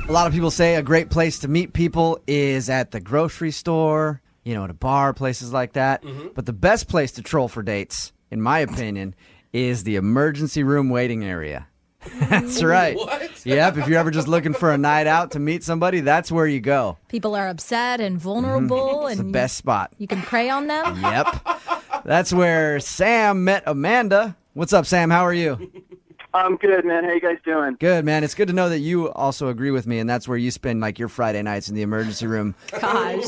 A lot of people say a great place to meet people is at the grocery store, at a bar, places like that. Mm-hmm. But the best place to troll for dates, in my opinion, is the emergency room waiting area. That's right. What? Yep, if you're ever just looking for a night out to meet somebody, that's where you go. People are upset and vulnerable. It's and the best spot. You can prey on them. Yep. That's where Sam met Amanda. What's up, Sam? How are you? I'm good, man. How you guys doing? Good, man. It's good to know that you also agree with me, and that's where you spend your Friday nights in the emergency room. Gosh.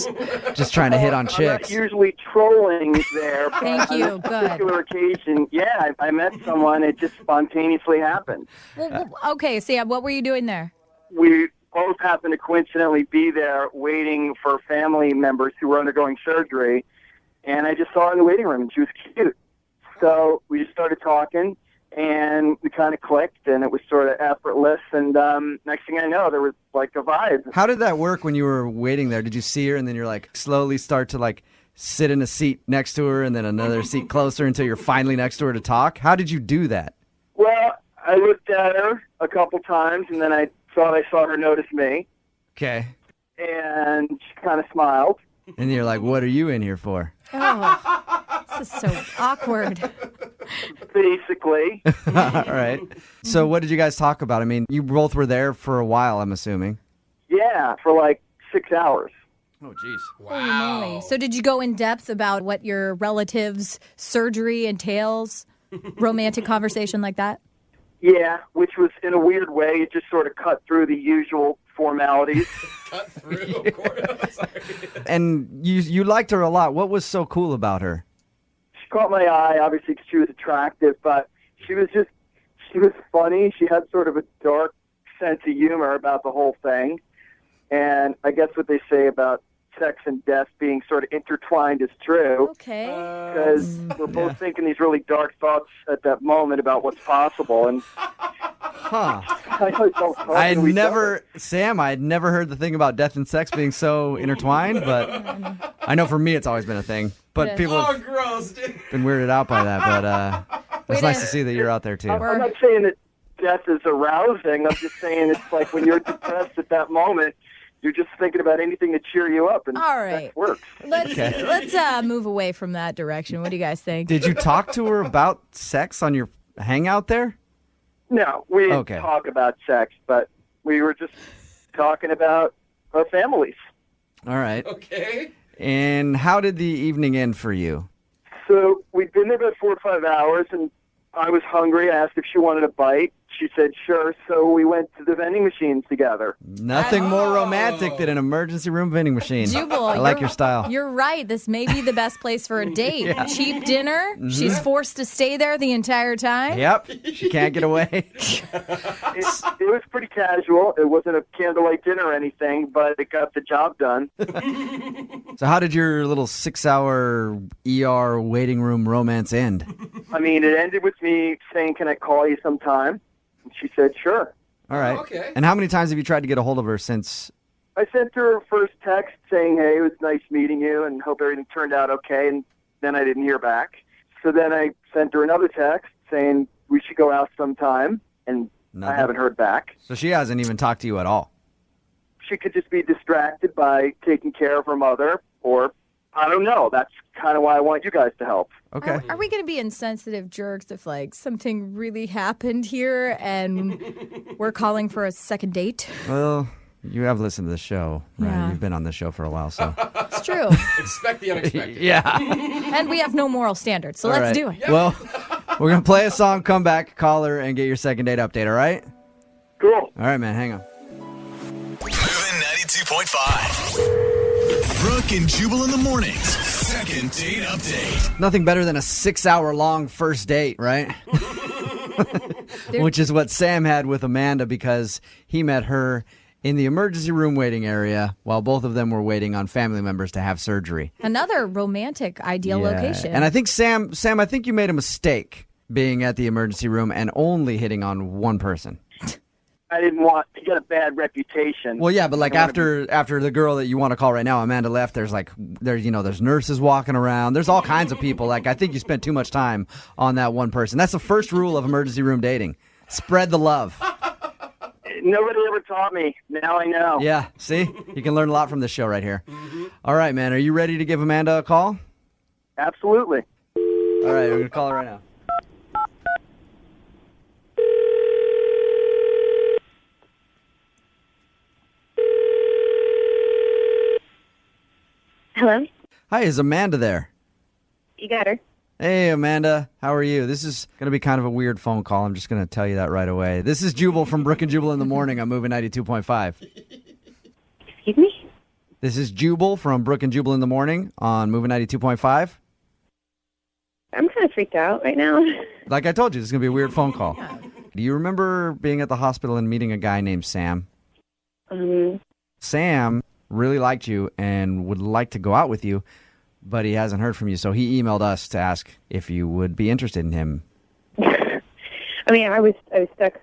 Just trying to hit on I'm chicks. not usually trolling there. But Thank you. On this Good. particular occasion, yeah, I met someone. It just spontaneously happened. Well, okay, Sam, what were you doing there? We both happened to coincidentally be there waiting for family members who were undergoing surgery, and I just saw her in the waiting room, and she was cute. So we just started talking. And we kind of clicked, and it was sort of effortless. And next thing I know, there was a vibe. How did that work when you were waiting there? Did you see her and then you're slowly start to sit in a seat next to her and then another seat closer until you're finally next to her to talk? How did you do that? Well, I looked at her a couple times, and then I thought I saw her notice me. Okay. And she kind of smiled. And you're like, what are you in here for? Oh, this is so awkward. Basically. All right. So what did you guys talk about? I mean, you both were there for a while, I'm assuming. Yeah, for 6 hours. Oh, jeez. Holy moly. So did you go in depth about what your relative's surgery entails? Romantic conversation like that? Yeah, which was, in a weird way, it just sort of cut through the usual formalities. Cut through, of course. And you liked her a lot. What was so cool about her? She caught my eye, obviously, because she was attractive, but she was funny. She had sort of a dark sense of humor about the whole thing. And I guess what they say about sex and death being sort of intertwined is true. Okay. Because we're both thinking these really dark thoughts at that moment about what's possible. And Huh. I had never heard the thing about death and sex being so intertwined, but I know for me it's always been a thing. But Yeah. people have Gross, dude. been weirded out by that. But it's nice to see that you're out there too. I'm not saying that death is arousing. I'm just saying it's when you're depressed at that moment, you're just thinking about anything to cheer you up, and All right. that works. Let's move away from that direction. What do you guys think? Did you talk to her about sex on your hangout there? No, we didn't Okay. talk about sex, but we were just talking about our families. All right. Okay. And how did the evening end for you? So we'd been there about 4 or 5 hours, and I was hungry. I asked if she wanted a bite. She said sure, so we went to the vending machines together. Nothing more romantic than an emergency room vending machine. Jubal, I like your style. You're right. This may be the best place for a date. Yeah. Cheap dinner. She's forced to stay there the entire time. Yep. She can't get away. It was pretty casual. It wasn't a candlelight dinner or anything, but it got the job done. So how did your little 6-hour ER waiting room romance end? I mean, it ended with me saying, "Can I call you sometime?" And she said, "Sure." All right. Okay. And how many times have you tried to get a hold of her since? I sent her a first text saying, "Hey, it was nice meeting you and hope everything turned out okay." And then I didn't hear back. So then I sent her another text saying we should go out sometime, and Nothing. I haven't heard back. So she hasn't even talked to you at all. She could just be distracted by taking care of her mother, or I don't know. That's kind of why I want you guys to help. Okay. Are we going to be insensitive jerks if something really happened here and we're calling for a second date? Well, you have listened to the show, right? Yeah. You've been on the show for a while, so. It's true. Expect the unexpected. Yeah. And we have no moral standards, so All let's right. do it. Well, we're going to play a song, come back, call her, and get your second date update, all right? Cool. All right, man, hang on. Moving 92.5. Brooke and Jubal in the mornings. Second date update. Nothing better than a 6-hour-long first date, right? Which is what Sam had with Amanda because he met her in the emergency room waiting area while both of them were waiting on family members to have surgery. Another romantic ideal Yeah. location. And I think, Sam, I think you made a mistake being at the emergency room and only hitting on one person. I didn't want to get a bad reputation. Well, yeah, but I don't wanna after the girl that you want to call right now, Amanda left, there's nurses walking around. There's all kinds of people. I think you spent too much time on that one person. That's the first rule of emergency room dating. Spread the love. Nobody ever taught me. Now I know. Yeah, see? You can learn a lot from this show right here. All right, man. Are you ready to give Amanda a call? Absolutely. All right, we're going to call her right now. Hello? Hi, is Amanda there? You got her. Hey, Amanda. How are you? This is going to be kind of a weird phone call. I'm just going to tell you that right away. This is Jubal from Brooke and Jubal in the morning. I'm moving 92.5. Excuse me? This is Jubal from Brooke and Jubal in the morning on moving 92.5. I'm kind of freaked out right now. Like I told you, this is going to be a weird phone call. Do you remember being at the hospital and meeting a guy named Sam? Sam really liked you and would like to go out with you, but he hasn't heard from you, so he emailed us to ask if you would be interested in him. I mean, I was stuck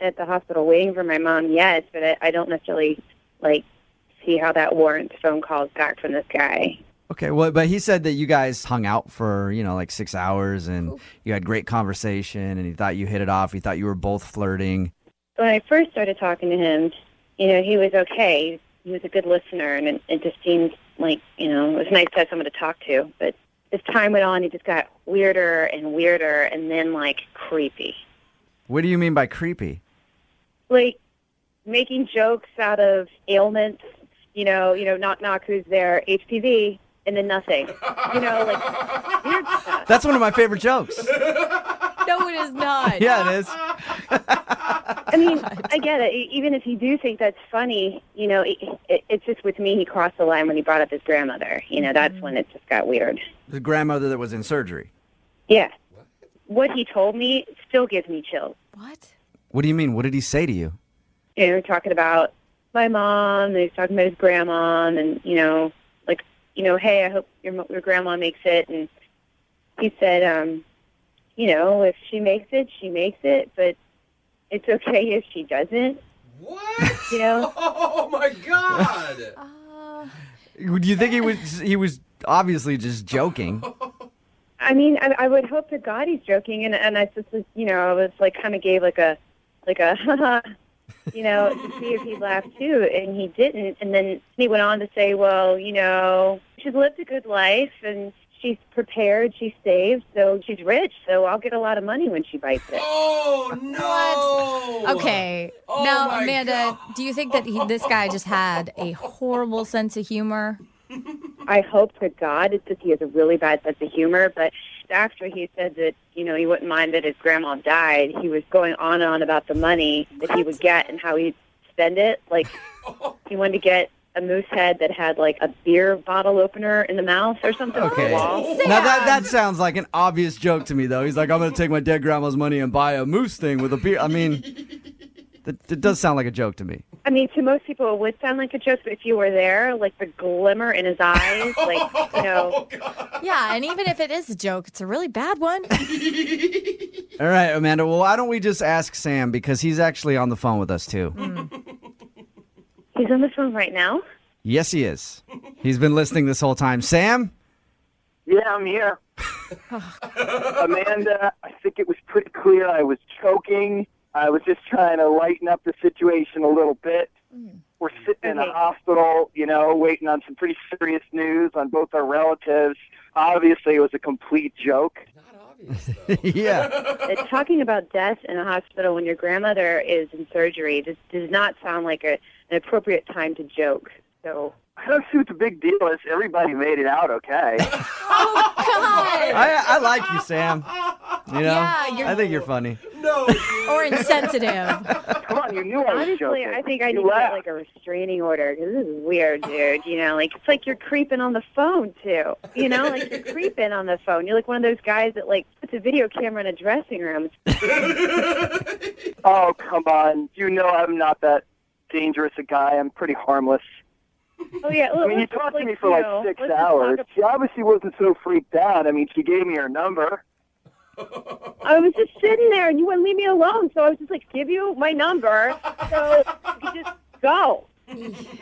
at the hospital waiting for my mom, yes, but I don't necessarily, see how that warrants phone calls back from this guy. Okay, well, but he said that you guys hung out for, 6 hours, and you had great conversation, and he thought you hit it off. He thought you were both flirting. When I first started talking to him, he was okay. He was a good listener, and it just seemed like, it was nice to have someone to talk to. But as time went on, he just got weirder and weirder, and then, creepy. What do you mean by creepy? Making jokes out of ailments, knock, knock, who's there, HPV, and then nothing. Weird stuff. That's one of my favorite jokes. No, it is not. Yeah, it is. I mean, I get it. Even if you do think that's funny, it's just with me, he crossed the line when he brought up his grandmother. That's when it just got weird. The grandmother that was in surgery. Yeah. What he told me still gives me chills. What? What do you mean? What did he say to you? Talking about my mom, and he's talking about his grandma, and, hey, I hope your grandma makes it. And he said, if she makes it, she makes it, but it's okay if she doesn't. What? Oh, my God. Do you think he was obviously just joking? I mean, I would hope to God he's joking, and I just, I was kind of gave like a, to see if he'd laugh too, and he didn't. And then he went on to say, well, she's lived a good life, and she's prepared, she's saved, so she's rich, so I'll get a lot of money when she bites it. Oh, no. What? Okay. Oh, now, my Amanda, God. do you think that this guy just had a horrible sense of humor? I hope to God it's just he has a really bad sense of humor, but after he said that, he wouldn't mind that his grandma died, he was going on and on about the money that he would get and how he'd spend it. He wanted to get a moose head that had a beer bottle opener in the mouth or something. Okay. On the wall. Now that sounds like an obvious joke to me, though. He's like, I'm going to take my dead grandma's money and buy a moose thing with a beer. I mean, it does sound like a joke to me. I mean, to most people it would sound like a joke, but if you were there, the glimmer in his eyes, Yeah, and even if it is a joke, it's a really bad one. All right, Amanda. Well, why don't we just ask Sam, because he's actually on the phone with us, too. He's on the phone right now? Yes, he is. He's been listening this whole time. Sam? Yeah, I'm here. Amanda, I think it was pretty clear I was choking. I was just trying to lighten up the situation a little bit. We're sitting in a hospital, waiting on some pretty serious news on both our relatives. Obviously, it was a complete joke. Not obvious, though. Yeah. Talking about death in a hospital when your grandmother is in surgery, this does not sound like an appropriate time to joke. So I don't see what the big deal is. Everybody made it out okay. Oh, God. I like you, Sam. Yeah, I think you're funny. No. Or insensitive. Come on, you knew I was honestly, joking. I think I You need to laughed. get a restraining order because this is weird, dude. It's like you're creeping on the phone too. You're creeping on the phone. You're like one of those guys that puts a video camera in a dressing room. Oh, come on. You know I'm not that dangerous a guy. I'm pretty harmless. Oh yeah, I mean, you talked to me for 6 hours. She obviously wasn't so freaked out. I mean, she gave me her number. I was just sitting there, and you wouldn't leave me alone. So I was just give you my number, so you could just go.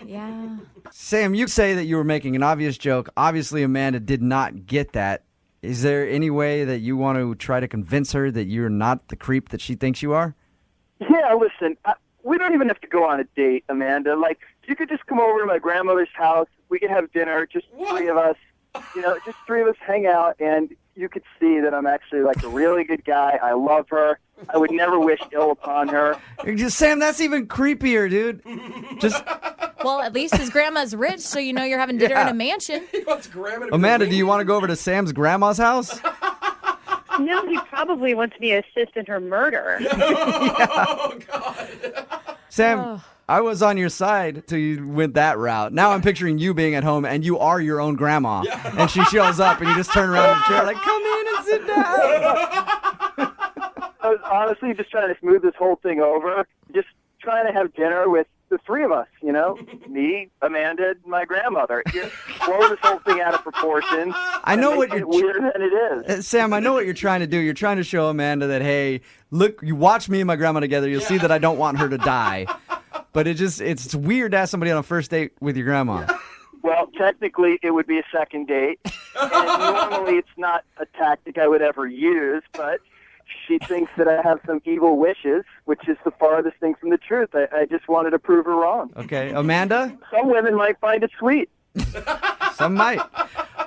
Yeah. Sam, you say that you were making an obvious joke. Obviously, Amanda did not get that. Is there any way that you want to try to convince her that you're not the creep that she thinks you are? Yeah, listen, we don't even have to go on a date, Amanda. Like, you could just come over to my grandmother's house. We could have dinner, just three of us. Just three of us hang out, and you could see that I'm actually like a really good guy. I love her. I would never wish ill upon her. Sam, that's even creepier, dude. Well, at least his grandma's rich, so you know you're having dinner in a mansion. He wants grandma to be Amanda, do you want to go over to Sam's grandma's house? No, he probably wants me to assist in her murder. Oh, God. Sam, I was on your side till you went that route. Now I'm picturing you being at home and you are your own grandma. Yeah. And she shows up and you just turn around in the chair like, come in and sit down. I was honestly just trying to smooth this whole thing over. Just trying to have dinner with the three of us, me, Amanda, and my grandmother. Just blow this whole thing out of proportion. I know what you're weirder than it is. Sam, I know what you're trying to do. You're trying to show Amanda that, hey, look, you watch me and my grandma together. You'll see that I don't want her to die. But it's weird to ask somebody on a first date with your grandma. Well, technically, it would be a second date. And normally, it's not a tactic I would ever use, but she thinks that I have some evil wishes, which is the farthest thing from the truth. I just wanted to prove her wrong. Okay. Amanda? Some women might find it sweet. Some might.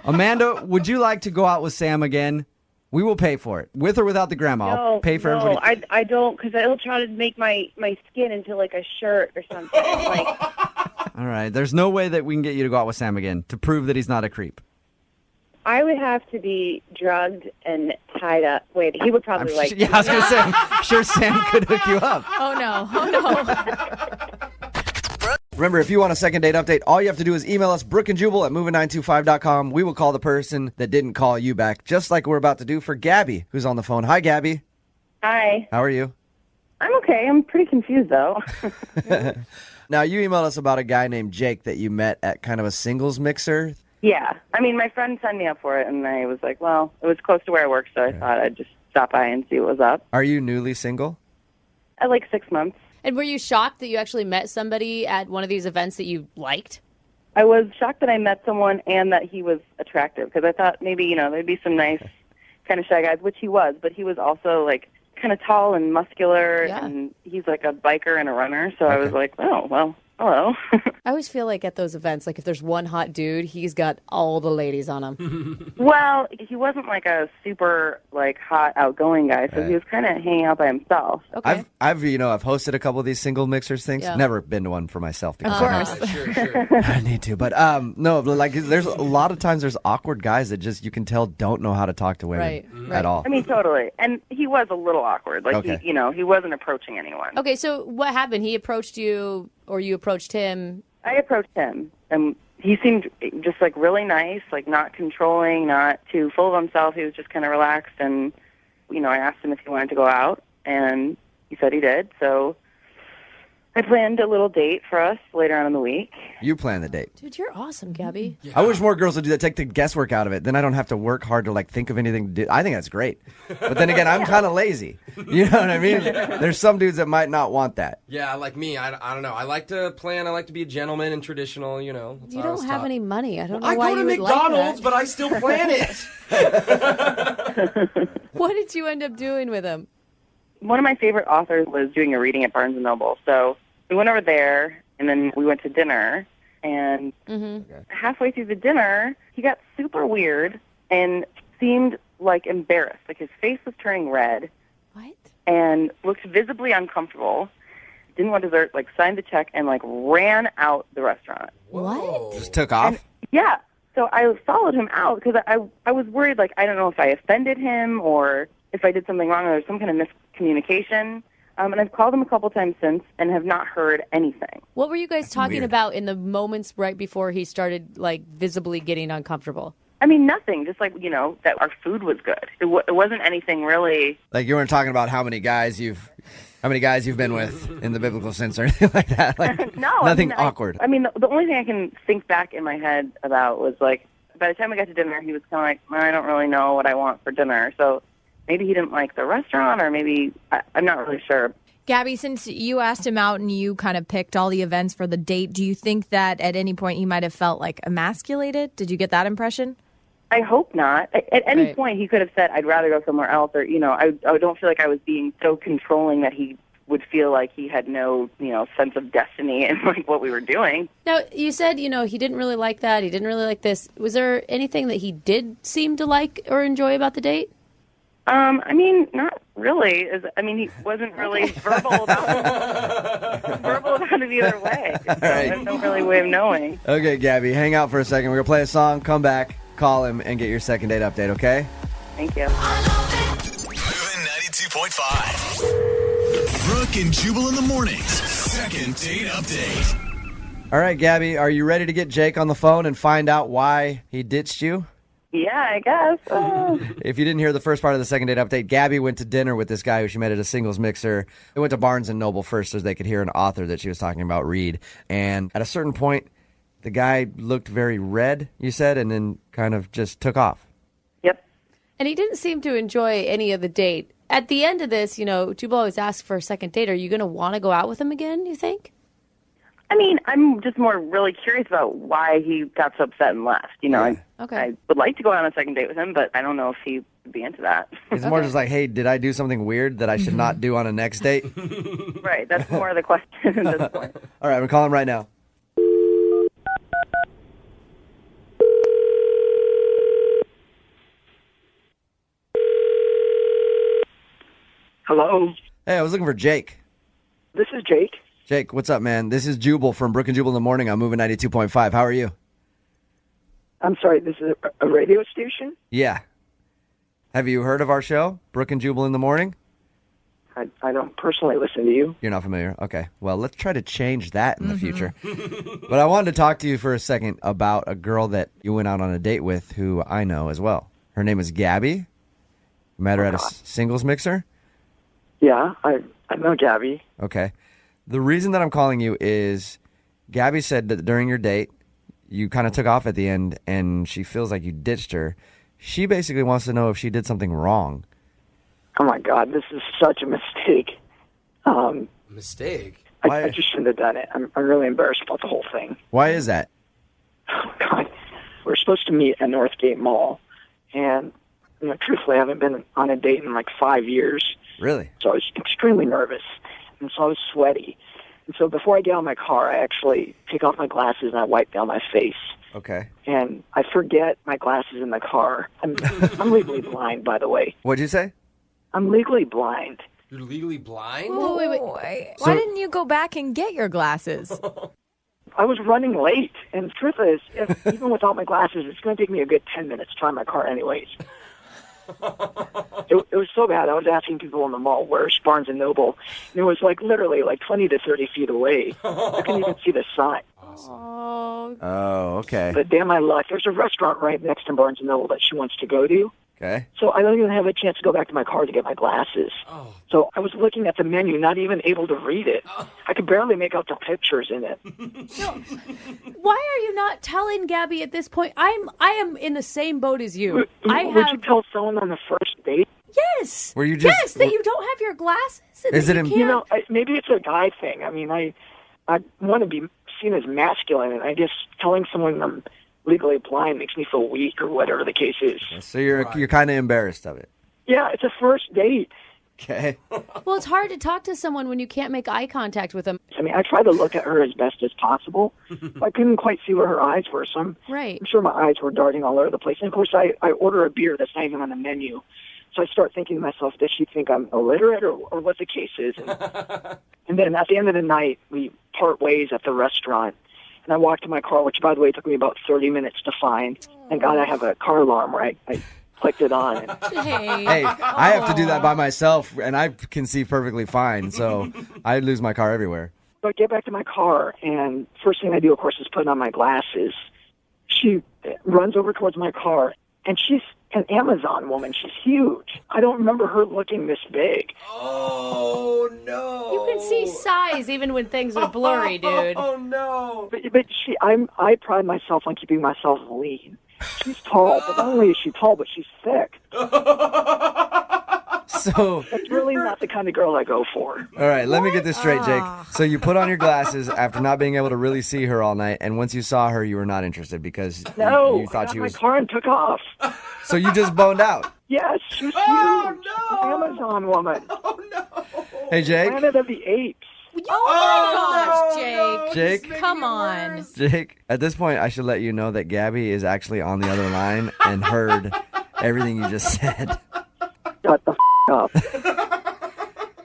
Amanda, would you like to go out with Sam again? We will pay for it. With or without the grandma. I'll pay for everybody. I don't, because it'll try to make my skin into like a shirt or something. All right. There's no way that we can get you to go out with Sam again to prove that he's not a creep. I would have to be drugged and tied up. Wait, he would probably like me. Yeah, I was going to say, I'm sure Sam could hook you up. Oh, no. Remember, if you want a second date update, all you have to do is email us, Brooke and Jubal at moving925.com. We will call the person that didn't call you back, just like we're about to do for Gabby, who's on the phone. Hi, Gabby. Hi. How are you? I'm okay. I'm pretty confused, though. Now, you emailed us about a guy named Jake that you met at kind of a singles mixer. Yeah. I mean, my friend signed me up for it, and I was like, well, it was close to where I work, so I thought I'd just stop by and see what was up. Are you newly single? At like 6 months. And were you shocked that you actually met somebody at one of these events that you liked? I was shocked that I met someone and that he was attractive, because I thought maybe, there'd be some nice kind of shy guys, which he was, but he was also like kind of tall and muscular, and he's like a biker and a runner, so I was like, oh, well, hello. I always feel like at those events, like if there's one hot dude, he's got all the ladies on him. Well, he wasn't like a super like hot outgoing guy, so he was kind of hanging out by himself. Okay. I've hosted a couple of these single mixers things. Yeah. Never been to one for myself because Of course. Sure. I need to. But no, like there's a lot of times there's awkward guys that just you can tell don't know how to talk to women at all. I mean, totally. And he was a little awkward. Like he wasn't approaching anyone. Okay, so what happened? He approached you or you approached him? I approached him, and he seemed just like really nice, like not controlling, not too full of himself. He was just kind of relaxed, and I asked him if he wanted to go out, and he said he did. So I planned a little date for us later on in the week. You plan the date. Dude, you're awesome, Gabby. Yeah. I wish more girls would do that. Take the guesswork out of it. Then I don't have to work hard to think of anything to do. I think that's great. But then again, I'm kind of lazy. You know what I mean? There's some dudes that might not want that. Yeah, like me. I don't know. I like to plan. I like to be a gentleman and traditional. That's You how I was don't have taught. any money. I don't know I why go to you would McDonald's, like but I still plan it. that. What did you end up doing with him? One of my favorite authors was doing a reading at Barnes & Noble, so we went over there, and then we went to dinner, and halfway through the dinner, he got super weird and seemed like embarrassed. Like his face was turning red. What? And looked visibly uncomfortable. Didn't want dessert, signed the check, and ran out the restaurant. What? Just took off? And, yeah. So I followed him out because I was worried, I don't know if I offended him or if I did something wrong or there's some kind of miscommunication. And I've called him a couple times since and have not heard anything. What were you guys talking weird. about in the moments right before he started, visibly getting uncomfortable? I mean, nothing. Just that our food was good. It wasn't anything really. Like you weren't talking about how many guys you've been with in the biblical sense or anything like that. No, nothing awkward. I mean, the only thing I can think back in my head about was by the time we got to dinner, he was kind of I don't really know what I want for dinner. So maybe he didn't like the restaurant, or maybe I'm not really sure. Gabby, since you asked him out and you kind of picked all the events for the date, do you think that at any point he might have felt emasculated? Did you get that impression? I hope not. At any point, he could have said, I'd rather go somewhere else, or, I don't feel like I was being so controlling that he would feel like he had no, sense of destiny in like what we were doing. Now, you said, he didn't really like that. He didn't really like this. Was there anything that he did seem to like or enjoy about the date? Not really. He wasn't really verbal about it either way. So right. There's no really way of knowing. Okay, Gabby, hang out for a second. We're going to play a song, come back, call him, and get your second date update, okay? Thank you. Moving 92.5. Brooke and Jubal in the mornings. Second date update. All right, Gabby, are you ready to get Jake on the phone and find out why he ditched you? Yeah, I guess. If you didn't hear the first part of the second date update, Gabby went to dinner with this guy who she met at a singles mixer. They went to Barnes & Noble first so they could hear an author that she was talking about read. And at a certain point, the guy looked very red, you said, and then kind of just took off. Yep. And he didn't seem to enjoy any of the date. At the end of this, Jubal always asks for a second date. Are you going to want to go out with him again, you think? I'm just more really curious about why he got so upset and left. Okay. I would like to go out on a second date with him, but I don't know if he would be into that. It's more just like, hey, did I do something weird that I should not do on a next date? Right, that's more of the question at this point. All right, I'm calling him right now. Hello, Hey, I was looking for Jake. this is Jake. Jake, what's up, man? This is Jubal from Brooke and Jubal in the morning. I'm moving 92.5. How are you? I'm sorry, this is a radio station? Yeah. Have you heard of our show, Brooke and Jubal in the morning? I don't personally listen to you. You're not familiar? Okay. Well, let's try to change that in the future. But I wanted to talk to you for a second about a girl that you went out on a date with who I know as well. Her name is Gabby. You met her at a singles mixer? Yeah, I know Gabby. Okay. The reason that I'm calling you is Gabby said that during your date, you kind of took off at the end and she feels like you ditched her. She basically wants to know if she did something wrong. Oh my God, this is such a mistake. Mistake? I just shouldn't have done it. I'm really embarrassed about the whole thing. Why is that? Oh God, we're supposed to meet at Northgate Mall, and truthfully, I haven't been on a date in like 5 years. Really? So I was extremely nervous, and so I was sweaty. And so before I get out of my car, I actually take off my glasses and I wipe down my face. Okay. And I forget my glasses in the car. I'm legally blind, by the way. What'd you say? I'm legally blind. You're legally blind? Wait. Why didn't you go back and get your glasses? I was running late, and the truth is, even without my glasses, it's going to take me a good 10 minutes to find my car anyways. It was so bad. I was asking people in the mall, where's Barnes & Noble? And it was literally 20 to 30 feet away. I couldn't even see the sign. Oh, okay. But damn my luck, there's a restaurant right next to Barnes & Noble that she wants to go to. Okay. So I don't even have a chance to go back to my car to get my glasses. Oh. So I was looking at the menu, not even able to read it. I could barely make out the pictures in it. Why are you not telling Gabby at this point? I am in the same boat as you. Would you tell someone on the first date? Yes. Were you just yes, that you don't have your glasses. And Is that it you im- can't. Maybe it's a guy thing. I want to be seen as masculine, and I guess telling someone I'm legally blind makes me feel weak or whatever the case is. So you're kind of embarrassed of it. Yeah, it's a first date. Okay. Well, it's hard to talk to someone when you can't make eye contact with them. I try to look at her as best as possible. I couldn't quite see where her eyes were, so I'm sure my eyes were darting all over the place. And, of course, I order a beer that's not even on the menu. So I start thinking to myself, does she think I'm illiterate or what the case is? And then at the end of the night, we part ways at the restaurant. And I walked to my car, which, by the way, took me about 30 minutes to find. Thank God I have a car alarm where I clicked it on. Hey, I have to do that by myself, and I can see perfectly fine, so I lose my car everywhere. So I get back to my car, and first thing I do, of course, is put on my glasses. She runs over towards my car, and she's an Amazon woman. She's huge. I don't remember her looking this big. Oh, no. You can see size even when things are blurry, dude. Oh, no. But I pride myself on keeping myself lean. She's tall, but not only is she tall, but she's thick. So That's really not the kind of girl I go for. all right, let me get this straight, Jake. So you put on your glasses after not being able to really see her all night, and once you saw her, you were not interested because No, you thought got she my was. car and took off. So you just boned out. Yes, she was huge. Oh, no. An Amazon woman. Oh, no. Hey, Jake. Planet of the Apes. Oh, my gosh, Jake. Jake. Come on. Jake, at this point, I should let you know that Gabby is actually on the other line and heard everything you just said. Shut the up.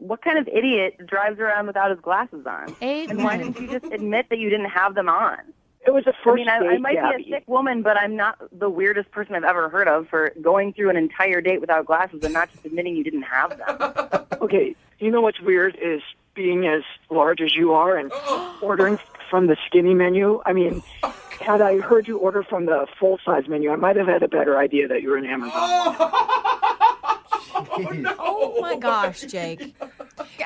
What kind of idiot drives around without his glasses on? And why didn't you just admit that you didn't have them on? It was a first I date, might Gabby. be a sick woman, but I'm not the weirdest person I've ever heard of for going through an entire date without glasses and not just admitting you didn't have them. Okay, you know what's weird is being as large as you are and ordering from the skinny menu. I mean, had I heard you order from the full-size menu, I might have had a better idea that you were an Amazon. Oh, my gosh, Jake.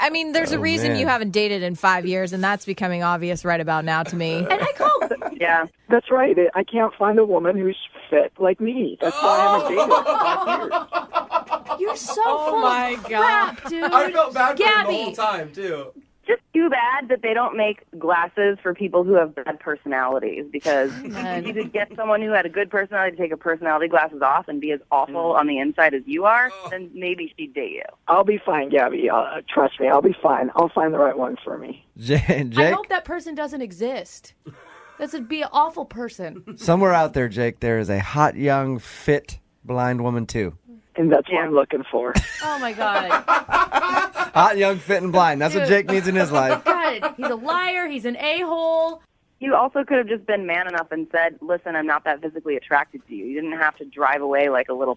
I mean, there's a reason man. you haven't dated in 5 years, and that's becoming obvious right about now to me. And I called. Yeah. That's right. I can't find a woman who's fit like me. That's why I haven't dated for 5 years. You're so full my of crap, dude. I felt bad for him Gabby. the whole time, too. Just too bad that they don't make glasses for people who have bad personalities, because if you could get someone who had a good personality to take her personality glasses off and be as awful on the inside as you are, then maybe she'd date you. I'll be fine, Gabby. Trust me, I'll be fine. I'll find the right one for me. Jake, I hope that person doesn't exist. This would be an awful person. somewhere out there, Jake, there is a hot, young, fit, blind woman, too. And that's what I'm looking for. Oh, my God. Hot, young, fit, and blind. That's what Dude. Jake needs in his life. God, he's a liar. He's an a-hole. You also could have just been man enough and said, listen, I'm not that physically attracted to you. You didn't have to drive away like a little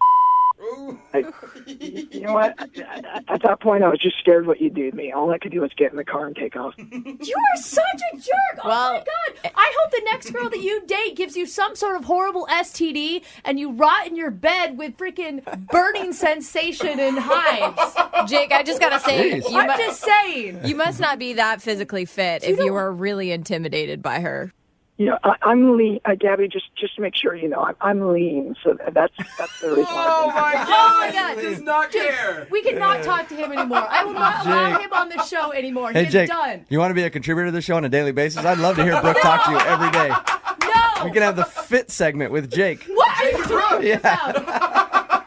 You know what? At that point, I was just scared what you'd do to me. All I could do was get in the car and take off. You are such a jerk. Oh, Well, my God. I hope the next girl that you date gives you some sort of horrible STD and you rot in your bed with freaking burning sensation and hives. Jake, I just got to say, Jeez. I'm just saying. you must not be that physically fit if you were really intimidated by her. You know, I'm lean. Gabby, just to make sure you know, I'm lean. So that's the reason Oh, why. my God. Oh, my God. He does not care. We cannot talk to him anymore. I will not allow Jake. him on the show anymore. Hey, He's Jake, done. you want to be a contributor to the show on a daily basis? I'd love to hear Brooke talk to you every day. No. We can have the fit segment with Jake. What are you talking Yeah. about?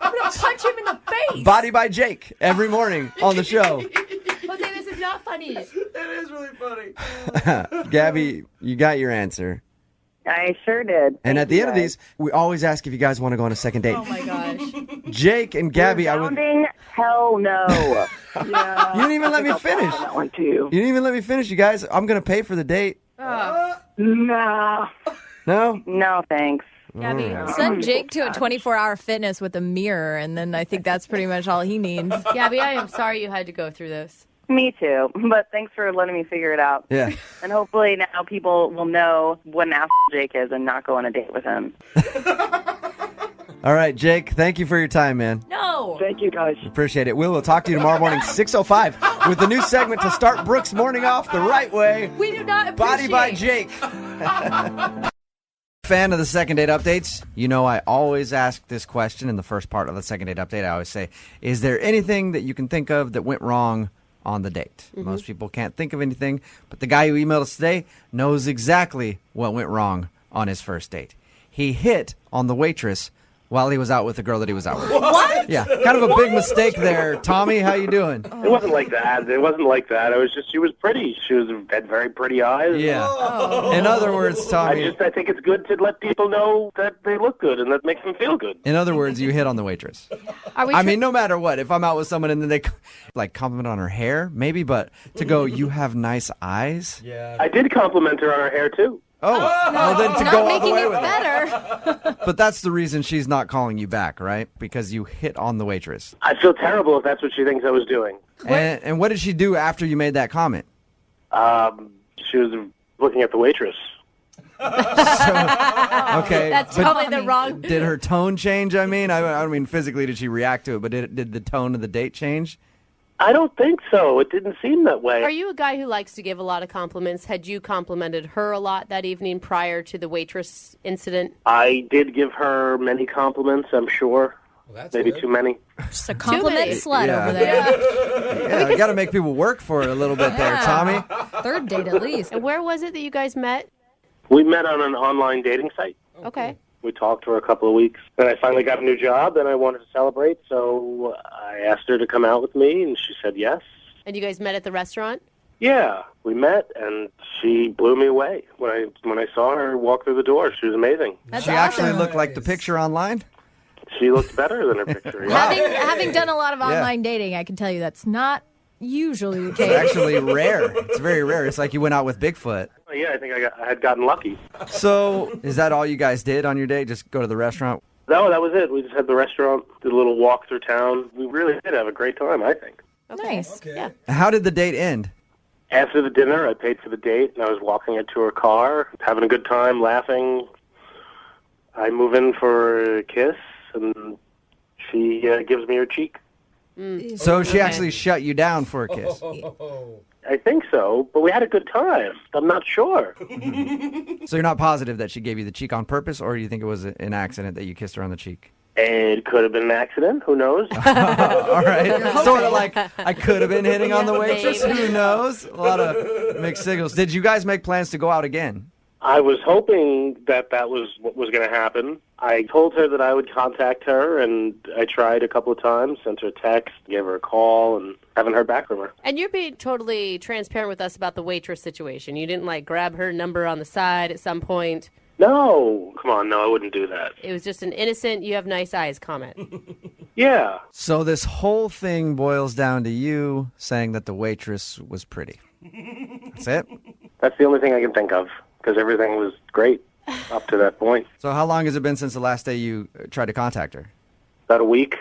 I'm going to punch him in the face. Body by Jake every morning on the show. Jose, this is not funny. It is really funny. Gabby, you got your answer. I sure did. And Thank at the you end of guys. these, we always ask if you guys want to go on a second date. Oh, my gosh. Jake and Gabby, I would. Sounding hell no. Yeah, You didn't even let me I'll pass finish. on that one too. You didn't even let me finish, you guys. I'm going to pay for the date. Nah. No? No, thanks. Gabby, Send Jake to a 24-hour fitness with a mirror, and then I think that's pretty much all he needs. Gabby, I am sorry you had to go through this. Me too. But thanks for letting me figure it out. Yeah. And hopefully now people will know what an asshole Jake is and not go on a date with him. All right, Jake, thank you for your time, man. No. Thank you, guys. Appreciate it. We'll talk to you tomorrow morning, 6:05, with the new segment to start Brooke's morning off the right way. We do not Body appreciate. by Jake. Fan of the second date updates? You know, I always ask this question in the first part of the second date update. I always say, is there anything that you can think of that went wrong on the date? Most people can't think of anything, but the guy who emailed us today knows exactly what went wrong on his first date. He hit on the waitress while he was out with the girl that he was out with. What? Yeah, kind of a big mistake there. Tommy, how you doing? It wasn't like that. It wasn't like that. It was just she was pretty. She had very pretty eyes. Yeah. In other words, Tommy. I think it's good to let people know that they look good and that makes them feel good. In other words, you hit on the waitress. Are we I mean, no matter what, if I'm out with someone and then they like compliment on her hair, maybe, but to go, you have nice eyes. Yeah. I did compliment her on her hair too. Oh, well, then to Not go all the making way it with it. better. But that's the reason she's not calling you back, right? Because you hit on the waitress. I feel terrible if that's what she thinks I was doing. And what did she do after you made that comment? She was looking at the waitress. Okay. That's but totally the wrong. did her tone change? I mean, I don't mean physically did she react to it, but did the tone of the date change? I don't think so. It didn't seem that way. Are you a guy who likes to give a lot of compliments? Had you complimented her a lot that evening prior to the waitress incident? I did give her many compliments, I'm sure. Well, that's Maybe good. too many. Just a compliment many. slut Yeah. over there. Yeah, you got to make people work for it a little bit there, Tommy. Third date at least. And where was it that you guys met? We met on an online dating site. Okay. We talked for a couple of weeks. Then I finally got a new job, and I wanted to celebrate, so I asked her to come out with me, and she said yes. And you guys met at the restaurant? Yeah, we met, and she blew me away when I saw her walk through the door. She was amazing. She actually looked like the picture online? She looked better than her picture. Yeah. Having done a lot of online dating, I can tell you that's not usually the case. It's actually rare. It's very rare. It's like you went out with Bigfoot. Yeah, I think I had gotten lucky. So, is that all you guys did on your date? Just go to the restaurant? No, that was it. We just had the restaurant, did a little walk through town. We really did have a great time, I think. Nice. Okay. Yeah. How did the date end? After the dinner, I paid for the date, and I was walking it to her car, having a good time, laughing. I move in for a kiss, and she gives me her cheek. So she actually shut you down for a kiss? I think so, but we had a good time. I'm not sure. So you're not positive that she gave you the cheek on purpose, or you think it was an accident that you kissed her on the cheek? It could have been an accident. Who knows? All right. Sort of like I could have been hitting on the waitress. Who knows? A lot of mixed signals. Did you guys make plans to go out again? I was hoping that was what was going to happen. I told her that I would contact her, and I tried a couple of times, sent her a text, gave her a call, and haven't heard back from her. And you're being totally transparent with us about the waitress situation. You didn't, grab her number on the side at some point. No. Come on, no, I wouldn't do that. It was just an innocent, you have nice eyes comment. Yeah. So this whole thing boils down to you saying that the waitress was pretty. That's it? That's the only thing I can think of, because everything was great up to that point. So how long has it been since the last day you tried to contact her? About a week.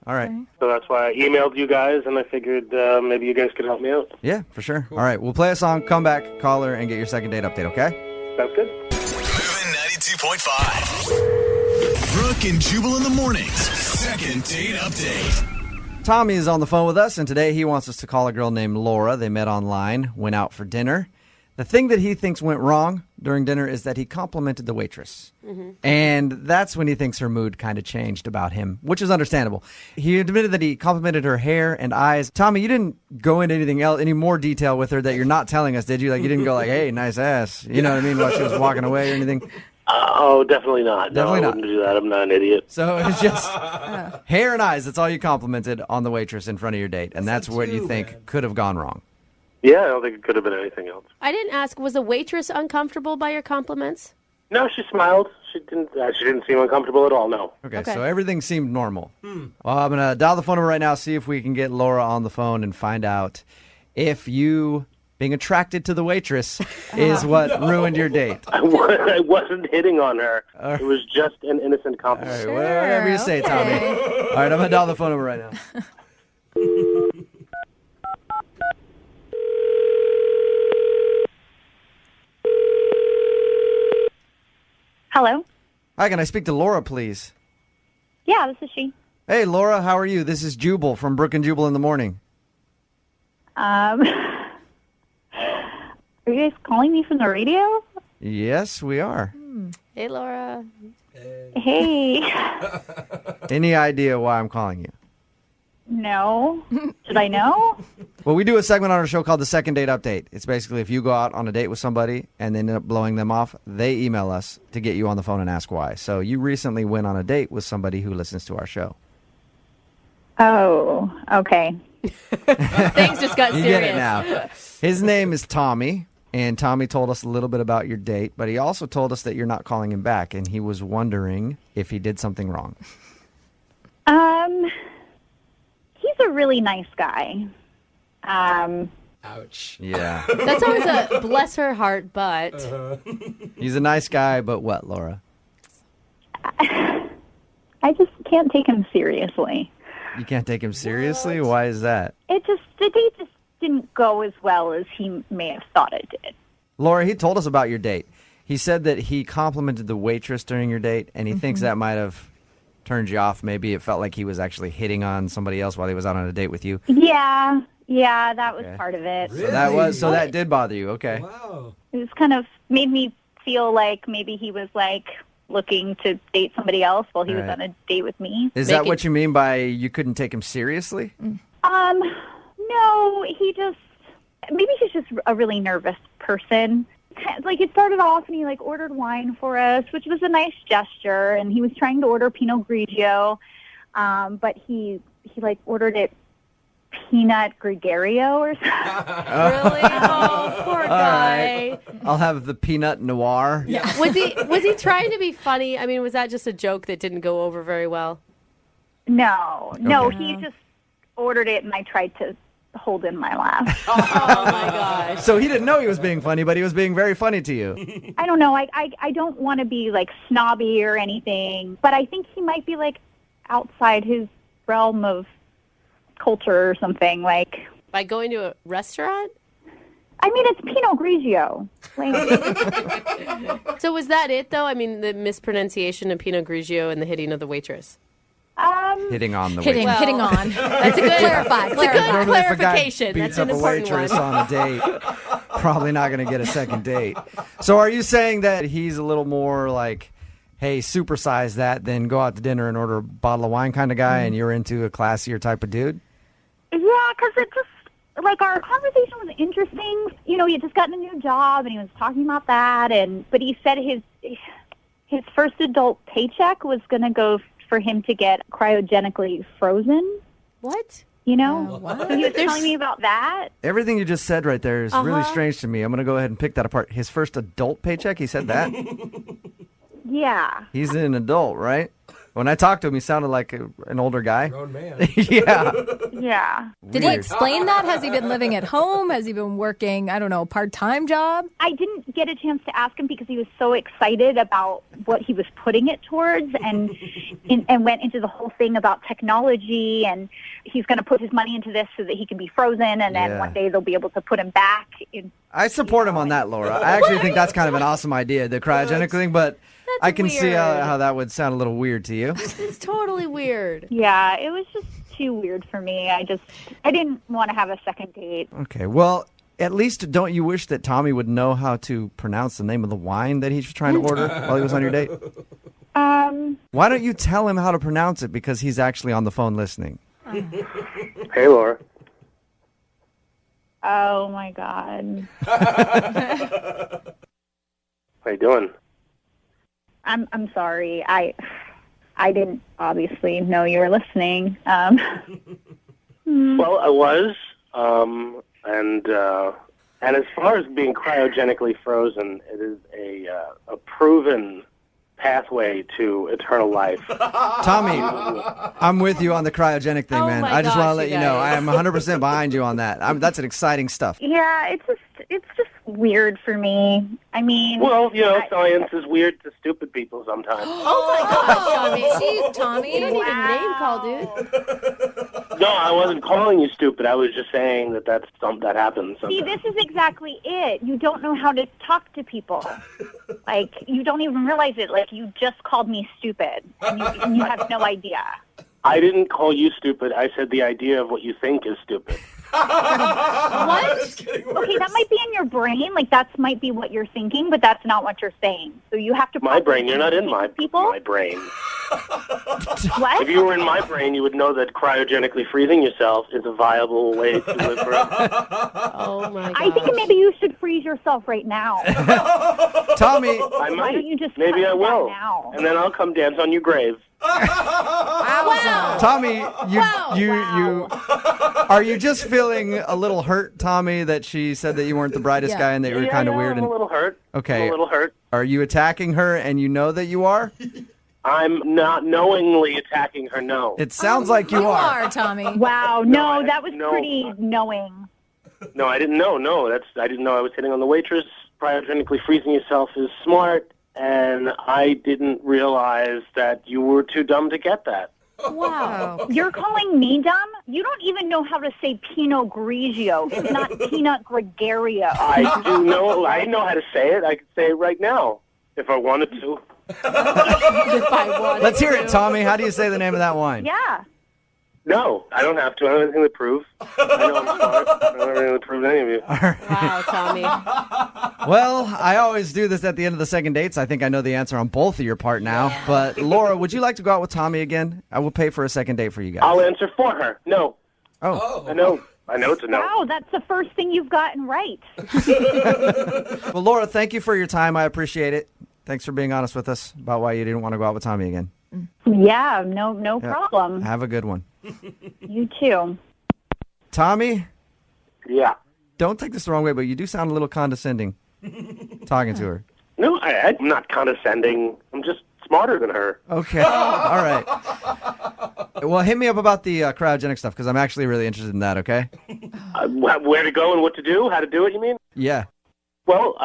All right. So that's why I emailed you guys, and I figured maybe you guys could help me out. Yeah, for sure. All right, we'll play a song, come back, call her, and get your second date update, okay? Sounds good. Moving 92.5. Brooke and Jubal in the mornings. Second date update. Tommy is on the phone with us, and today he wants us to call a girl named Laura. They met online, went out for dinner. The thing that he thinks went wrong during dinner is that he complimented the waitress. And that's when he thinks her mood kind of changed about him, which is understandable. He admitted that he complimented her hair and eyes. Tommy, you didn't go into anything else, any more detail with her that you're not telling us, did you? Like, you didn't go like, hey, nice ass. You know what I mean? While she was walking away or anything? Oh, definitely not. Definitely no, I not. wouldn't do that. I'm not an idiot. So it's just hair and eyes. That's all you complimented on the waitress in front of your date. And that's what you think could have gone wrong. Yeah, I don't think it could have been anything else. I didn't ask, was the waitress uncomfortable by your compliments? No, she smiled. She didn't seem uncomfortable at all, no. Okay, so everything seemed normal. Well, I'm going to dial the phone number right now, see if we can get Laura on the phone and find out if you being attracted to the waitress is what ruined your date. I wasn't hitting on her. It was just an innocent compliment. All right, whatever you say, Tommy. All right, I'm going to dial the phone number right now. Hello? Hi, can I speak to Laura, please? Yeah, this is she. Hey, Laura, how are you? This is Jubal from Brooke and Jubal in the morning. Are you guys calling me from the radio? Yes, we are. Hey, Laura. Hey. Any idea why I'm calling you? No. Should I know? Well, we do a segment on our show called the Second Date Update. It's basically if you go out on a date with somebody and they end up blowing them off, they email us to get you on the phone and ask why. So you recently went on a date with somebody who listens to our show. Oh, okay. Things just got You serious. get it now. His name is Tommy, and Tommy told us a little bit about your date, but he also told us that you're not calling him back, and he was wondering if he did something wrong. He's a really nice guy. Ouch. Yeah. That's always a bless her heart, but He's a nice guy, but what, Laura? I just can't take him seriously. You can't take him seriously? Why is that? The date just didn't go as well as he may have thought it did. Laura, he told us about your date. He said that he complimented the waitress during your date, and he thinks that might have turned you off. Maybe it felt like he was actually hitting on somebody else while he was out on a date with you. Yeah, that was part of it. Really? So that did bother you. Okay. Wow. It was kind of made me feel like maybe he was looking to date somebody else while he was on a date with me. Is that what you mean by you couldn't take him seriously? No, maybe he's just a really nervous person. It started off and he ordered wine for us, which was a nice gesture, and he was trying to order Pinot Grigio, but he ordered it peanut gregario or something. Really? Oh, poor guy. Right. I'll have the peanut noir. Yeah. Was he trying to be funny? I mean, was that just a joke that didn't go over very well? No, he just ordered it, and I tried to hold in my laugh. Oh my gosh. So he didn't know he was being funny, but he was being very funny to you. I don't know. I don't want to be like snobby or anything, but I think he might be like outside his realm of culture or something. Like by going to a restaurant? I mean, it's Pinot Grigio. Like, so was that it, though? I mean, the mispronunciation of Pinot Grigio and the hitting of the waitress. Hitting on the hitting, waitress. hitting on. That's a good clarify. It's a good clarification. If a guy beats That's an up a important waitress one. on a date, probably not going to get a second date. So are you saying that he's a little more like, hey, supersize that, then go out to dinner and order a bottle of wine kind of guy, and you're into a classier type of dude? yeah, because it just, like, our conversation was interesting. You know, he had just gotten a new job, and he was talking about that, but he said his first adult paycheck was going to go for him to get cryogenically frozen. What? You know? What? So he was telling me about that. Everything you just said right there is really strange to me. I'm going to go ahead and pick that apart. His first adult paycheck, he said that? Yeah. He's an adult, right? When I talked to him, he sounded like an older guy. Grown man. Yeah. Yeah. Did he explain that? Has he been living at home? Has he been working, I don't know, part-time job? I didn't get a chance to ask him because he was so excited about what he was putting it towards and went into the whole thing about technology, and he's going to put his money into this so that he can be frozen, and then one day they'll be able to put him back. I support him on that, Laura. I actually think that's kind of an awesome idea, the cryogenic thing, but I can see how that would sound a little weird to you. It's totally weird. Yeah, it was just too weird for me. I didn't want to have a second date. Okay, well, at least don't you wish that Tommy would know how to pronounce the name of the wine that he's trying to order while he was on your date? Why don't you tell him how to pronounce it, because he's actually on the phone listening? Hey, Laura. Oh my God. How you doing? I'm sorry. I didn't obviously know you were listening. Well, I was, and as far as being cryogenically frozen, it is a proven pathway to eternal life. Tommy, I'm with you on the cryogenic thing, man. I just want to let you know I am 100% behind you on that. That's an exciting stuff. Yeah, it's just weird for me. I mean, well, science is weird to stupid people sometimes. Oh my gosh, Tommy. Jeez, Tommy. You don't need a name call, dude. No, I wasn't calling you stupid. I was just saying that happens sometimes. See, this is exactly it. You don't know how to talk to people. Like, you don't even realize it. Like, you just called me stupid, and you have no idea. I didn't call you stupid. I said the idea of what you think is stupid. What? Okay, that might be in your brain. Like, that might be what you're thinking, but that's not what you're saying. So you have to... My brain? You're not in my brain. What? If you were in my brain, you would know that cryogenically freezing yourself is a viable way to live forever. Oh, my God. I think maybe you should freeze yourself right now. Tommy, I might. Why don't you just Maybe I cut will. that now? And then I'll come dance on your grave. Wow. Tommy, you are you just feeling a little hurt, Tommy, that she said that you weren't the brightest guy and that you were kind of weird? I'm a little hurt. Okay. I'm a little hurt. Are you attacking her and you know that you are? I'm not knowingly attacking her, no. It sounds like you are. Tommy. Wow, no, that was pretty knowing. No, I didn't know. No, I didn't know I was hitting on the waitress. Cryogenically freezing yourself is smart, and I didn't realize that you were too dumb to get that. Wow. You're calling me dumb? You don't even know how to say Pinot Grigio. It's not Peanut Gregario. I do know. I know how to say it. I could say it right now if I wanted to. If I wanted Let's hear to. it, Tommy. How do you say the name of that wine? Yeah. No, I don't have to. I don't have anything to prove. I know I'm smart. I don't have anything to prove to any of you. Wow, Tommy. Well, I always do this at the end of the second dates. I think I know the answer on both of your part now. But Laura, would you like to go out with Tommy again? I will pay for a second date for you guys. I'll answer for her. No. Oh. I know it's a no. Wow, that's the first thing you've gotten right. Well, Laura, thank you for your time. I appreciate it. Thanks for being honest with us about why you didn't want to go out with Tommy again. Yeah, no problem. Have a good one. You too. Tommy, Yeah. don't take this the wrong way, but you do sound a little condescending talking to her. No, I'm not condescending. I'm just smarter than her. Okay. All right. Well, hit me up about the cryogenic stuff because I'm actually really interested in that, okay? Where to go and what to do? How to do it, you mean? Yeah. Well,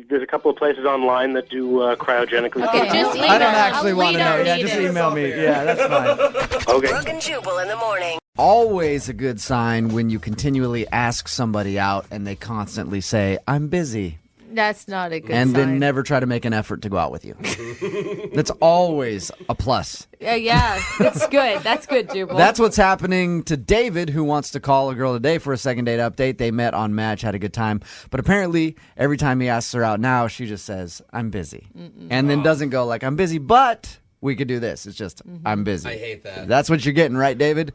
there's a couple of places online that do cryogenically. Okay, just email. I don't actually want to know. Yeah, need just it. email me. Yeah, that's fine. Okay. Brooke and Jubal in the morning. Always a good sign when you continually ask somebody out and they constantly say, I'm busy. That's not a good And sign. then never try to make an effort to go out with you. That's always a plus. Yeah, it's good. That's good, Jubal. That's what's happening to David, who wants to call a girl today for a second date update. They met on Match, had a good time. But apparently, every time he asks her out now, she just says, I'm busy. And then doesn't go like, I'm busy, but we could do this. It's just, I'm busy. I hate that. That's what you're getting, right, David?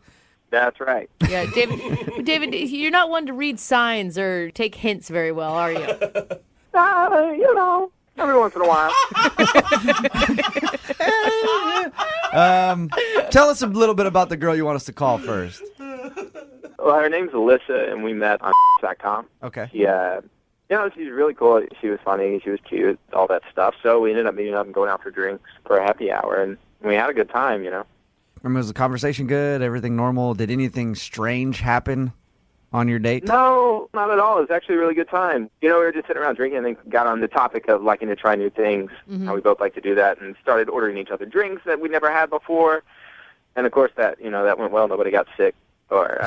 That's right. Yeah, David, you're not one to read signs or take hints very well, are you? Every once in a while. Tell us a little bit about the girl you want us to call first. Well, her name's Alyssa, and we met on .com. Okay. She's really cool. She was funny. She was cute, all that stuff. So we ended up meeting up and going out for drinks for a happy hour, and we had a good time, Was the conversation good? Everything normal? Did anything strange happen on your date? No, not at all. It was actually a really good time. We were just sitting around drinking and then got on the topic of liking to try new things, how we both like to do that, and started ordering each other drinks that we never had before. And, of course, that went well. Nobody got sick or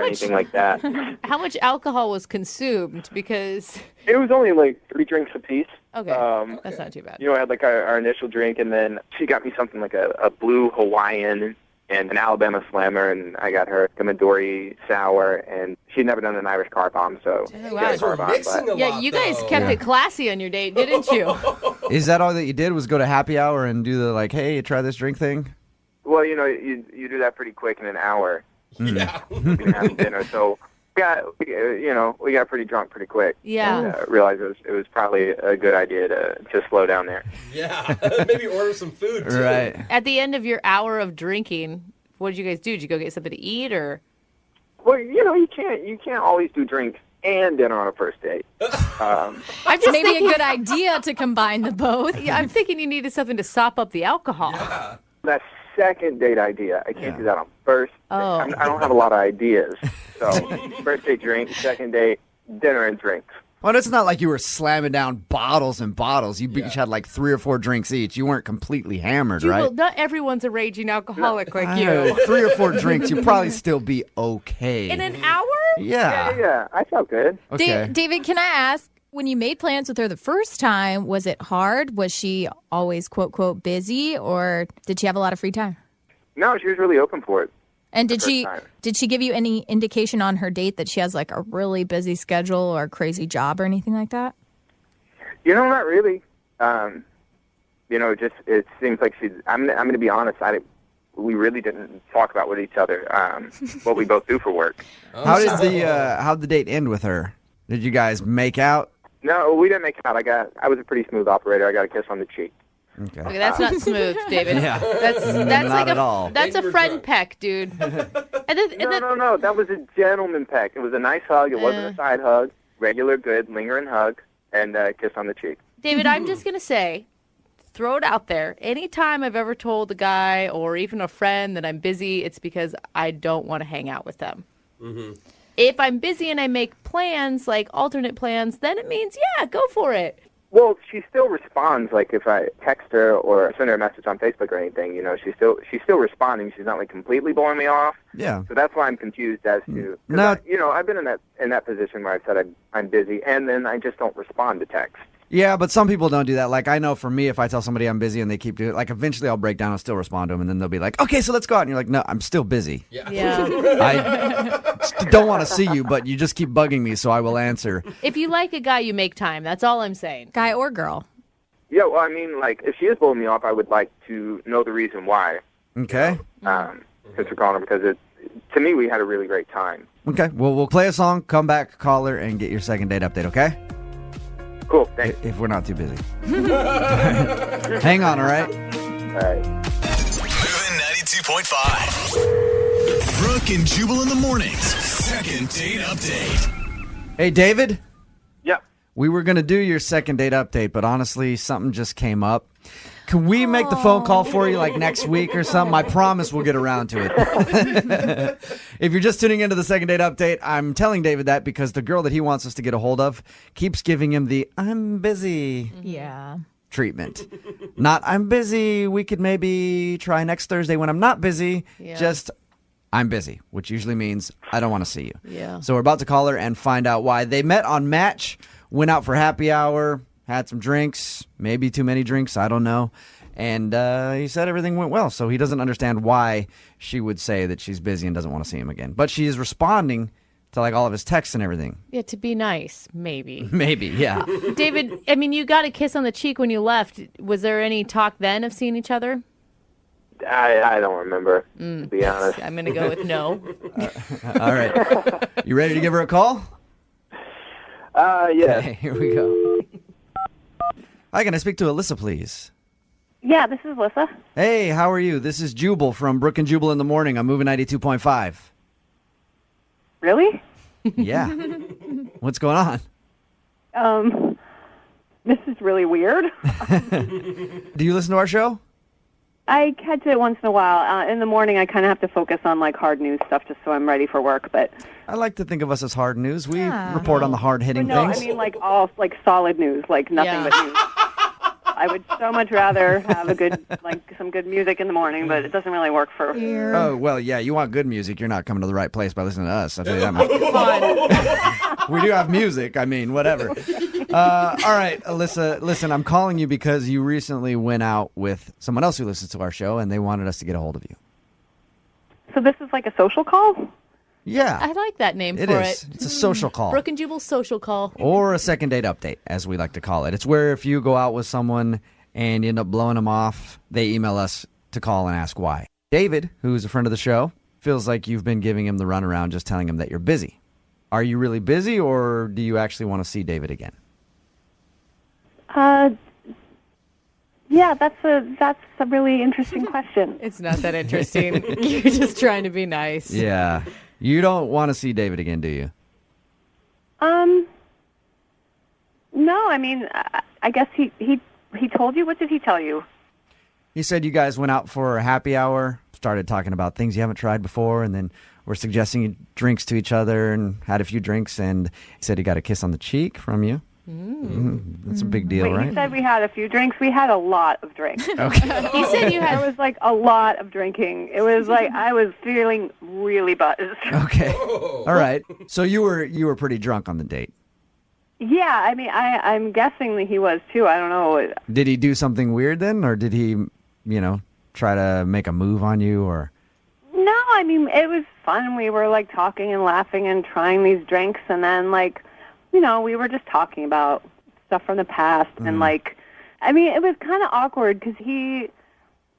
anything like that. How much alcohol was consumed? Because It was only like 3 drinks apiece. Okay, that's not too bad. I had like our initial drink, and then she got me something like a blue Hawaiian and an Alabama Slammer, and I got her a Midori Sour, and she'd never done an Irish car bomb, so... You guys were mixing a lot, Yeah, you guys kept Yeah. it classy on your date, didn't you? Is that all that you did was go to happy hour and do the like, hey, try this drink thing? Well, you do that pretty quick in an hour. Yeah. You can have dinner, so... we got pretty drunk pretty quick. Yeah. And, realized it was probably a good idea to slow down there. Yeah. Maybe order some food, too. Right. At the end of your hour of drinking, what did you guys do? Did you go get something to eat, or? Well, you can't always do drink and dinner on a first date. I'm just Maybe thinking, a good idea to combine the both. Yeah, I'm thinking you needed something to sop up the alcohol. Yeah. That second date idea, I can't do that on first. Oh. I don't have a lot of ideas. So first date drink, second date dinner and drinks. Well, it's not like you were slamming down bottles and bottles. You each had like 3 or 4 drinks each. You weren't completely hammered, Jubal, right? not everyone's a raging alcoholic like I you. know, 3 or 4 drinks, you'd probably still be okay. In an hour? Yeah. Yeah, I felt good. Okay. David, can I ask, when you made plans with her the first time, was it hard? Was she always, quote, quote, busy, or did she have a lot of free time? No, she was really open for it. And the first time. did she give you any indication on her date that she has like a really busy schedule or a crazy job or anything like that? Not really. Just it seems like she's. I'm going to be honest. We really didn't talk about with each other what we both do for work. How'd the date end with her? Did you guys make out? No, we didn't make out. I was a pretty smooth operator. I got a kiss on the cheek. Okay, that's not smooth, David. Yeah. That's Not like at all. That's a friend peck, dude. No. That was a gentleman peck. It was a nice hug. It wasn't a side hug. Regular, good, lingering hug, and a kiss on the cheek. David, I'm just going to say, throw it out there. Anytime I've ever told a guy or even a friend that I'm busy, it's because I don't want to hang out with them. Mm-hmm. If I'm busy and I make plans, like alternate plans, then it means, yeah, go for it. Well, she still responds. Like if I text her or send her a message on Facebook or anything, she's still responding. She's not like completely blowing me off. Yeah. So that's why I'm confused as to. No. I've been in that position where I've said I'm busy, and then I just don't respond to text. Yeah, but some people don't do that. Like, I know for me, if I tell somebody I'm busy and they keep doing it, like, eventually I'll break down and still respond to them, and then they'll be like, okay, so let's go out. And you're like, no, I'm still busy. Yeah. I don't want to see you, but you just keep bugging me, so I will answer. If you like a guy, you make time. That's all I'm saying. Guy or girl? Yeah, well, I mean, like, if she is blowing me off, I would like to know the reason why. Okay. Since we're calling her, because to me, we had a really great time. Okay, well, we'll play a song, come back, call her, and get your second date update, okay? Cool, thanks. If we're not too busy. Hang on, all right? All right. Moving 92.5. Brooke and Jubal in the mornings. Second date update. Hey, David? Yeah. We were going to do your second date update, but honestly, something just came up. Can we make the phone call for you like next week or something? I promise we'll get around to it. If you're just tuning into the second date update, I'm telling David that because the girl that he wants us to get a hold of keeps giving him the I'm busy treatment. Not I'm busy. We could maybe try next Thursday when I'm not busy. Yeah. Just I'm busy, which usually means I don't want to see you. Yeah. So we're about to call her and find out why. They met on Match, went out for happy hour, had some drinks, maybe too many drinks, I don't know. And he said everything went well, so he doesn't understand why she would say that she's busy and doesn't want to see him again. But she is responding to like all of his texts and everything. Yeah, to be nice, maybe. Maybe, yeah. David, I mean, you got a kiss on the cheek when you left. Was there any talk then of seeing each other? I don't remember, to be honest. I'm going to go with no. All right. You ready to give her a call? Yeah. Okay, here we go. Hi, can I speak to Alyssa, please? Yeah, this is Alyssa. Hey, how are you? This is Jubal from Brooke and Jubal in the morning. I'm moving 92.5. Really? Yeah. What's going on? This is really weird. Do you listen to our show? I catch it once in a while. In the morning, I kind of have to focus on like hard news stuff just so I'm ready for work. But I like to think of us as hard news. We report on the hard-hitting no, things. I mean like all like solid news, like nothing but news. I would so much rather have a good some good music in the morning, but it doesn't really work for. Oh, well, yeah, you want good music. You're not coming to the right place by listening to us. I'll tell you that much. We do have music. I mean, whatever. All right, Alyssa, listen, I'm calling you because you recently went out with someone else who listens to our show, and they wanted us to get a hold of you. So this is like a social call? Yeah. I like that name It for is. it. It's a social call. Brooke and Jubal's social call. Or a second date update, as we like to call it. It's where if you go out with someone and you end up blowing them off, they email us to call and ask why. David, who's a friend of the show, feels like you've been giving him the runaround, just telling him that you're busy. Are you really busy, or do you actually want to see David again? Yeah, that's a really interesting question. It's not that interesting. You're just trying to be nice. Yeah. You don't want to see David again, do you? No, I mean, I guess he told you. What did he tell you? He said you guys went out for a happy hour, started talking about things you haven't tried before, and then were suggesting drinks to each other and had a few drinks, and he said he got a kiss on the cheek from you. That's a big deal, right? He said we had a few drinks. We had a lot of drinks. Okay. He said you had... There was like a lot of drinking. It was like I was feeling really buzzed. Okay. All right. So you were pretty drunk on the date. Yeah, I mean, I'm guessing that he was too. I don't know. Did he do something weird then, or did he, try to make a move on you, or? No, I mean, it was fun. We were like talking and laughing and trying these drinks, and then we were just talking about stuff from the past, and it was kind of awkward because he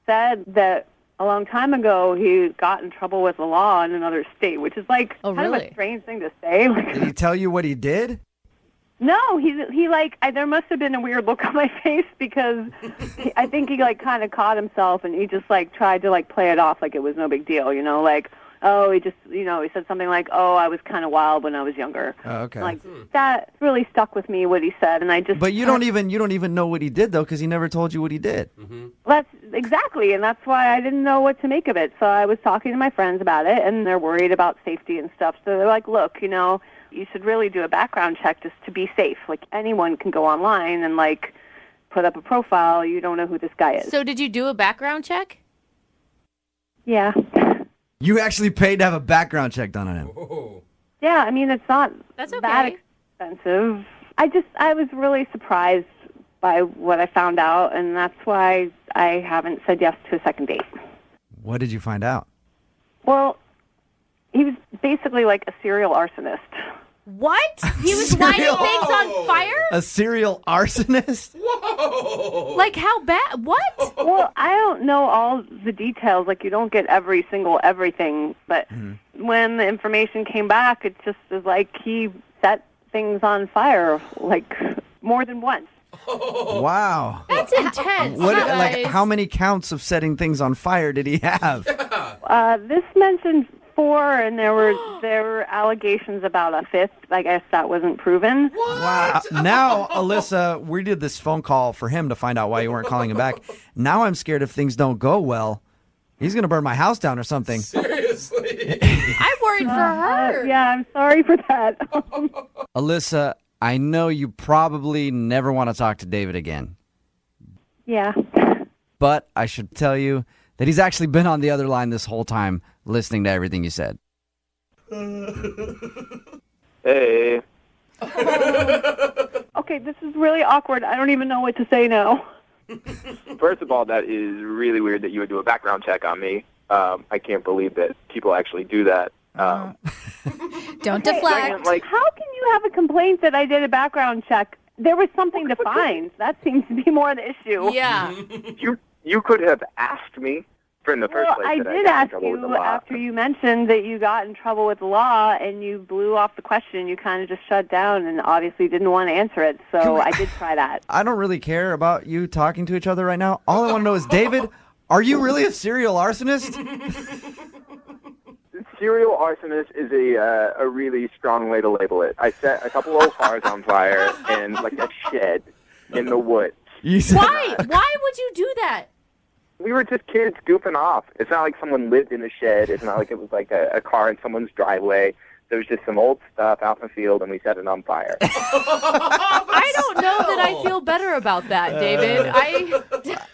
said that a long time ago he got in trouble with the law in another state, which is kind of a strange thing to say. Did he tell you what he did? No, there must have been a weird look on my face because I think he kind of caught himself and he just tried to play it off like it was no big deal, he just, he said something like, oh, I was kind of wild when I was younger. Oh, okay. That really stuck with me, what he said, and I just... But you don't even know what he did, though, because he never told you what he did. Mm-hmm. That's exactly, and that's why I didn't know what to make of it. So I was talking to my friends about it, and they're worried about safety and stuff. So they're like, look, you should really do a background check just to be safe. Anyone can go online and, put up a profile. You don't know who this guy is. So did you do a background check? Yeah. You actually paid to have a background check done on him. Oh. Yeah, I mean, it's not that expensive. I was really surprised by what I found out, and that's why I haven't said yes to a second date. What did you find out? Well, he was basically like a serial arsonist. What? He was lighting things on fire? A serial arsonist? Whoa! How bad? What? Well, I don't know all the details. You don't get every single everything. But when the information came back, it just was he set things on fire, more than once. Wow. That's intense. How many counts of setting things on fire did he have? This mentioned 4, and there were allegations about a 5th. I guess that wasn't proven. Wow. Now, Alyssa, we did this phone call for him to find out why you weren't calling him back. Now I'm scared if things don't go well, he's going to burn my house down or something. Seriously. I'm worried for her. Yeah, I'm sorry for that. Alyssa, I know you probably never want to talk to David again, Yeah. but I should tell you that he's actually been on the other line this whole time listening to everything you said. Hey. Okay, this is really awkward. I don't even know what to say now. First of all, that is really weird that you would do a background check on me. I can't believe that people actually do that. Don't deflect. Like, how can you have a complaint that I did a background check? There was something to find. That seems to be more the issue. Yeah. You could have asked me in the first Well, place. I that did got in ask trouble with the you law. after you mentioned that you got in trouble with the law and you blew off the question. You kind of just shut down and obviously didn't want to answer it. So I did try that. I don't really care about you talking to each other right now. All I want to know is, David, are you really a serial arsonist? Serial arsonist is a really strong way to label it. I set a couple old cars on fire in like a shed in the woods. Why? Why would you do that? We were just kids goofing off. It's not like someone lived in the shed. It's not like it was like a car in someone's driveway. There was just some old stuff out in the field, and we set it on fire. I don't know that I feel better about that, David.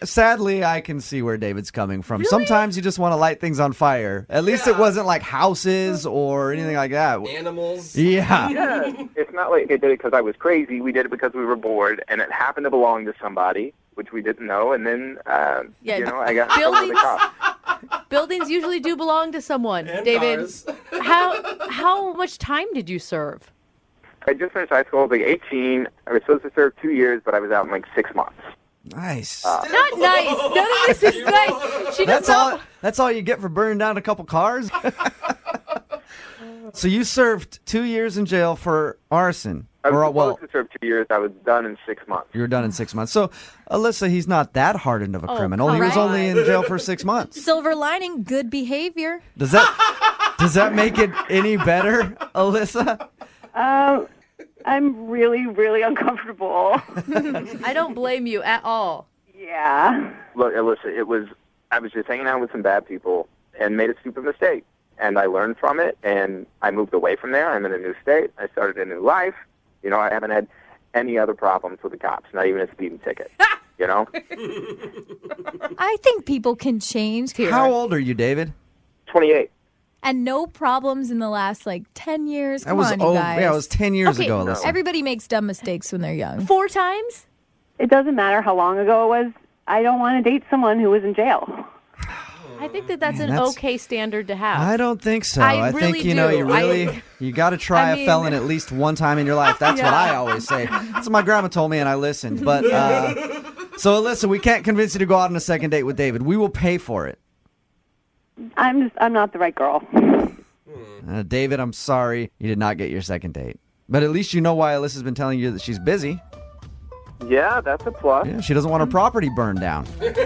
Sadly, I can see where David's coming from. Sometimes you just want to light things on fire. At least it wasn't like houses or anything like that. Animals. Yeah. Yeah. It's not like I did it because I was crazy. We did it because we were bored, and it happened to belong to somebody, which we didn't know. And then, I got in trouble with the cops. Buildings usually do belong to someone, And David. cars. How much time did you serve? I just finished high school. I was like 18. I was supposed to serve 2 years, but I was out in like 6 months. Nice. Not nice. None of this is nice. She does not. That's all you get for burning down a couple cars? So you served 2 years in jail for arson. I was supposed to serve 2 years. I was done in 6 months. You were done in 6 months. So, Alyssa, he's not that hardened of a Oh, criminal. He was come only in jail for 6 months. Silver lining, good behavior. Does that make it any better, Alyssa? I'm really, really uncomfortable. I don't blame you at all. Yeah. Look, Alyssa, I was just hanging out with some bad people and made a stupid mistake. And I learned from it, and I moved away from there. I'm in a new state. I started a new life. You know, I haven't had any other problems with the cops, not even a speeding ticket. You know? I think people can change here. How old are you, David? 28. And no problems in the last, 10 years? That Come was on, you guys. Yeah, it was 10 years Okay, ago, Alyssa. Everybody makes dumb mistakes when they're young. 4 times? It doesn't matter how long ago it was. I don't want to date someone who was in jail. I think that's Man, an that's- okay standard to have. I don't think so. I think, really you know, do. you got to try a felon at least one time in your life. That's what I always say. That's what my grandma told me, and I listened. But, so Alyssa, we can't convince you to go out on a second date with David. We will pay for it. I'm not the right girl. David, I'm sorry you did not get your second date. But at least you know why Alyssa's been telling you that she's busy. Yeah, that's a plus. Yeah, she doesn't want her property burned down. Brooke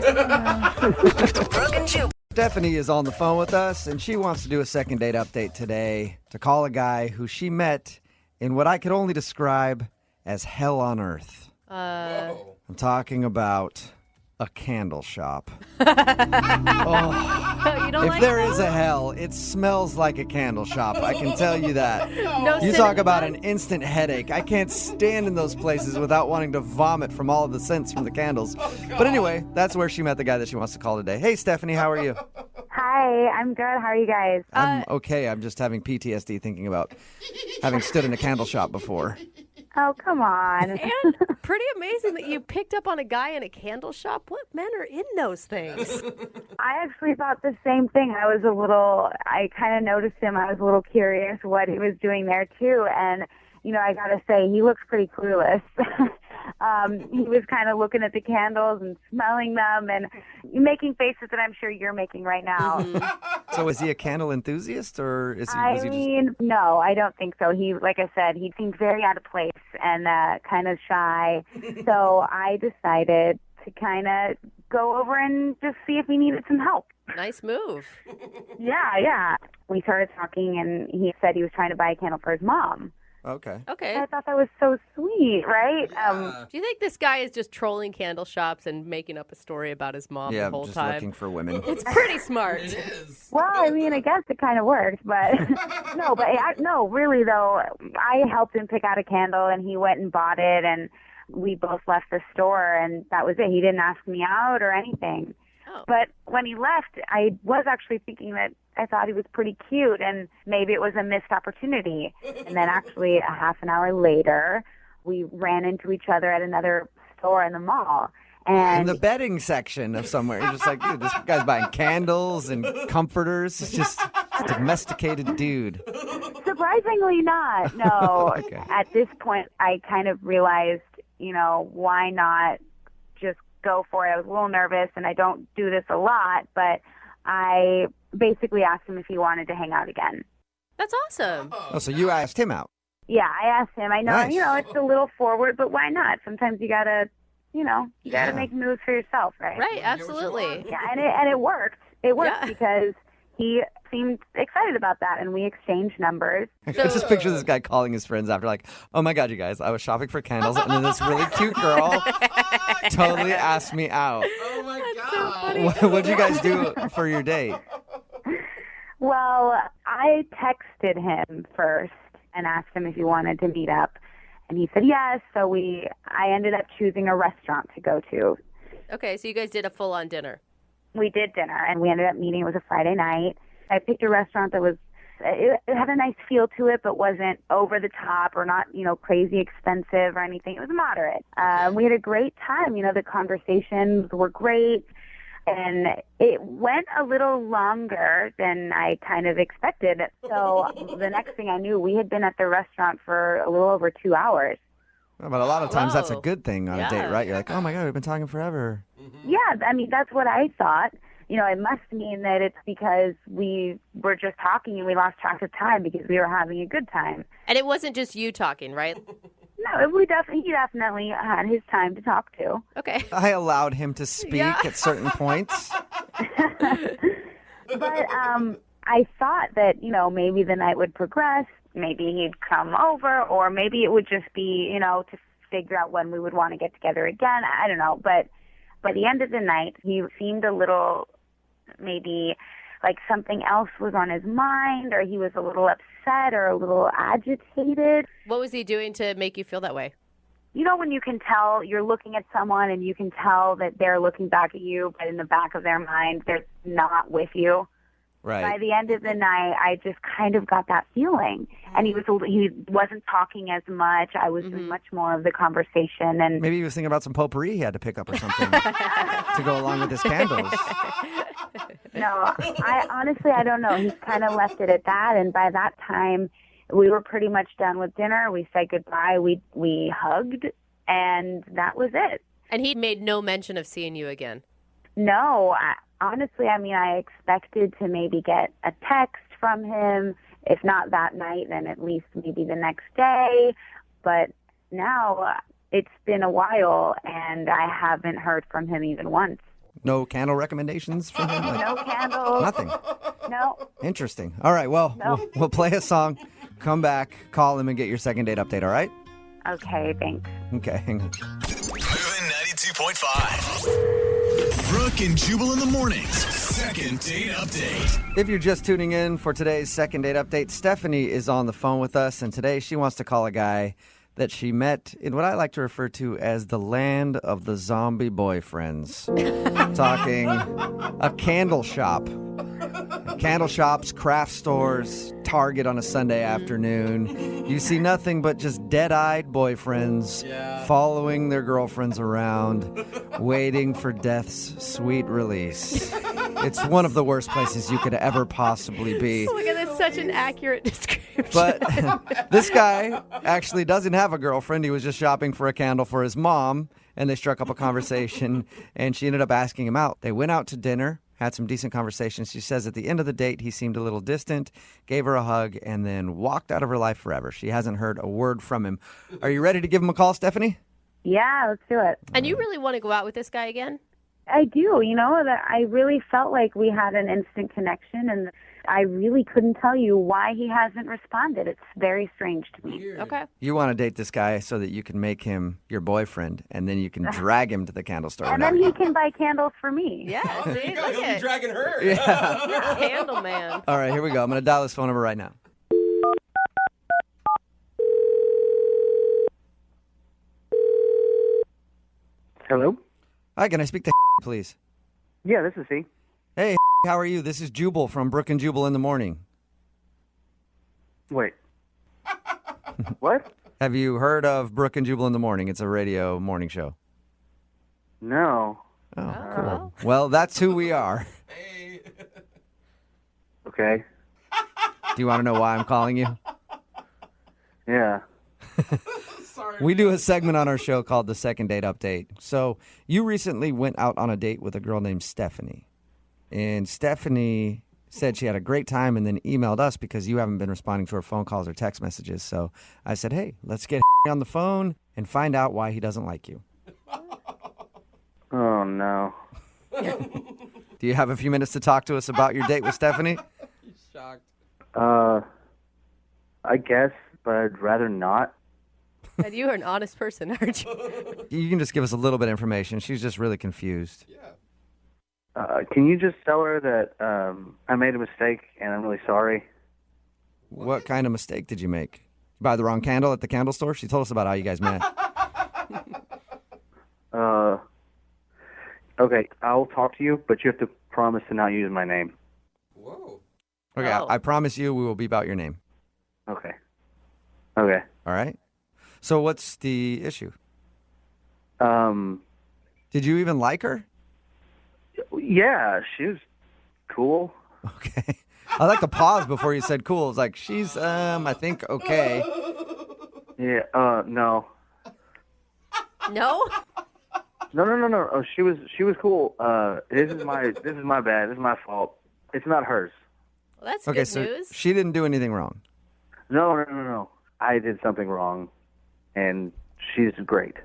and Jubal. Stephanie is on the phone with us, and she wants to do a second date update today to call a guy who she met in what I could only describe as hell on earth. I'm talking about a candle shop. You don't If like there is a hell, it smells like a candle shop. I can tell you that. No You cinnamon talk about bun? an instant headache. I can't stand in those places without wanting to vomit from all of the scents from the candles. But anyway, that's where she met the guy that she wants to call today. Hey, Stephanie, how are you? Hi, I'm good. How are you guys? I'm okay. I'm just having PTSD thinking about having stood in a candle shop before. Oh, come on. And pretty amazing that you picked up on a guy in a candle shop. What men are in those things? I actually thought the same thing. I kind of noticed him. I was a little curious what he was doing there, too. And, I got to say, he looks pretty clueless. He was kind of looking at the candles and smelling them and making faces that I'm sure you're making right now. So is he a candle enthusiast, or was he just... No, I don't think so. Like I said, he seemed very out of place and kind of shy. So I decided to kind of go over and just see if he needed some help. Nice move. Yeah. we started talking, and he said he was trying to buy a candle for his mom. Okay. Okay. I thought that was so sweet, right? Do you think this guy is just trolling candle shops and making up a story about his mom Yeah, the whole just time? looking for women. It's pretty smart. It is. Well, I mean, I guess it kind of worked, but no, really though, I helped him pick out a candle, and he went and bought it, and we both left the store, and that was it. He didn't ask me out or anything. Oh. But when he left, I was actually thinking that I thought he was pretty cute, and maybe it was a missed opportunity. And then actually a half an hour later, we ran into each other at another store in the mall. And in the bedding section of somewhere. You're just like, dude, this guy's buying candles and comforters. It's just a domesticated dude. surprisingly not, no. Okay. At this point, I kind of realized, why not just go for it? I was a little nervous, and I don't do this a lot, but I basically asked him if he wanted to hang out again. That's awesome. Oh, so you asked him out. Yeah, I asked him. I know, Nice. it's a little forward, but why not? Sometimes you gotta, make moves for yourself, right? Right, absolutely. Yeah, and it worked. It worked because he seemed excited about that, and we exchanged numbers. I just picture this guy calling his friends after, like, oh my God, you guys, I was shopping for candles, and then this really cute girl totally asked me out. Oh my God. What'd you guys do for your date? Well, I texted him first and asked him if he wanted to meet up, and he said yes. So I ended up choosing a restaurant to go to. Okay, so you guys did a full-on dinner. We did dinner, and we ended up meeting. It was a Friday night. I picked a restaurant that it had a nice feel to it, but wasn't over the top or not, crazy expensive or anything. It was moderate. We had a great time. The conversations were great, and it went a little longer than I kind of expected. So the next thing I knew, we had been at the restaurant for a little over 2 hours. But a lot of times that's a Whoa. good thing on a date, right? You're like, oh my God, we've been talking forever. Yeah, I mean, that's what I thought. It must mean that it's because we were just talking and we lost track of time because we were having a good time. And it wasn't just you talking, right? No, he definitely had his time to talk to. Okay. I allowed him to speak at certain points. But I thought that, maybe the night would progress. Maybe he'd come over, or maybe it would just be, to figure out when we would want to get together again. I don't know. But by the end of the night, he seemed a little, maybe like something else was on his mind, or he was a little upset or a little agitated. What was he doing to make you feel that way? When you can tell you're looking at someone and you can tell that they're looking back at you, but in the back of their mind, they're not with you. Right. By the end of the night, I just kind of got that feeling. And he wasn't talking as much. I was doing much more of the conversation. And maybe he was thinking about some potpourri he had to pick up or something to go along with his candles. No, I don't know. He's kind of left it at that. And by that time, we were pretty much done with dinner. We said goodbye. We hugged, and that was it. And he made no mention of seeing you again. No, honestly, I expected to maybe get a text from him. If not that night, then at least maybe the next day. But now it's been a while, and I haven't heard from him even once. No candle recommendations from him? No candles. Nothing. No. Interesting. All right, well, No. we'll play a song, come back, call him, and get your second date update, all right? Okay, thanks. Okay, hang on. Moving 92.5. Brooke and Jubal in the mornings. Second date update. If you're just tuning in for today's second date update, Stephanie is on the phone with us, and today she wants to call a guy that she met in what I like to refer to as the land of the zombie boyfriends. Talking a candle shop. Candle shops, craft stores, Target on a Sunday afternoon. You see nothing but just dead-eyed boyfriends following their girlfriends around, waiting for death's sweet release. It's one of the worst places you could ever possibly be. Oh my God, that's such an accurate description. But this guy actually doesn't have a girlfriend. He was just shopping for a candle for his mom, and they struck up a conversation, and she ended up asking him out. They went out to dinner, had some decent conversations. She says at the end of the date, he seemed a little distant, gave her a hug, and then walked out of her life forever. She hasn't heard a word from him. Are you ready to give him a call, Stephanie? Yeah, let's do it. And you really want to go out with this guy again? I do, that I really felt like we had an instant connection, and I really couldn't tell you why he hasn't responded. It's very strange to me. Okay. You want to date this guy so that you can make him your boyfriend, and then you can drag him to the candle store. And then he can buy candles for me. Yeah, There you go. look He'll be at dragging her. Yeah. Candle Man. All right, here we go. I'm going to dial this phone number right now. Hello? Hi, can I speak to please? Yeah, this is he. Hey, how are you? This is Jubal from Brooke and Jubal in the morning. Wait. What? Have you heard of Brooke and Jubal in the morning? It's a radio morning show. No. Oh, cool. Well, that's who we are. Okay. Do you want to know why I'm calling you? Yeah. We do a segment on our show called the Second Date Update. So you recently went out on a date with a girl named Stephanie. And Stephanie said she had a great time and then emailed us because you haven't been responding to her phone calls or text messages. So I said, hey, let's get on the phone and find out why he doesn't like you. Oh, no. Do you have a few minutes to talk to us about your date with Stephanie? He's shocked. I guess, but I'd rather not. And you are an honest person, aren't you? You can just give us a little bit of information. She's just really confused. Can you just tell her that I made a mistake and I'm really sorry? What kind of mistake did you make? Buy the wrong candle at the candle store? She told us about how you guys met. Okay, I'll talk to you, but you have to promise to not use my name. Whoa. Okay, I promise you we will beep out your name. Okay. Okay. All right? So what's the issue? Did you even like her? Yeah, she was cool. Okay. I like the pause before you said cool. It's like, she's, I think, okay. Yeah, no. No? No. Oh, she was cool. This is my bad. This is my fault. It's not hers. Well, that's Okay, good so news. she didn't do anything wrong. No. I did something wrong, and she's great.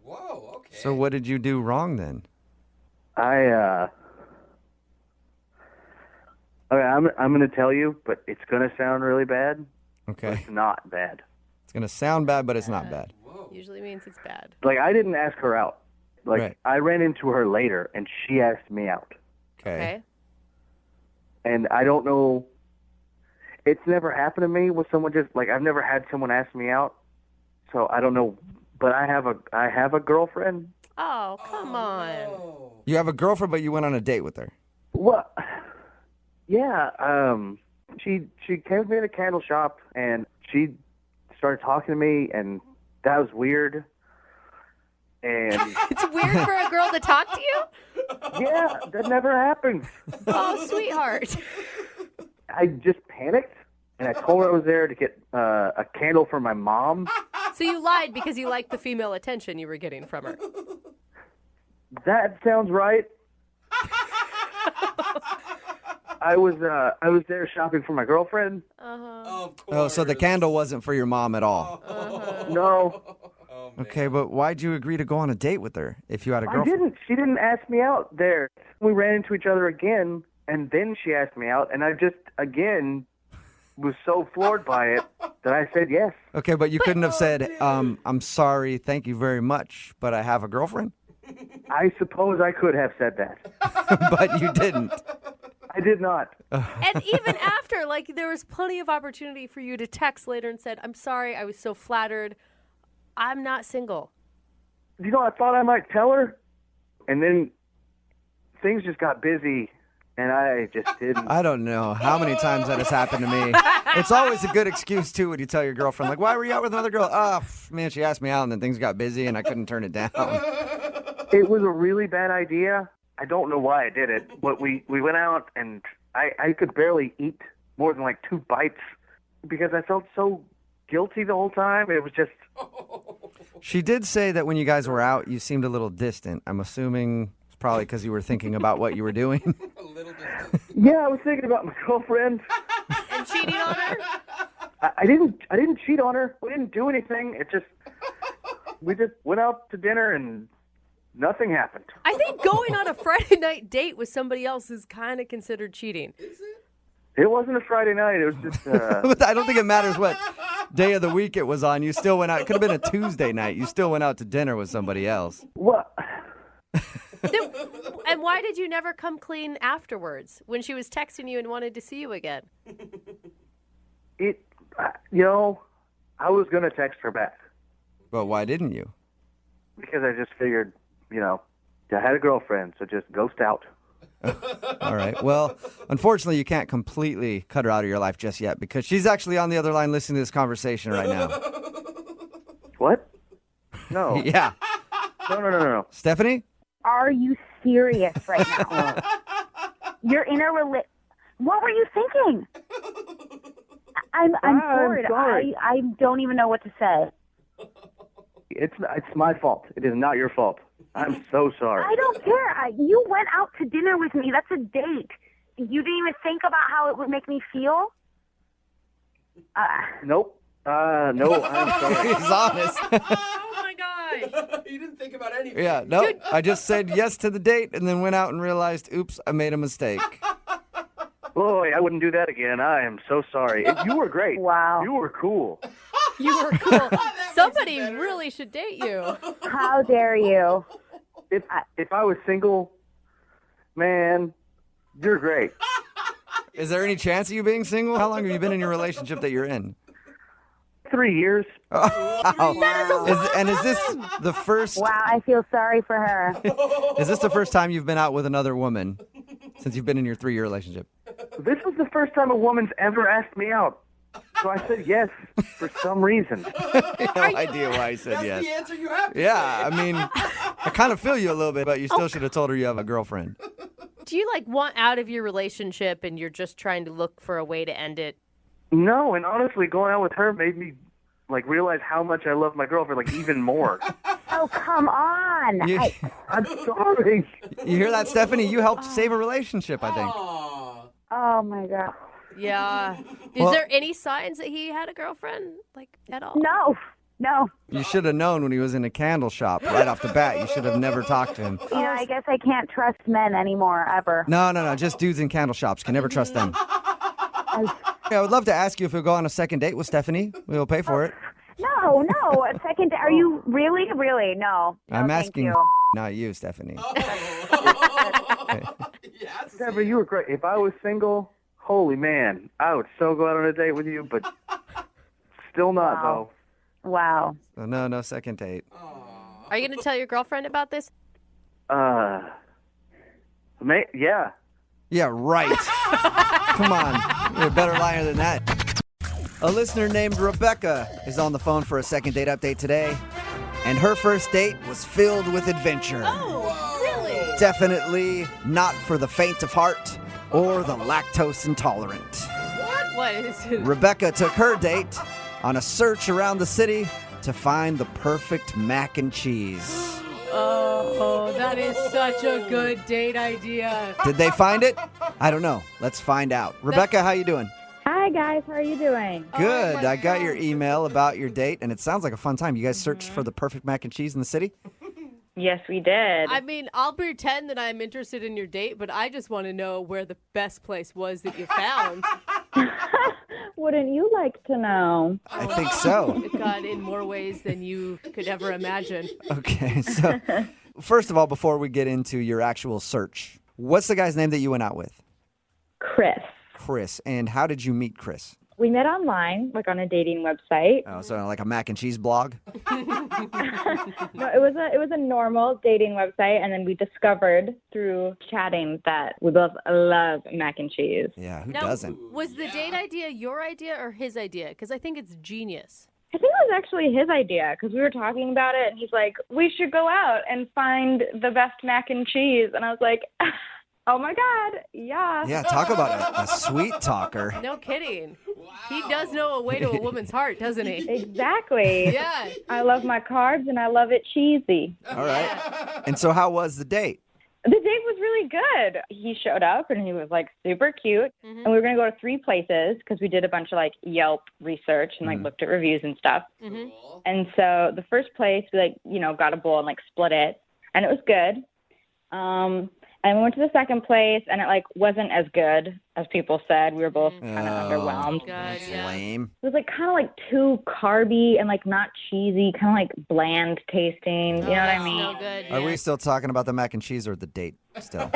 Whoa, okay. So what did you do wrong then? Okay, I'm going to tell you, but it's going to sound really bad. Okay. But it's not bad. It's going to sound bad, but it's not bad. Usually means it's bad. Like, I didn't ask her out. Like, Right. I ran into her later, and she asked me out. Okay. And I don't know. It's never happened to me with someone just, like, I've never had someone ask me out. So I don't know. But I have a girlfriend. Oh, come on. You have a girlfriend, but you went on a date with her. What? Yeah. She came with me to the candle shop, and she started talking to me, and that was weird. And It's weird for a girl to talk to you? yeah, that never happens. Oh, sweetheart. I just panicked, and I told her I was there to get a candle for my mom. So you lied because you liked the female attention you were getting from her. That sounds right. I was there shopping for my girlfriend. Of course. Oh, so the candle wasn't for your mom at all. No, Okay, but why'd you agree to go on a date with her if you had a I girlfriend? didn't. She didn't ask me out there. We ran into each other again, and then she asked me out, and I just again was so floored by it that I said yes. Okay, but you couldn't have said, I'm sorry, thank you very much, but I have a girlfriend? I suppose I could have said that. But you didn't. I did not. And even after, like, there was plenty of opportunity for you to text later and said, I'm sorry, I was so flattered. I'm not single. You know, I thought I might tell her, and then things just got busy, and I just didn't. I don't know how many times that has happened to me. It's always a good excuse, too, when you tell your girlfriend, like, why were you out with another girl? Oh, man, she asked me out, and then things got busy, and I couldn't turn it down. It was a really bad idea. I don't know why I did it, but we went out, and I could barely eat more than like 2 bites because I felt so guilty the whole time. It was just... She did say that when you guys were out, you seemed a little distant. I'm assuming it's probably because you were thinking about what you were doing. Yeah, I was thinking about my girlfriend. And cheating on her? I didn't cheat on her. We didn't do anything. We just went out to dinner, and Nothing happened. I think going on a Friday night date with somebody else is kind of considered cheating. It wasn't a Friday night. It was just. I don't think it matters what day of the week it was on. You still went out. It could have been a Tuesday night. You still went out to dinner with somebody else. What? And why did you never come clean afterwards when she was texting you and wanted to see you again? I was going to text her back. But why didn't you? Because I just figured, I had a girlfriend, so just ghost out. All right. Well, unfortunately, you can't completely cut her out of your life just yet because she's actually on the other line listening to this conversation right now. What? No. Yeah. No. Stephanie? Are you serious right now? You're in a What were you thinking? I'm bored. Sorry. I don't even know what to say. It's my fault. It is not your fault. I'm so sorry. I don't care. You went out to dinner with me. That's a date. You didn't even think about how it would make me feel? Nope. No, I'm sorry. He's honest. Oh, my gosh. You didn't think about anything. Yeah, no. I just said yes to the date and then went out and realized, oops, I made a mistake. Boy, I wouldn't do that again. I am so sorry. You were great. Wow. You were cool. You were cool. Somebody really should date you. How dare you? If I was single, man, you're great. Is there any chance of you being single? How long have you been in your relationship that you're in? 3 years. Oh, wow. And is this the first? Wow, I feel sorry for her. Is this the first time you've been out with another woman since you've been in your 3-year relationship? This was the first time a woman's ever asked me out. So I said yes for some reason. No idea why I said yes. That's the answer you have to Yeah, I mean, I kind of feel you a little bit, but you still should have told her you have a girlfriend. Do you want out of your relationship and you're just trying to look for a way to end it? No, and honestly, going out with her made me realize how much I love my girlfriend even more. Oh, come on. I'm sorry. You hear that, Stephanie? You helped save a relationship, I think. Oh, my God. Yeah. Is there any signs that he had a girlfriend, at all? No. You should have known when he was in a candle shop right off the bat. You should have never talked to him. I guess I can't trust men anymore, ever. No. Just dudes in candle shops. Can never trust them. I would love to ask you if we'll go on a second date with Stephanie. We'll pay for it. No. A second, are you really? Really? No. I'm thank asking, you. not you, Stephanie. Stephanie, you were great. If I was single, holy man, I would so go out on a date with you, but still not, though. Wow. So no second date. Are you going to tell your girlfriend about this? Yeah. Yeah, right. Come on. You're a better liar than that. A listener named Rebecca is on the phone for a second date update today. And her first date was filled with adventure. Oh, really? Definitely not for the faint of heart or the lactose intolerant. What is it? Rebecca took her date on a search around the city to find the perfect mac and cheese. Oh, that is such a good date idea. Did they find it? I don't know. Let's find out. Rebecca, how you doing? Hi, guys. How are you doing? Good. I got your email about your date, and it sounds like a fun time. You guys searched for the perfect mac and cheese in the city? Yes, we did. I mean, I'll pretend that I'm interested in your date, but I just want to know where the best place was that you found. Wouldn't you like to know? I think so. God, in more ways than you could ever imagine. Okay, so first of all, before we get into your actual search, what's the guy's name that you went out with? Chris. Chris. And how did you meet Chris? We met online, on a dating website. Oh, so like a mac and cheese blog? No, it was a normal dating website, and then we discovered through chatting that we both love mac and cheese. Yeah, who Now, doesn't? Was the date idea your idea or his idea? Because I think it's genius. I think it was actually his idea because we were talking about it, and he's like, "We should go out and find the best mac and cheese," and I was like, "Oh my God, yeah." Yeah, talk about a sweet talker. No kidding. He does know a way to a woman's heart, doesn't he? Exactly. Yeah. I love my carbs, and I love it cheesy. All right. And so how was the date? The date was really good. He showed up, and he was, super cute. And we were going to go to 3 places because we did a bunch of, Yelp research and, looked at reviews and stuff. Mm-hmm. And so the first place, we, got a bowl and, split it. and it was good. And we went to the second place, and it like wasn't as good as people said. We were both kind of underwhelmed. That's lame. It was like kind of like too carby and like not cheesy, kind of like bland tasting. You know what I mean? No good. Are we still talking about the mac and cheese or the date still?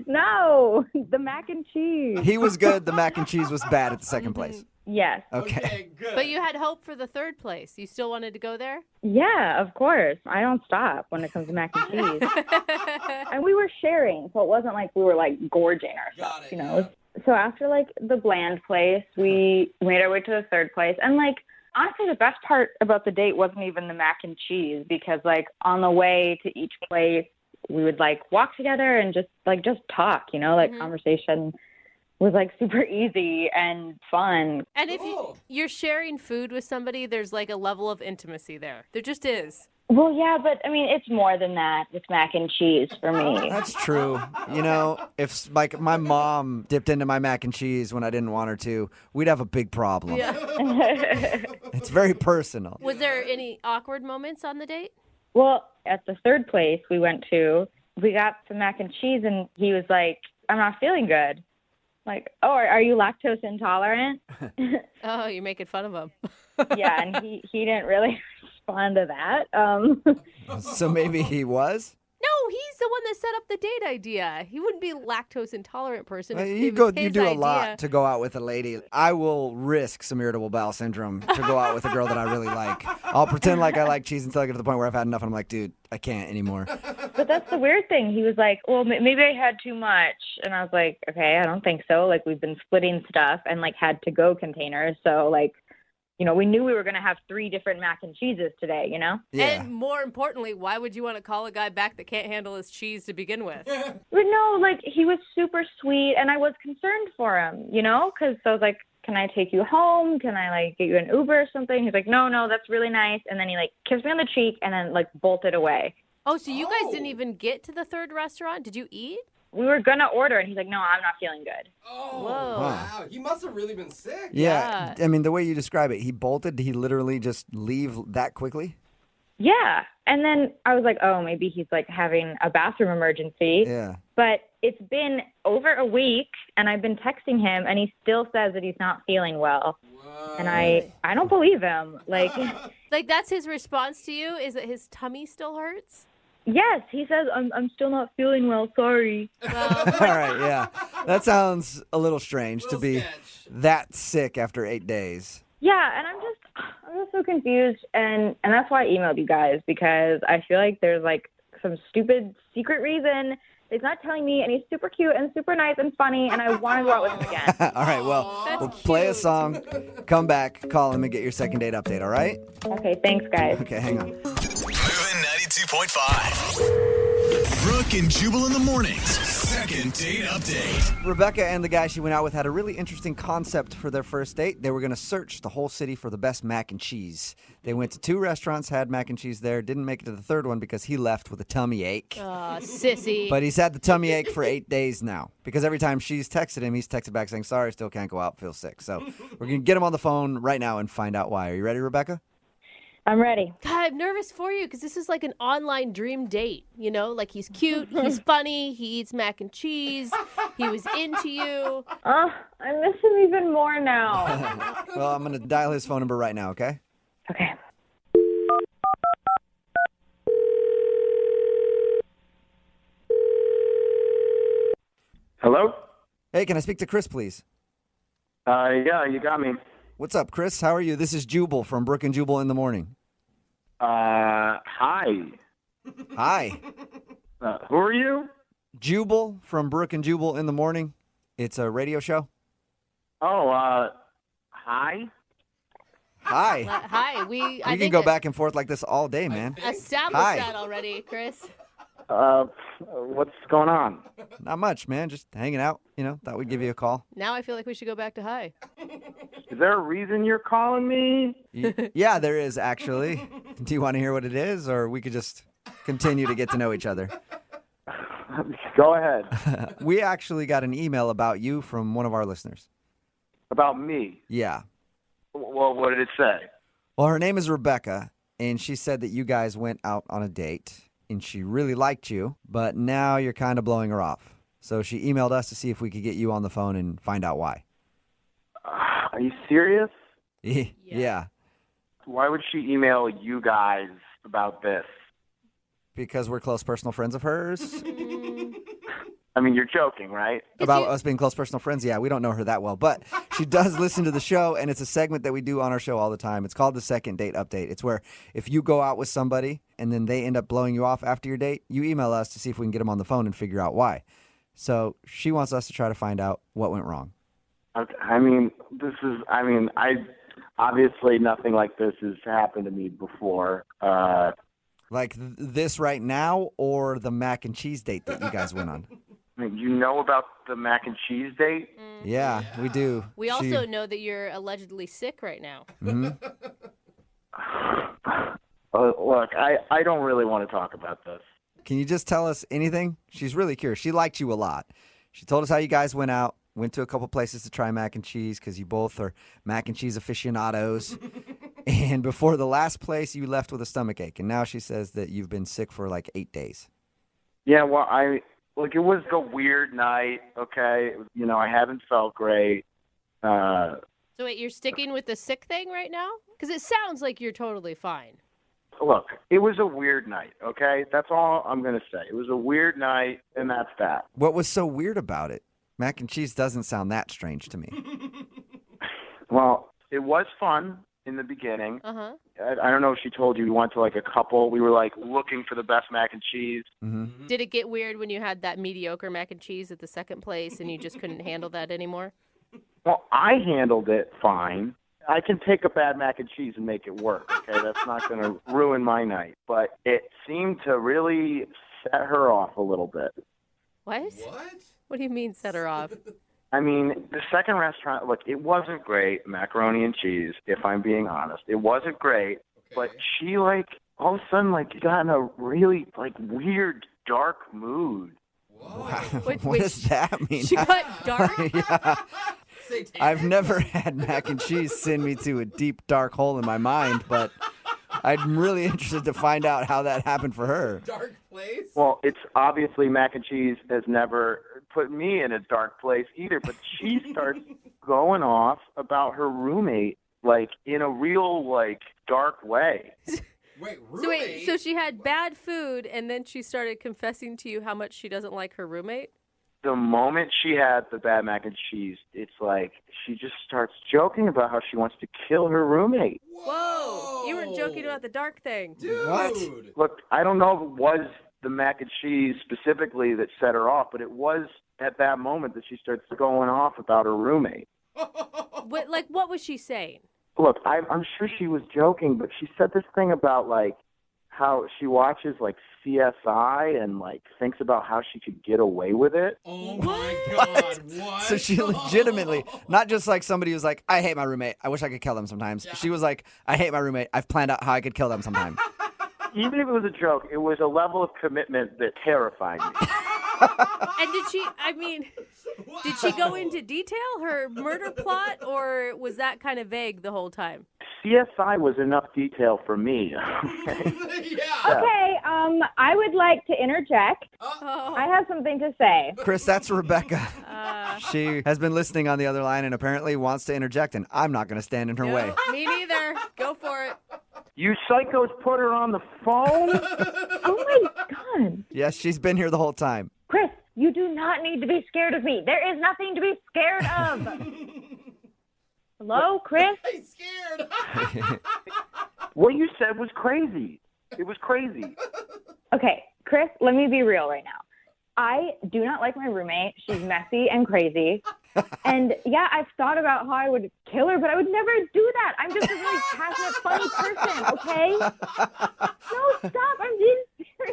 No, the mac and cheese. He was good. The mac and cheese was bad at the second place. Yes. Okay. Good. But you had hope for the third place. You still wanted to go there? Yeah, of course. I don't stop when it comes to mac and cheese. And we were sharing, so it wasn't like we were like gorging ourselves, you know. So after like the bland place, we made our way to the third place. And like honestly, the best part about the date wasn't even the mac and cheese, because like on the way to each place, we would like walk together and just talk, you know, like conversation was like super easy and fun. And if you're sharing food with somebody, there's like a level of intimacy there. There just is. Well, yeah, but I mean, it's more than that with mac and cheese for me. That's true. You know, if like my mom dipped into my mac and cheese when I didn't want her to, we'd have a big problem. Yeah. It's very personal. Was there any awkward moments on the date? Well, at the third place we went to, we got some mac and cheese, and he was like, I'm not feeling good. Like, oh, are you lactose intolerant? Oh, you're making fun of him. Yeah, and he didn't really respond to that. So maybe he was? No, he's the one that set up the date idea. He wouldn't be a lactose intolerant person. If You it was do his a idea. lot to go out with a lady. I will risk some irritable bowel syndrome to go out with a girl that I really like. I'll pretend like I like cheese until I get to the point where I've had enough and I'm like, dude, I can't anymore. But that's the weird thing. He was like, well, maybe I had too much. And I was like, okay, I don't think so. Like, we've been splitting stuff and like had to-go containers. So like, you know, we knew we were going to have 3 different mac and cheeses today, you know? Yeah. And more importantly, why would you want to call a guy back that can't handle his cheese to begin with? But no, like, he was super sweet, and I was concerned for him, you know? Because I was like, can I take you home? Can I, like, get you an Uber or something? He's like, no, that's really nice. And then he, like, kissed me on the cheek and then, like, bolted away. Oh, so you guys didn't even get to the third restaurant? Did you eat? We were going to order, and he's like, no, I'm not feeling good. Oh, Whoa. wow. He must have really been sick. Yeah. I mean, the way you describe it, he bolted. Did he literally just leave that quickly? Yeah. And then I was like, oh, maybe he's, like, having a bathroom emergency. Yeah. But it's been over a week, and I've been texting him, and he still says that he's not feeling well. Whoa. And I don't believe him. Like, like, that's his response to you, is that his tummy still hurts? Yes, he says, I'm still not feeling well, sorry. Well, All right, yeah. That sounds a little strange to be that sick after 8 days. Yeah, and I'm just so confused, and that's why I emailed you guys, because I feel like there's like some stupid secret reason he's not telling me, and he's super cute and super nice and funny, and I want to go out with him again. All right, well, we'll play a song, come back, call him, and get your second date update, all right? Okay, thanks, guys. Okay, hang on. Moving 92.5. Brooke and Jubal in the mornings. Second date update. Rebecca and the guy she went out with had a really interesting concept for their first date. They were going to search the whole city for the best mac and cheese. They went to 2 restaurants, had mac and cheese there, didn't make it to the third one because he left with a tummy ache. Aw, sissy. But he's had the tummy ache for 8 days now because every time she's texted him, he's texted back saying, sorry, still can't go out, feel sick. So we're going to get him on the phone right now and find out why. Are you ready, Rebecca? I'm ready. God, I'm nervous for you because this is like an online dream date, you know? Like, he's cute, he's funny, he eats mac and cheese, he was into you. I miss him even more now. Well, I'm going to dial his phone number right now, okay? Okay. Hello? Hey, can I speak to Chris, please? Yeah, you got me. What's up, Chris? How are you? This is Jubal from Brooke and Jubal in the morning. Hi. Hi. Who are you? Jubal from Brooke and Jubal in the morning. It's a radio show. Oh, hi. Hi. Hi, We I can think go back and forth like this all day, man. established Hi. that already, Chris. What's going on? Not much, man. Just hanging out. You know, thought we'd give you a call. Now I feel like we should go back to hi. Is there a reason you're calling me? Yeah, there is, actually. Do you want to hear what it is, or we could just continue to get to know each other? Go ahead. We actually got an email about you from one of our listeners. About me? Yeah. Well, what did it say? Well, her name is Rebecca, and she said that you guys went out on a date, and she really liked you, but now you're kind of blowing her off. So she emailed us to see if we could get you on the phone and find out why. Are you serious? Yeah. Why would she email you guys about this? Because we're close personal friends of hers. I mean, you're joking, right? About us being close personal friends? Yeah, we don't know her that well. But she does listen to the show, and it's a segment that we do on our show all the time. It's called the Second Date Update. It's where if you go out with somebody and then they end up blowing you off after your date, you email us to see if we can get them on the phone and figure out why. So she wants us to try to find out what went wrong. Okay, obviously nothing like this has happened to me before. Like this right now, or the mac and cheese date that you guys went on? I mean, you know about the mac and cheese date? Yeah, we do. We also know that you're allegedly sick right now. Look, I don't really want to talk about this. Can you just tell us anything? She's really curious. She liked you a lot. She told us how you guys went out, went to a couple places to try mac and cheese because you both are mac and cheese aficionados. And before the last place, you left with a stomach ache. And now she says that you've been sick for like 8 days. Yeah, well, it was a weird night, okay? I haven't felt great. So wait, you're sticking with the sick thing right now? Because it sounds like you're totally fine. Look, it was a weird night, okay? That's all I'm going to say. It was a weird night, and that's that. What was so weird about it? Mac and cheese doesn't sound that strange to me. Well, it was fun in the beginning. Uh-huh. I don't know if she told you we went to like a couple. We were like looking for the best mac and cheese. Mm-hmm. Did it get weird when you had that mediocre mac and cheese at the second place and you just couldn't handle that anymore? Well, I handled it fine. I can take a bad mac and cheese and make it work, okay? That's not going to ruin my night. But it seemed to really set her off a little bit. What? What do you mean set her off? I mean, the second restaurant, look, it wasn't great, macaroni and cheese, if I'm being honest. It wasn't great, but she, all of a sudden, got in a really, weird, dark mood. Wow. What does that mean? She got dark? Yeah. I've never had mac and cheese send me to a deep, dark hole in my mind, but I'm really interested to find out how that happened for her. Dark place? Well, it's obviously mac and cheese has never put me in a dark place either, but she starts going off about her roommate, in a real, dark way. So she had bad food, and then she started confessing to you how much she doesn't like her roommate? The moment she had the bad mac and cheese, it's like she just starts joking about how she wants to kill her roommate. Whoa! You were joking about the dark thing. Dude. What? Look, I don't know if it was the mac and cheese specifically that set her off, but it was at that moment that she starts going off about her roommate. What was she saying? Look, I'm sure she was joking, but she said this thing about, how she watches, CSI and, thinks about how she could get away with it. Oh, my God. What? So she legitimately, not just somebody who's like, I hate my roommate. I wish I could kill them sometimes. Yeah. She was like, I hate my roommate. I've planned out how I could kill them sometime. Even if it was a joke, it was a level of commitment that terrified me. And did she go into detail, her murder plot, or was that kind of vague the whole time? CSI was enough detail for me. Okay? Okay, I would like to interject. I have something to say. Chris, that's Rebecca. She has been listening on the other line and apparently wants to interject, and I'm not going to stand in her way. Me neither. Go for it. You psychos put her on the phone? Oh, my God. Yes, she's been here the whole time. Chris, you do not need to be scared of me. There is nothing to be scared of. Hello, Chris? I'm scared. What you said was crazy. It was crazy. Okay, Chris, let me be real right now. I do not like my roommate. She's messy and crazy. And yeah, I've thought about how I would kill her, but I would never do that. I'm just a really passionate, funny person, okay? No, stop. I'm being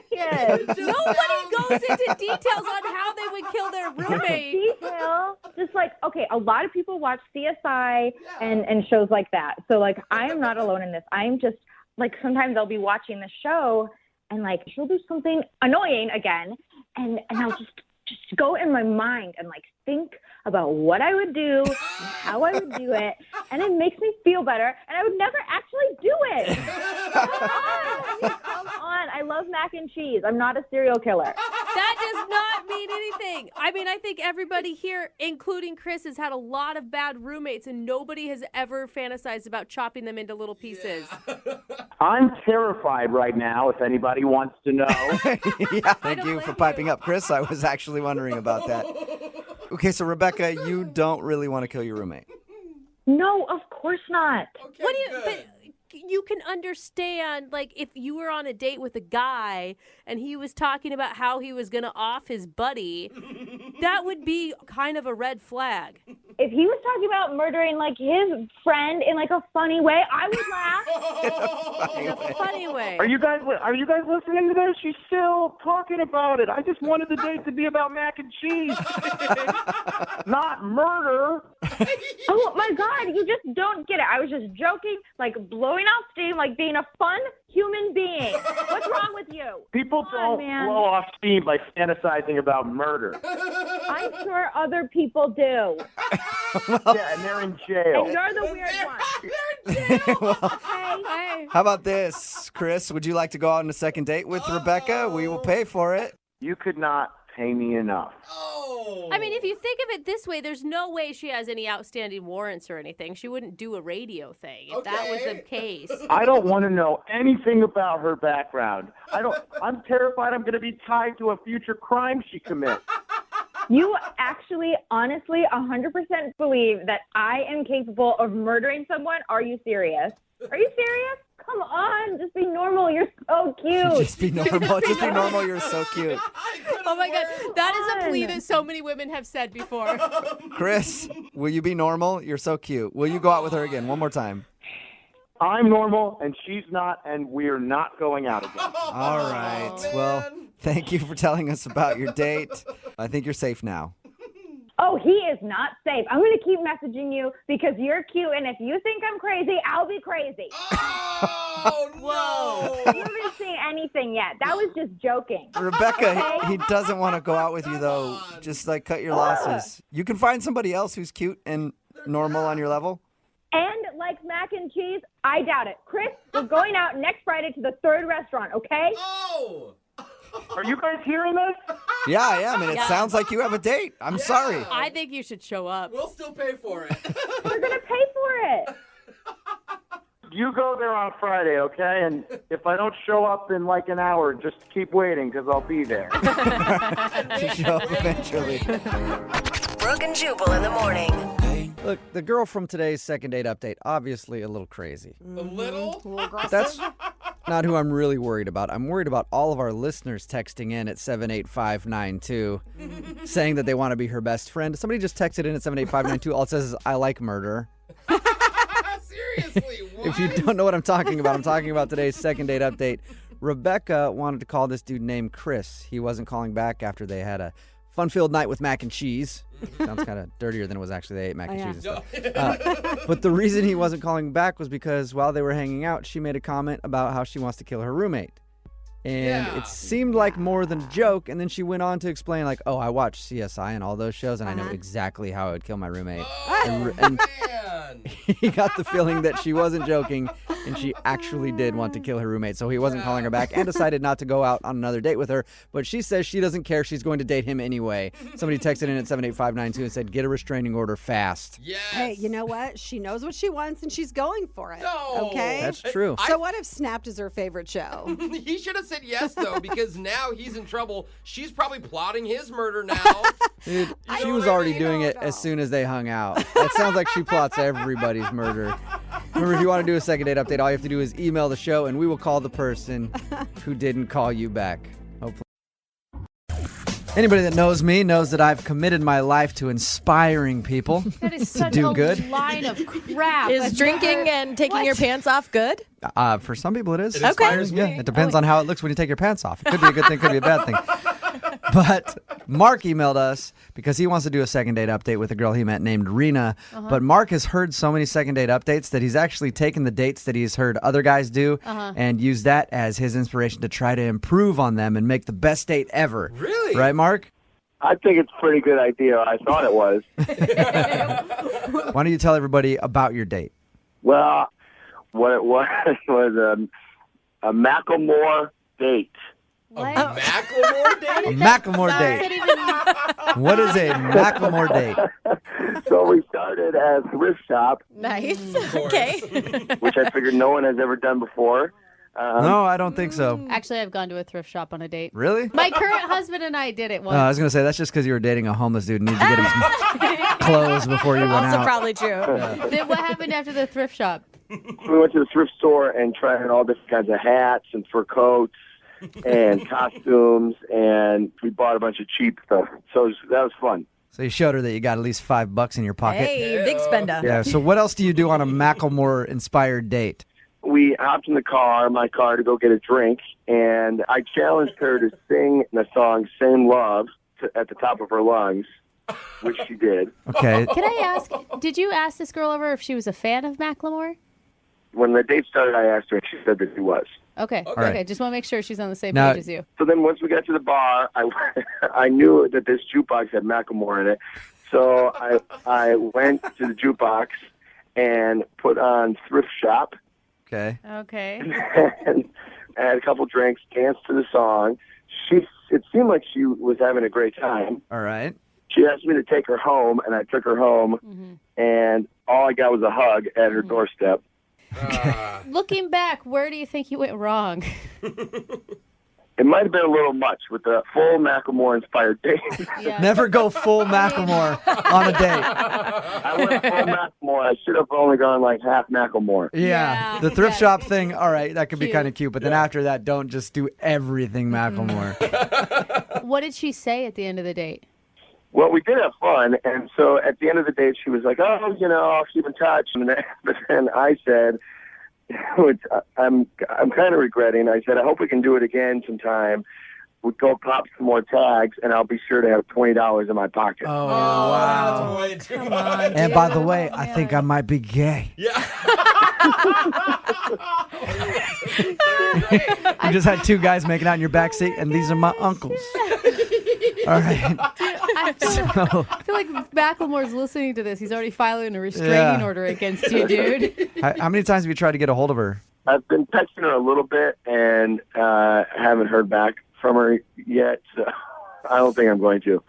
serious. Nobody goes into details on how they would kill their roommate. Detail. Just okay, a lot of people watch CSI and shows like that. So I am not alone in this. I'm just sometimes I'll be watching the show and she'll do something annoying again and I'll just just go in my mind and like think about what I would do, and how I would do it, and it makes me feel better, and I would never actually do it. Come on. I mean, come on. I love mac and cheese. I'm not a serial killer. That does not mean anything. I mean, I think everybody here, including Chris, has had a lot of bad roommates, and nobody has ever fantasized about chopping them into little pieces. I'm terrified right now, if anybody wants to know. Yeah, thank you for piping up, Chris. I was actually wondering about that. Okay, so Rebecca, you don't really want to kill your roommate. No, of course not. Okay, what do you? But you can understand, like, if you were on a date with a guy and he was talking about how he was going to off his buddy, that would be kind of a red flag. If he was talking about murdering, like, his friend in, like, a funny way, I would laugh. In a funny way. Are you guys listening to this? She's still talking about it. I just wanted the date to be about mac and cheese, not murder. Oh, my God, you just don't get it. I was just joking, like, blowing off steam, like being a fun human being. What's wrong with you? People don't blow off steam by fantasizing about murder. I'm sure other people do. Yeah, and they're in jail. And you're the weird one. They're in jail. Well, Hey. how about this, Chris? Would you like to go out on a second date with Rebecca? We will pay for it. You could not pay me enough. I mean, if you think of it this way, there's no way she has any outstanding warrants or anything. She wouldn't do a radio thing if that was the case. I don't want to know anything about her background. I'm terrified I'm going to be tied to a future crime she commits. You actually, honestly, 100% believe that I am capable of murdering someone? Are you serious? Are you serious? Come on, just be normal. You're so cute. Just be normal. Just be normal. You're so cute. Oh my God, that is a plea that so many women have said before. Chris, will you be normal? You're so cute. Will you go out with her again? One more time. I'm normal, and she's not, and we're not going out again. All right. Well, thank you for telling us about your date. I think you're safe now. Oh, he is not safe. I'm going to keep messaging you because you're cute, and if you think I'm crazy, I'll be crazy. Oh, no. You haven't seen anything yet. That was just joking. Rebecca, Okay? he doesn't want to go out with you, though. Just, like, cut your losses. You can find somebody else who's cute and normal on your level. And like mac and cheese, I doubt it. Chris, we're going out next Friday to the third restaurant, okay? Oh. Are you guys hearing this? Yeah, I am, and it sounds like you have a date. I'm sorry. I think you should show up. We'll still pay for it. We're going to pay for it. You go there on Friday, okay? And if I don't show up in like an hour, just keep waiting because I'll be there. Show up eventually. Brooke and Jubal in the morning. Look, the girl from today's second date update, obviously a little crazy. A little? That's not who I'm really worried about. I'm worried about all of our listeners texting in at 78592 saying that they want to be her best friend. Somebody just texted in at 78592. All it says is, I like murder. Seriously, what? If you don't know what I'm talking about today's second date update. Rebecca wanted to call this dude named Chris. He wasn't calling back after they had a fun-filled night with mac and cheese. Sounds kind of dirtier than it was actually. They ate mac and cheese and stuff. But the reason he wasn't calling back was because while they were hanging out, she made a comment about how she wants to kill her roommate. And it seemed like more than a joke. And then she went on to explain, like, oh, I watch CSI and all those shows, and I know exactly how I would kill my roommate. And he got the feeling that she wasn't joking, and she actually did want to kill her roommate. So he wasn't calling her back and decided not to go out on another date with her. But she says she doesn't care. She's going to date him anyway. Somebody texted in at 78592 and said, get a restraining order fast. Yes. Hey, you know what? She knows what she wants, and she's going for it. No. Okay? That's true. So what if Snapped is her favorite show? He should have said yes, though, because now he's in trouble. She's probably plotting his murder now. Dude, she was already doing it as soon as they hung out. That sounds like she plots everybody's murder. Remember, if you want to do a second date update, all you have to do is email the show, and we will call the person who didn't call you back. Hopefully. Anybody that knows me knows that I've committed my life to inspiring people That is to such do a good. line of crap. Is drinking and taking your pants off good? For some people, it is. It inspires Yeah, me. it depends on how it looks when you take your pants off. It could be a good thing, could be a bad thing. But Mark emailed us because he wants to do a second date update with a girl he met named Rena. But Mark has heard so many second date updates that he's actually taken the dates that he's heard other guys do and used that as his inspiration to try to improve on them and make the best date ever. Really? Right, Mark? I think it's a pretty good idea. I thought it was. Why don't you tell everybody about your date? Well, what it was was a Macklemore date. A Macklemore date? A Macklemore date. What is a Macklemore date? So we started at a thrift shop, Nice. Okay. which I figured no one has ever done before. No, I don't think so. Actually, I've gone to a thrift shop on a date. Really? My current husband and I did it once. I was going to say, that's just because you were dating a homeless dude and needed to get him some clothes before you went Also out. probably true. Then what happened after the thrift shop? We went to the thrift store and tried on all different kinds of hats and fur coats and costumes, and we bought a bunch of cheap stuff. So that was fun. So you showed her that you got at least $5 in your pocket. Hey, big spender. Yeah. So what else do you do on a Macklemore-inspired date? We hopped in my car to go get a drink, and I challenged her to sing the song Same Love at the top of her lungs, which she did. Okay. Can I ask, did you ask this girl over if she was a fan of Macklemore? When the date started, I asked her, and she said that she was. Okay. All right. Okay. Just want to make sure she's on the same Now- page as you. So then once we got to the bar, I knew that this jukebox had Macklemore in it. So I went to the jukebox and put on Thrift Shop Okay. Okay. and had a couple drinks, danced to the song. It seemed like she was having a great time. All right. She asked me to take her home, and I took her home, and all I got was a hug at her doorstep. Looking back, where do you think you went wrong? It might have been a little much with the full Macklemore-inspired date. Never go full Macklemore on a date. I went full Macklemore. I should have only gone like half Macklemore. Yeah. The thrift shop thing, all right, that could be kind of cute. But then after that, don't just do everything Macklemore. What did she say at the end of the date? Well, we did have fun, and so at the end of the date, she was like, "Oh, I'll keep in touch." But then I said, which I'm kind of regretting. I said, "I hope we can do it again sometime. We'll go pop some more tags, and I'll be sure to have $20 in my pocket." Oh, wow. Come on, And by the way, I think I might be gay. Yeah. You just had two guys making out in your backseat, and these are my uncles. All right. I feel like Macklemore's listening to this. He's already filing a restraining order against you, dude. How many times have you tried to get a hold of her? I've been texting her a little bit and haven't heard back from her yet. So I don't think I'm going to.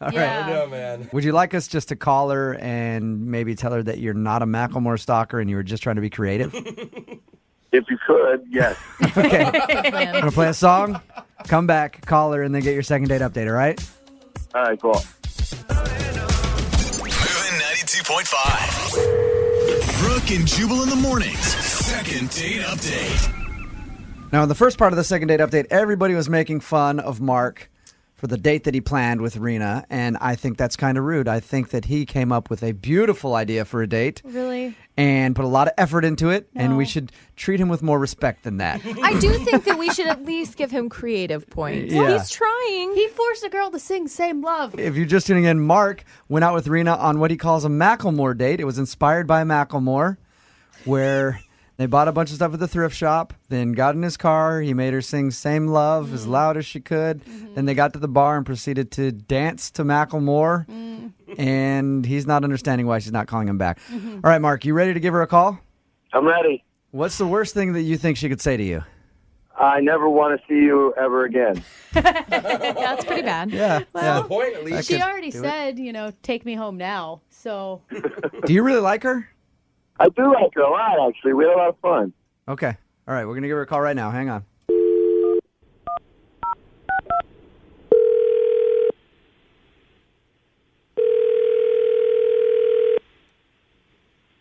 All right. I know, man. Would you like us just to call her and maybe tell her that you're not a Macklemore stalker and you were just trying to be creative? If you could, yes. Okay. I'm going to play a song, come back, call her, and then get your second date update, all right? All right, cool. Moving 92.5. Brooke and Jubal in the mornings. Second date update. Now, in the first part of the second date update, everybody was making fun of Mark for the date that he planned with Rena, and I think that's kind of rude. I think that he came up with a beautiful idea for a date. Really? And put a lot of effort into it, and we should treat him with more respect than that. I do think that we should at least give him creative points. Yeah. He's trying. He forced a girl to sing Same Love. If you're just tuning in, Mark went out with Rena on what he calls a Macklemore date. It was inspired by Macklemore, where they bought a bunch of stuff at the thrift shop, then got in his car. He made her sing Same Love as loud as she could. Then they got to the bar and proceeded to dance to Macklemore. And he's not understanding why she's not calling him back. All right, Mark, you ready to give her a call? I'm ready. What's the worst thing that you think she could say to you? I never want to see you ever again. That's pretty bad. Yeah. Well, the point, at least. She already said, take me home now. So Do you really like her? I do like her a lot, actually. We had a lot of fun. Okay. All right, we're going to give her a call right now. Hang on.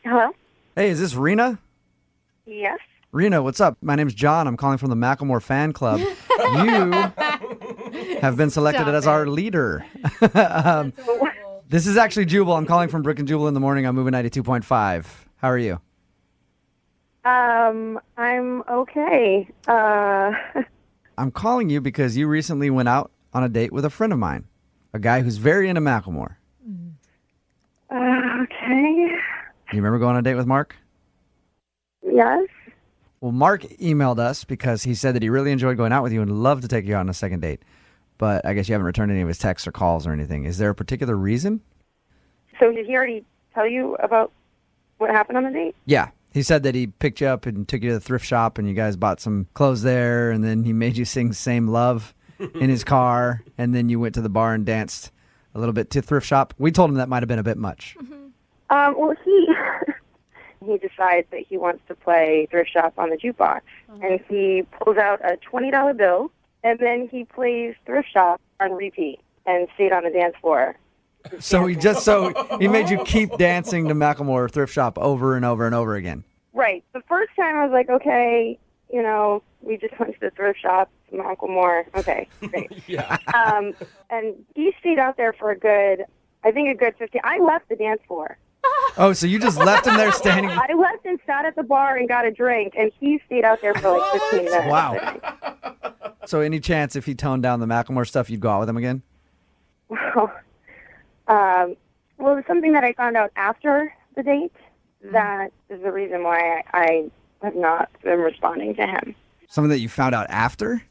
Hello? Hey, is this Rena? Yes. Rena, what's up? My name's John. I'm calling from the Macklemore fan club. You have been selected as our leader. This is actually Jubal. I'm calling from Brooke and Jubal in the morning. I'm moving 92.5. How are you? I'm okay. I'm calling you because you recently went out on a date with a friend of mine, a guy who's very into Macklemore. Okay. You remember going on a date with Mark? Yes. Well, Mark emailed us because he said that he really enjoyed going out with you and loved to take you out on a second date. but I guess you haven't returned any of his texts or calls or anything. Is there a particular reason? So did he already tell you about what happened on the date? Yeah. He said that he picked you up and took you to the thrift shop, and you guys bought some clothes there, and then he made you sing Same Love in his car, and then you went to the bar and danced a little bit to thrift shop. We told him that might have been a bit much. Well, he decides that he wants to play thrift shop on the jukebox, and he pulls out a $20 bill, and then he plays thrift shop on repeat and stayed on the dance floor. So he made you keep dancing to Macklemore Thrift Shop over and over and over again. Right. The first time I was like, okay, we just went to the thrift shop, Macklemore. Okay, great. Yeah. And he stayed out there for a good 15. I left the dance floor. Oh, so you just left him there standing? I left and sat at the bar and got a drink, and he stayed out there for like 15 minutes. Wow. So any chance if he toned down the Macklemore stuff, you'd go out with him again? Well, it was something that I found out after the date. That is the reason why I have not been responding to him. Something that you found out after?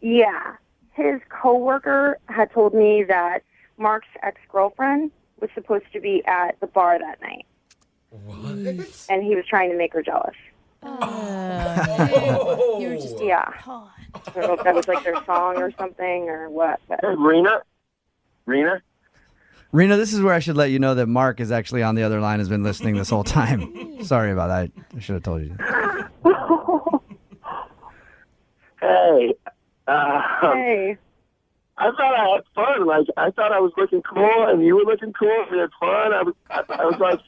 Yeah. His coworker had told me that Mark's ex-girlfriend was supposed to be at the bar that night. What? And he was trying to make her jealous. You were just Yeah. I don't know if that was like their song or something or what. But. Hey, Rena? Rena, this is where I should let you know that Mark is actually on the other line, has been listening this whole time. Sorry about that. I should have told you. Hey. Hey. I thought I had fun. Like, I thought I was looking cool, and you were looking cool. We had fun. I was like,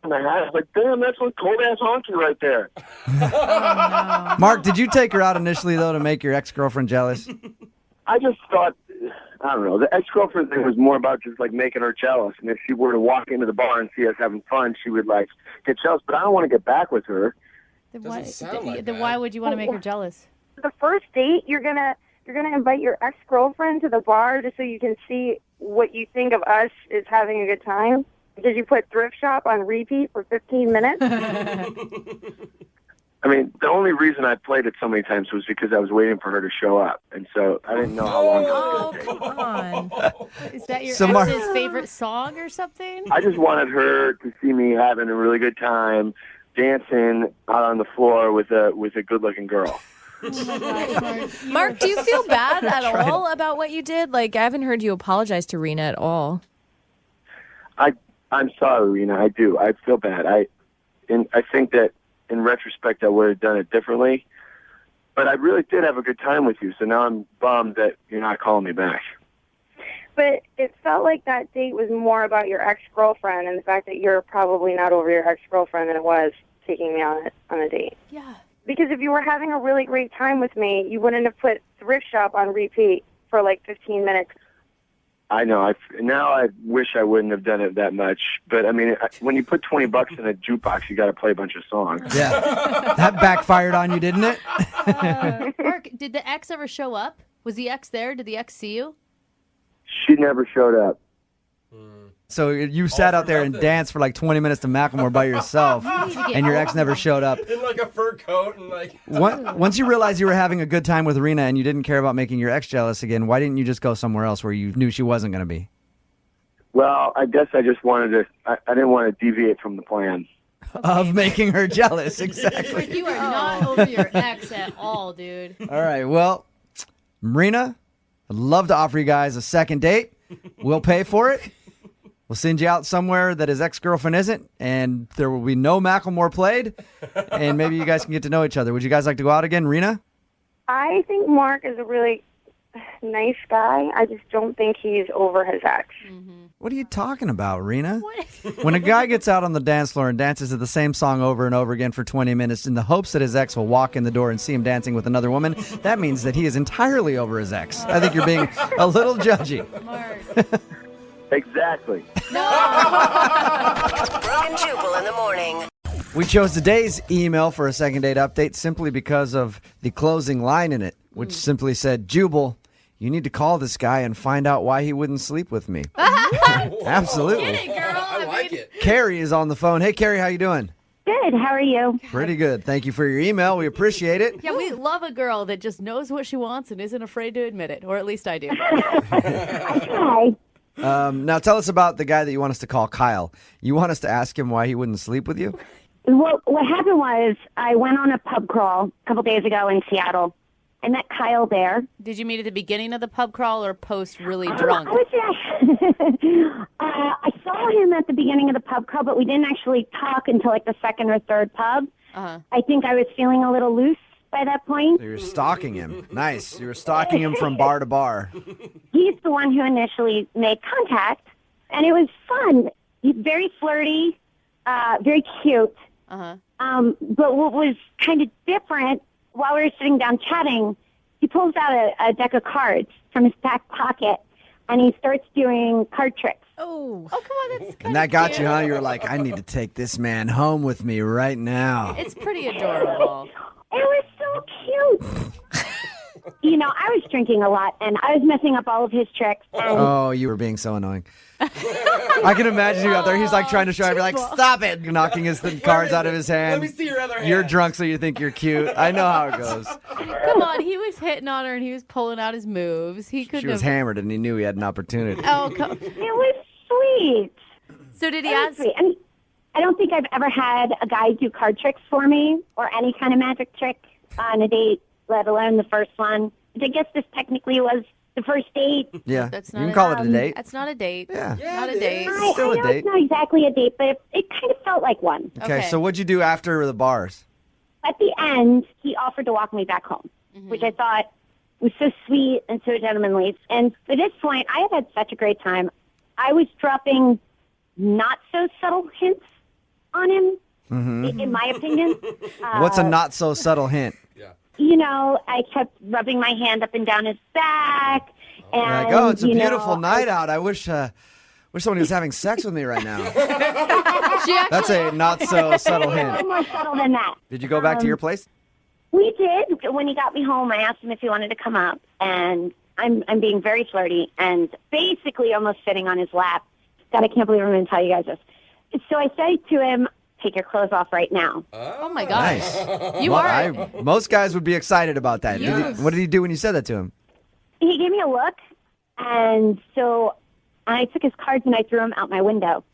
and I was like, damn, that's one cold-ass honky right there. Oh, no. Mark, did you take her out initially, though, to make your ex-girlfriend jealous? I just thought, I don't know, the ex-girlfriend thing was more about just, like, making her jealous. And if she were to walk into the bar and see us having fun, she would, like, get jealous. But I don't want to get back with her. Then why would you want to make her jealous? The first date, you're gonna invite your ex-girlfriend to the bar just so you can see what you think of us is having a good time? Did you put thrift shop on repeat for 15 minutes? I mean, the only reason I played it so many times was because I was waiting for her to show up. And so I didn't know how long it was going to take. Come on. Is that your ex's favorite song or something? I just wanted her to see me having a really good time dancing out on the floor with a good-looking girl. Mark, do you feel bad at all about what you did? Like, I haven't heard you apologize to Rena at all. I'm sorry, Rena. I do. I feel bad. I think that in retrospect I would have done it differently. But I really did have a good time with you, so now I'm bummed that you're not calling me back. But it felt like that date was more about your ex-girlfriend and the fact that you're probably not over your ex-girlfriend than it was taking me on a date. Yeah. Because if you were having a really great time with me, you wouldn't have put thrift shop on repeat for like 15 minutes. I know. Now I wish I wouldn't have done it that much. But, I mean, when you put $20 in a jukebox, you got to play a bunch of songs. Yeah. That backfired on you, didn't it? Mark, did the ex ever show up? Was the ex there? Did the ex see you? She never showed up. So you sat out there and danced for like 20 minutes to Macklemore by yourself, and your ex never showed up. In like a fur coat and like... Once you realized you were having a good time with Rena and you didn't care about making your ex jealous again, why didn't you just go somewhere else where you knew she wasn't going to be? Well, I guess I just wanted to... I didn't want to deviate from the plan. Of making her jealous, exactly. You are not over your ex at all, dude. All right, well, Rena, I'd love to offer you guys a second date. We'll pay for it. We'll send you out somewhere that his ex-girlfriend isn't, and there will be no Macklemore played, and maybe you guys can get to know each other. Would you guys like to go out again, Rena? I think Mark is a really nice guy. I just don't think he's over his ex. What are you talking about, Rena? When a guy gets out on the dance floor and dances to the same song over and over again for 20 minutes in the hopes that his ex will walk in the door and see him dancing with another woman, that means that he is entirely over his ex. I think you're being a little judgy. Exactly. Brooke and Jubal in the morning. We chose today's email for a second date update simply because of the closing line in it, which simply said, Jubal, you need to call this guy and find out why he wouldn't sleep with me. Absolutely. Get it, girl. I like it. Carrie is on the phone. Hey, Carrie, how you doing? Good. How are you? Pretty good. Thank you for your email. We appreciate it. Yeah, we love a girl that just knows what she wants and isn't afraid to admit it, or at least I do. Hi. Now tell us about the guy that you want us to call Kyle. You want us to ask him why he wouldn't sleep with you? Well, what happened was I went on a pub crawl a couple days ago in Seattle. I met Kyle there. Did you meet at the beginning of the pub crawl or post really drunk? I saw him at the beginning of the pub crawl, but we didn't actually talk until like the second or third pub. Uh-huh. I think I was feeling a little loose by that point. So you're stalking him. Nice. You were stalking him from bar to bar. He's the one who initially made contact, and it was fun. He's very flirty, very cute. Uh-huh. But what was kind of different, while we were sitting down chatting, he pulls out a deck of cards from his back pocket, and he starts doing card tricks. Oh, come on, that's And that got you, huh? You were like, I need to take this man home with me right now. It's pretty adorable. It was so cute. You know, I was drinking a lot, and I was messing up all of his tricks. And Oh, you were being so annoying. I can imagine you out there. He's like trying to show everybody, like, stop it, knocking his cards out of his hand. Let me see your other hand. You're drunk, so you think you're cute. I know how it goes. Come on, he was hitting on her and he was pulling out his moves. He couldn't She was have... hammered, and he knew he had an opportunity. Oh, come... it was sweet. So did he It was ask... sweet. I mean, I don't think I've ever had a guy do card tricks for me or any kind of magic trick on a date, let alone the first one. I guess this technically was the first date. Yeah, That's you not can call it a date. That's not a date. Yeah. Not a date. Still I a know date. it's not exactly a date, but it kind of felt like one. Okay, so what'd you do after the bars? At the end, he offered to walk me back home, which I thought was so sweet and so gentlemanly. And at this point, I had such a great time. I was dropping not so subtle hints on him, in my opinion. What's a not so subtle hint? You know, I kept rubbing my hand up and down his back. And, Like, oh, it's a you know, beautiful night out. I wish somebody was having sex with me right now. That's a not so subtle A little hint. more subtle than that. Did you go back to your place? We did. When he got me home, I asked him if he wanted to come up, and I'm being very flirty and basically almost sitting on his lap. God, I can't believe I'm going to tell you guys this. So I say to him, take your clothes off right now. Oh, my gosh. Nice. You Well, are... most guys would be excited about that. Yes. What did he do when you said that to him? He gave me a look, and so I took his cards and I threw them out my window.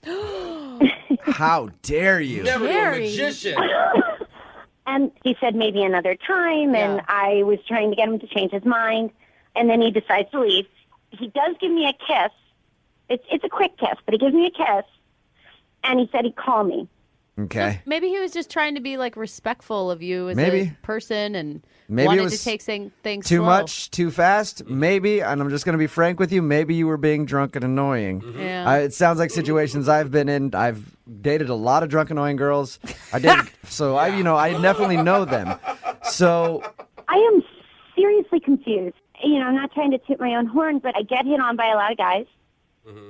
How dare you? Never do a magician. And he said maybe another time, and I was trying to get him to change his mind, and then he decides to leave. He does give me a kiss. It's a quick kiss, but he gives me a kiss, and he said he'd call me. Okay. Maybe he was just trying to be like respectful of you as Maybe. a person and Maybe wanted it was to take things Too slow. much, too fast, maybe. And I'm just going to be frank with you. Maybe you were being drunk and annoying. Yeah. It sounds like situations I've been in. I've dated a lot of drunk, annoying girls. I did, so I definitely know them. So I am seriously confused. You know, I'm not trying to toot my own horn, but I get hit on by a lot of guys,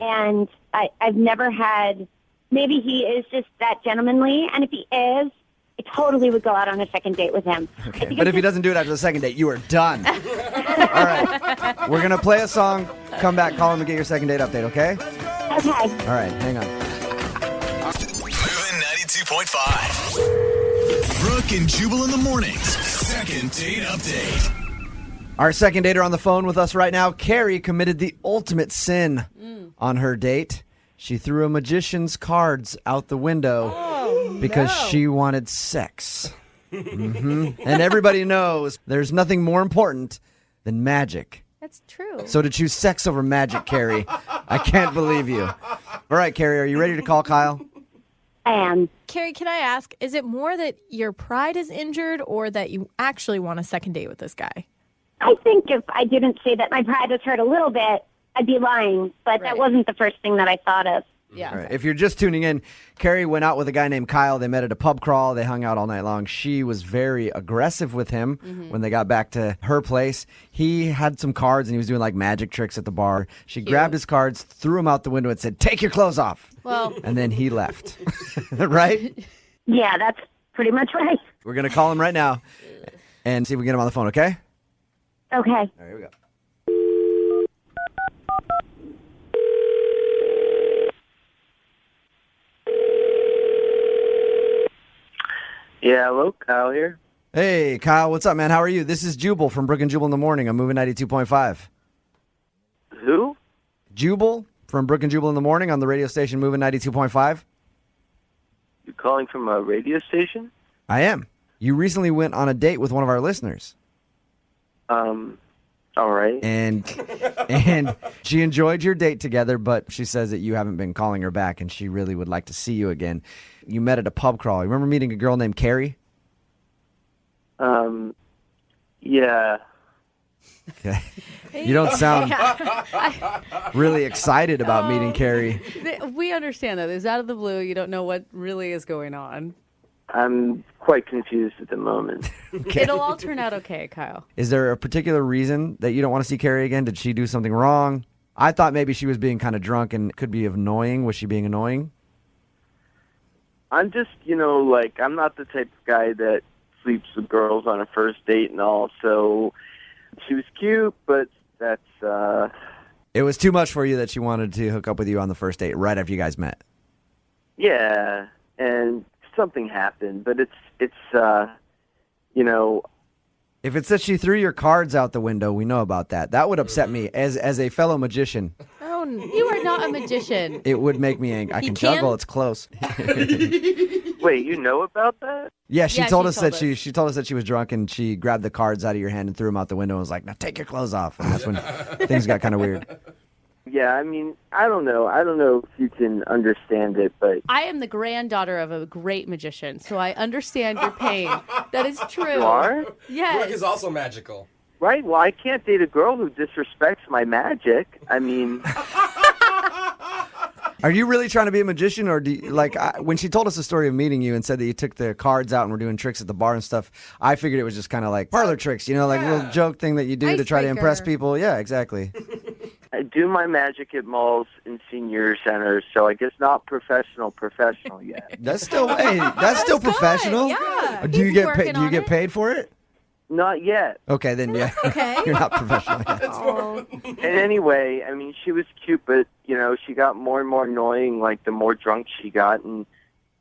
and I've never had. Maybe he is just that gentlemanly, and if he is, I totally would go out on a second date with him. Okay. But if he doesn't do it after the second date, you are done. All right. We're going to play a song, come back, call him and get your second date update, okay? Okay. All right, hang on. Moving 92.5. Brooke and Jubal in the mornings. Second date update. Our second dater on the phone with us right now, Carrie, committed the ultimate sin on her date. She threw a magician's cards out the window because she wanted sex. And everybody knows there's nothing more important than magic. That's true. So to choose sex over magic, Carrie, I can't believe you. All right, Carrie, are you ready to call Kyle? I am. Carrie, can I ask, is it more that your pride is injured or that you actually want a second date with this guy? I think if I didn't say that my pride was hurt a little bit, I'd be lying, but that wasn't the first thing that I thought of. Yeah. All right. If you're just tuning in, Carrie went out with a guy named Kyle. They met at a pub crawl. They hung out all night long. She was very aggressive with him when they got back to her place. He had some cards and he was doing like magic tricks at the bar. She grabbed his cards, threw them out the window and said, "Take your clothes off." Well, and then he left. Right? Yeah, that's pretty much right. We're going to call him right now and see if we can get him on the phone, okay? Okay. All right, here we go. Yeah, hello, Kyle here. Hey, Kyle, what's up, man? How are you? This is Jubal from Brooke and Jubal in the Morning. I'm moving 92.5. Who? Jubal from Brooke and Jubal in the Morning on the radio station moving 92.5. You calling from a radio station? I am. You recently went on a date with one of our listeners. All right. And she enjoyed your date together, but she says that you haven't been calling her back, and she really would like to see you again. You met at a pub crawl. You remember meeting a girl named Carrie? Yeah. Okay. You don't sound really excited about meeting Carrie. We understand that. It's out of the blue. You don't know what really is going on. I'm quite confused at the moment. Okay. It'll all turn out okay, Kyle. Is there a particular reason that you don't want to see Carrie again? Did she do something wrong? I thought maybe she was being kind of drunk and could be annoying. Was she being annoying? I'm just, I'm not the type of guy that sleeps with girls on a first date and all, so she was cute, but that's, It was too much for you that she wanted to hook up with you on the first date right after you guys met. yeah, and something happened, but it's If it's that she threw your cards out the window, we know about that. That would upset me as a fellow magician. Oh, you are not a magician. It would make me angry. I He can can? juggle. It's close. Wait, you know about that? Yeah, she Yeah, told she us told that us. she told us that she was drunk and she grabbed the cards out of your hand and threw them out the window and was like, "Now take your clothes off." And that's when things got kind of weird. Yeah, I mean, I don't know if you can understand it, but I am the granddaughter of a great magician, so I understand your pain. That is true. you are? Yes. Brooke is also magical. Right, well, I can't date a girl who disrespects my magic. I mean, Are you really trying to be a magician, or do you, when she told us the story of meeting you and said that you took the cards out and were doing tricks at the bar and stuff? I figured it was just kind of like parlor tricks, like a little joke thing that you do to try to impress Icebreaker. people. Yeah, exactly. I do my magic at malls and senior centers, so I guess not professional yet. That's still that's still professional. Yeah. Do you He's get working paid? Do you on get it. paid for it? Not yet. Okay, then yeah. okay. You're not professional yet. And anyway, I mean, she was cute, but, she got more and more annoying, the more drunk she got, and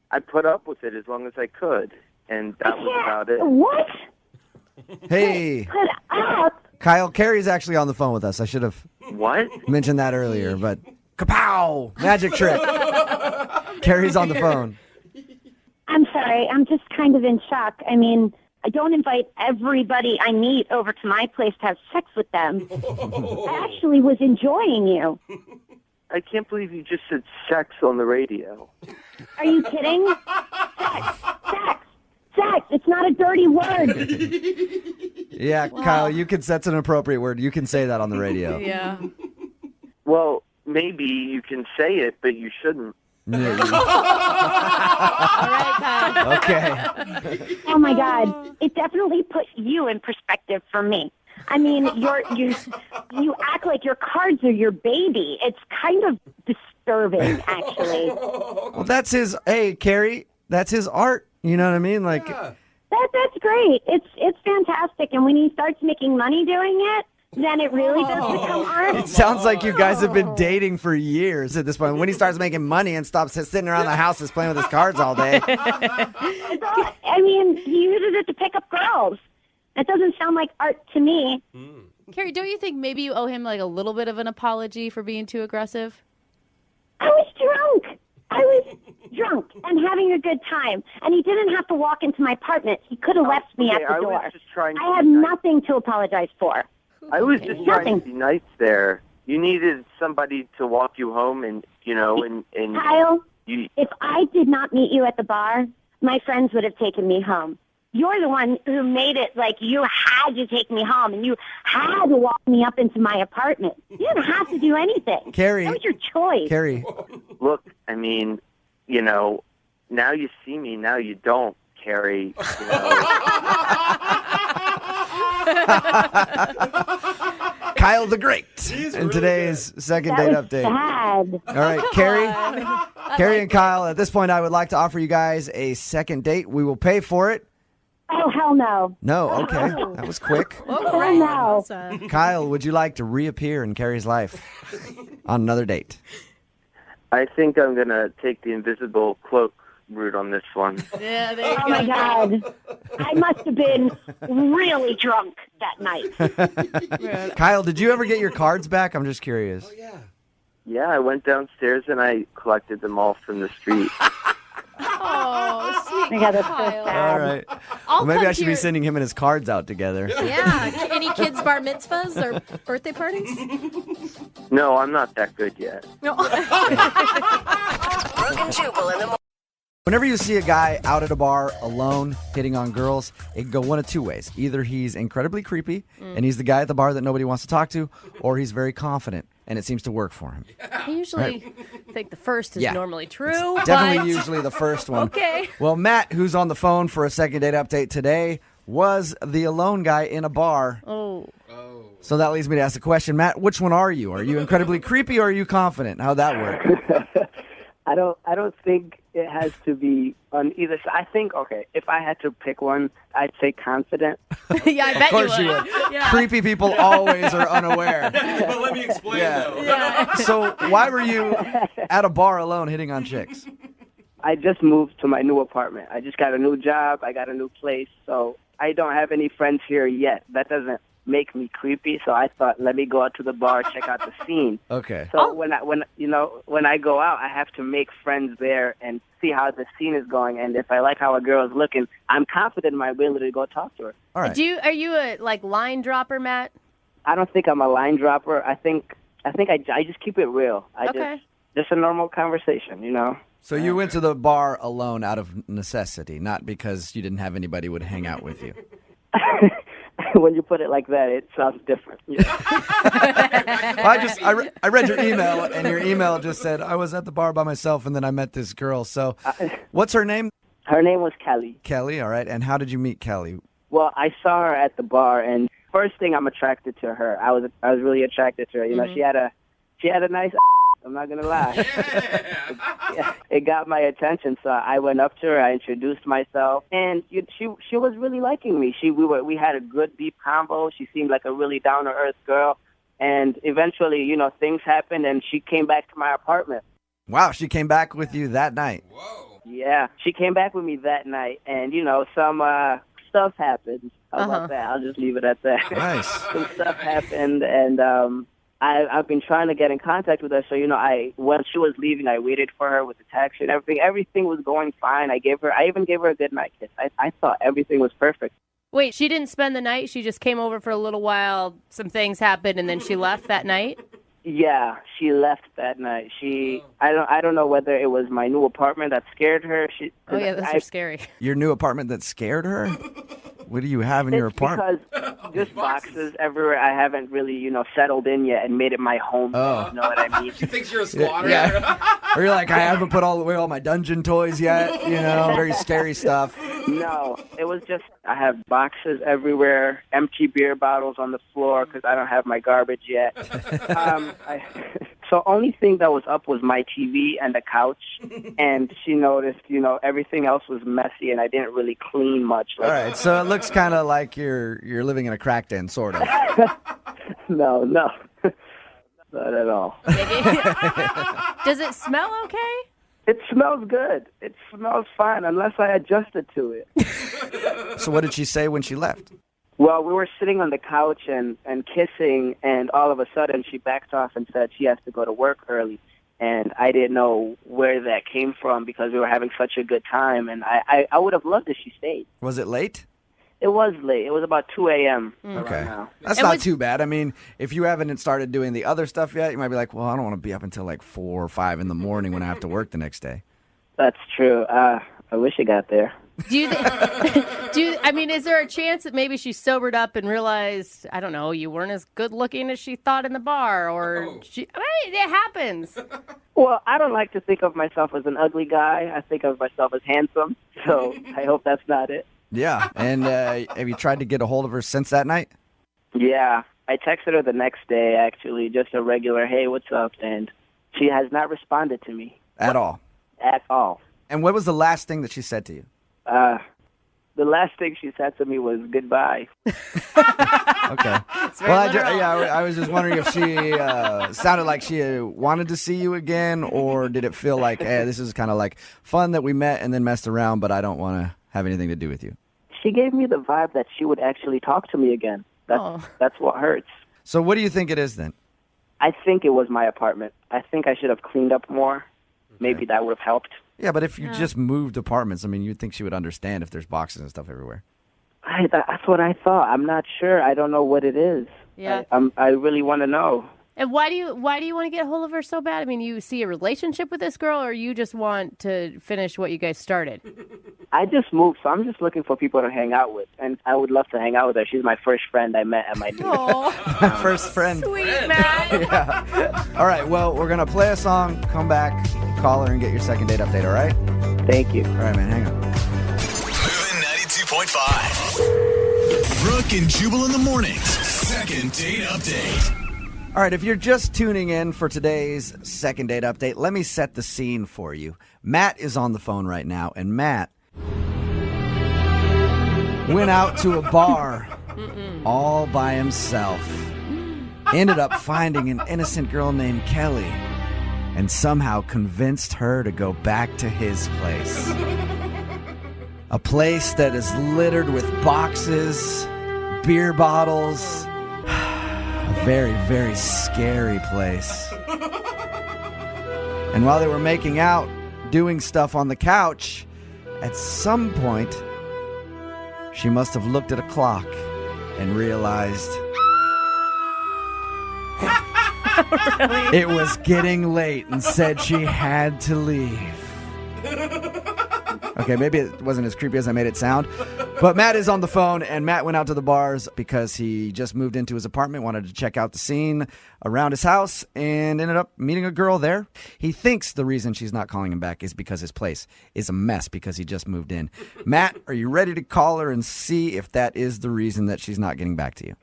I put up with it as long as I could, and that was about it. What? Hey, Put up? Kyle, Carrie's actually on the phone with us. I should have What? mentioned that earlier, but kapow! Magic trick. Carrie's on the phone. I'm sorry. I'm just kind of in shock. I mean, I don't invite everybody I meet over to my place to have sex with them. I actually was enjoying you. I can't believe you just said sex on the radio. Are you kidding? Sex. It's not a dirty word. Yeah, Kyle, that's an appropriate word. You can say that on the radio. Yeah. Well, maybe you can say it, but you shouldn't. Yeah, All right, Kyle. okay. Oh my God! It definitely put you in perspective for me. I mean, you act like your cards are your baby. It's kind of disturbing, actually. Well, that's his. Hey, Carrie, that's his art. You know what I mean? Like, That's great. It's fantastic. And when he starts making money doing it, then it really does become art. it sounds like you guys have been dating for years at this point. When he starts making money and stops sitting around the house just playing with his cards all day. I mean, he uses it to pick up girls. That doesn't sound like art to me. Carrie, don't you think maybe you owe him a little bit of an apology for being too aggressive? I was drunk and having a good time, and he didn't have to walk into my apartment. He could have left me at the I door. was just trying to I have nothing to apologize for. I was just trying to be nice there. You needed somebody to walk you home, and Kyle, if I did not meet you at the bar, my friends would have taken me home. You're the one who made it like you had to take me home, and you had to walk me up into my apartment. You didn't have to do anything. Carrie. That was your choice. Carrie. Look, I mean, now you see me, now you don't, Carrie. Kyle the Great. And today's second date update. Sad. All right, Carrie and Kyle, at this point, I would like to offer you guys a second date. We will pay for it. Oh, hell no. No, okay. That was quick. Hell no. Kyle, would you like to reappear in Carrie's life on another date? I think I'm going to take the invisible cloak rude on this one. Yeah, there you Oh go. my God. I must have been really drunk that night. Kyle, did you ever get your cards back? I'm just curious. Yeah, I went downstairs and I collected them all from the street. Oh, sweet Oh my God, that's so Kyle. sad. All right. I'll Well, maybe come I to should be your- sending him and his cards out together. Yeah. Any kids' bar mitzvahs or birthday parties? No, I'm not that good yet. No. Brooke and Jubal in the morning. Whenever you see a guy out at a bar alone hitting on girls, it can go one of two ways. Either he's incredibly creepy and he's the guy at the bar that nobody wants to talk to, or he's very confident and it seems to work for him. I usually think the first is Yeah. normally true. Definitely but... usually the first one. Okay. Well, Matt, who's on the phone for a second date update today, was the alone guy in a bar. Oh. So that leads me to ask the question, Matt, which one are you? Are you incredibly creepy or are you confident? How'd that work? I don't think it has to be on either side. I think, okay, if I had to pick one, I'd say confident. Yeah, I Of bet course you would. Yeah. Creepy people always are unaware. But let me explain, though. Yeah. So why were you at a bar alone hitting on chicks? I just moved to my new apartment. I just got a new job. I got a new place. So I don't have any friends here yet. That doesn't make me creepy. So I thought, let me go out to the bar, check out the scene. Okay. So when I go out, I have to make friends there and see how the scene is going. And if I like how a girl is looking, I'm confident in my ability to go talk to her. All right. Are you a line dropper, Matt? I don't think I'm a line dropper. I think I just keep it real. Okay. Just a normal conversation, you know. So you went to the bar alone out of necessity, not because you didn't have anybody who would hang out with you. When you put it like that, it sounds different. I read your email, and your email just said, I was at the bar by myself, and then I met this girl. So what's her name? Her name was Kelly. Kelly, all right. And how did you meet Kelly? Well, I saw her at the bar, and first thing, I'm attracted to her. I was really attracted to her. You know, she had a nice. I'm not gonna lie. It got my attention, so I went up to her. I introduced myself, and she was really liking me. We had a good deep convo. She seemed like a really down to earth girl, and eventually, you know, things happened, and she came back to my apartment. Wow, she came back with you that night. Yeah, she came back with me that night, and you know, some stuff happened. How about that? I'll just leave it at that. Nice. Some stuff happened, and I've been trying to get in contact with her. So, you know, when she was leaving, I waited for her with the taxi and everything. Everything was going fine. I even gave her a good night kiss. I thought everything was perfect. Wait, she didn't spend the night? She just came over for a little while, some things happened, and then she left that night? Yeah, she left that night. I don't know whether it was my new apartment that scared her. Oh, yeah, those are scary. Your new apartment that scared her? What do you have in your apartment? Because just boxes everywhere. I haven't really, you know, settled in yet and made it my home. Oh. You know what I mean? She thinks you're a squatter. Yeah. Or you're like, I haven't put away all my dungeon toys yet. You know, very scary stuff. No, it was just I have boxes everywhere, empty beer bottles on the floor because I don't have my garbage yet. So only thing that was up was my TV and the couch, and she noticed, you know, everything else was messy, and I didn't really clean much. All right, so it looks kind of like you're living in a crack den, sort of. No, not at all. Does it smell okay? It smells good. It smells fine, unless I adjusted to it. So what did she say when she left? Well, we were sitting on the couch and kissing, and all of a sudden she backed off and said she has to go to work early. And I didn't know where that came from because we were having such a good time, and I would have loved if she stayed. Was it late? It was late. It was about 2 a.m. Okay. Now. That's not too bad. I mean, if you haven't started doing the other stuff yet, you might be like, well, I don't want to be up until like 4 or 5 in the morning when I have to work the next day. That's true. I wish it got there. I mean, is there a chance that maybe she sobered up and realized, I don't know, you weren't as good looking as she thought in the bar, or it happens. Well, I don't like to think of myself as an ugly guy. I think of myself as handsome, so I hope that's not it. Yeah, and have you tried to get a hold of her since that night? Yeah, I texted her the next day, actually, just a regular, hey, what's up? And she has not responded to me. At all? At all. And what was the last thing that she said to you? the last thing she said to me was goodbye. Okay. Well, I was just wondering if she sounded like she wanted to see you again, or did it feel like, hey, this is kind of like fun that we met and then messed around, but I don't want to have anything to do with you. She gave me the vibe that she would actually talk to me again. That's what hurts. So what do you think it is then? I think it was my apartment. I think I should have cleaned up more. Maybe that would have helped. Yeah, but if you just moved apartments, I mean, you'd think she would understand if there's boxes and stuff everywhere. That's what I thought. I'm not sure. I don't know what it is. Yeah. I really want to know. And why do you want to get a hold of her so bad? I mean, you see a relationship with this girl, or you just want to finish what you guys started? I just moved, so I'm just looking for people to hang out with, and I would love to hang out with her. She's my first friend I met at my new My first friend. Sweet, man. Yeah. All right, well, we're going to play a song, come back, call her, and get your second date update, all right? Thank you. All right, man, hang on. Moving 92.5. Brooke and Jubal in the mornings. Second date update. All right, if you're just tuning in for today's second date update, let me set the scene for you. Matt is on the phone right now, and Matt went out to a bar all by himself. Ended up finding an innocent girl named Kelly and somehow convinced her to go back to his place. A place that is littered with boxes, beer bottles. A very, very scary place. And while they were making out, doing stuff on the couch, at some point, she must have looked at a clock and realized it was getting late and said she had to leave. Okay, maybe it wasn't as creepy as I made it sound. But Matt is on the phone, and Matt went out to the bars because he just moved into his apartment, wanted to check out the scene around his house, and ended up meeting a girl there. He thinks the reason she's not calling him back is because his place is a mess because he just moved in. Matt, are you ready to call her and see if that is the reason that she's not getting back to you?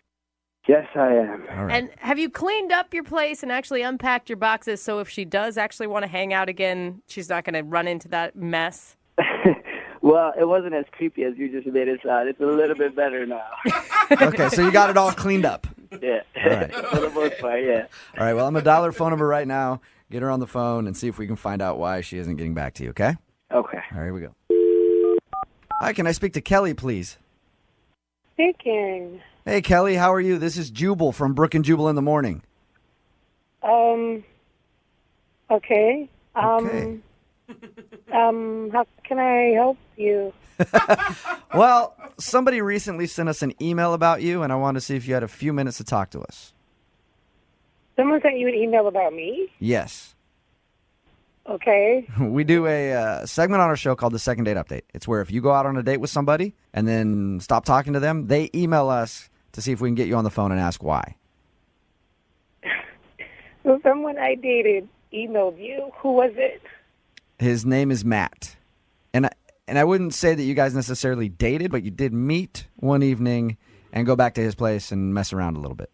Yes, I am. All right. And have you cleaned up your place and actually unpacked your boxes so if she does actually want to hang out again, she's not going to run into that mess? Well, it wasn't as creepy as you just made it sound. It's a little bit better now. Okay, so you got it all cleaned up. Yeah. All right. For the most part, yeah. All right, well, I'm going to dial her phone number right now, get her on the phone, and see if we can find out why she isn't getting back to you, okay? Okay. All right, here we go. Hi, can I speak to Kelly, please? Speaking. Hey, Kelly, how are you? This is Jubal from Brooke and Jubal in the morning. Okay. Okay. How can I help you? Well, somebody recently sent us an email about you, and I wanted to see if you had a few minutes to talk to us. Someone sent you an email about me? Yes. Okay. We do a segment on our show called the Second Date Update. It's where if you go out on a date with somebody and then stop talking to them, they email us to see if we can get you on the phone and ask why. So someone I dated emailed you. Who was it? His name is Matt. And I wouldn't say that you guys necessarily dated, but you did meet one evening and go back to his place and mess around a little bit.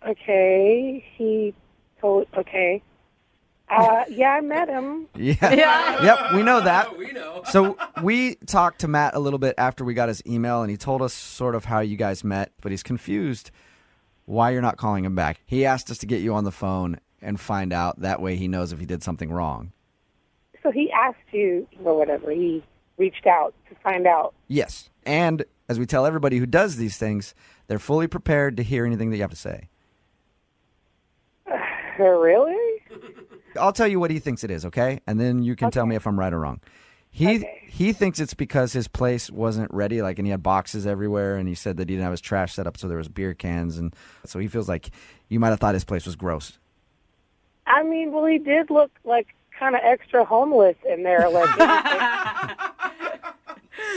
Okay. Okay. Yeah, I met him. Yeah. Yep, we know that. We know. So we talked to Matt a little bit after we got his email, and he told us sort of how you guys met, but he's confused why you're not calling him back. He asked us to get you on the phone and find out. That way he knows if he did something wrong. So he asked you, or whatever. He reached out to find out. Yes. And as we tell everybody who does these things, they're fully prepared to hear anything that you have to say. Really? I'll tell you what he thinks it is, okay? And then you can tell me if I'm right or wrong. He thinks it's because his place wasn't ready, and he had boxes everywhere, and he said that he didn't have his trash set up, so there was beer cans, and so he feels like you might have thought his place was gross. I mean, well, he did look like kind of extra homeless in there.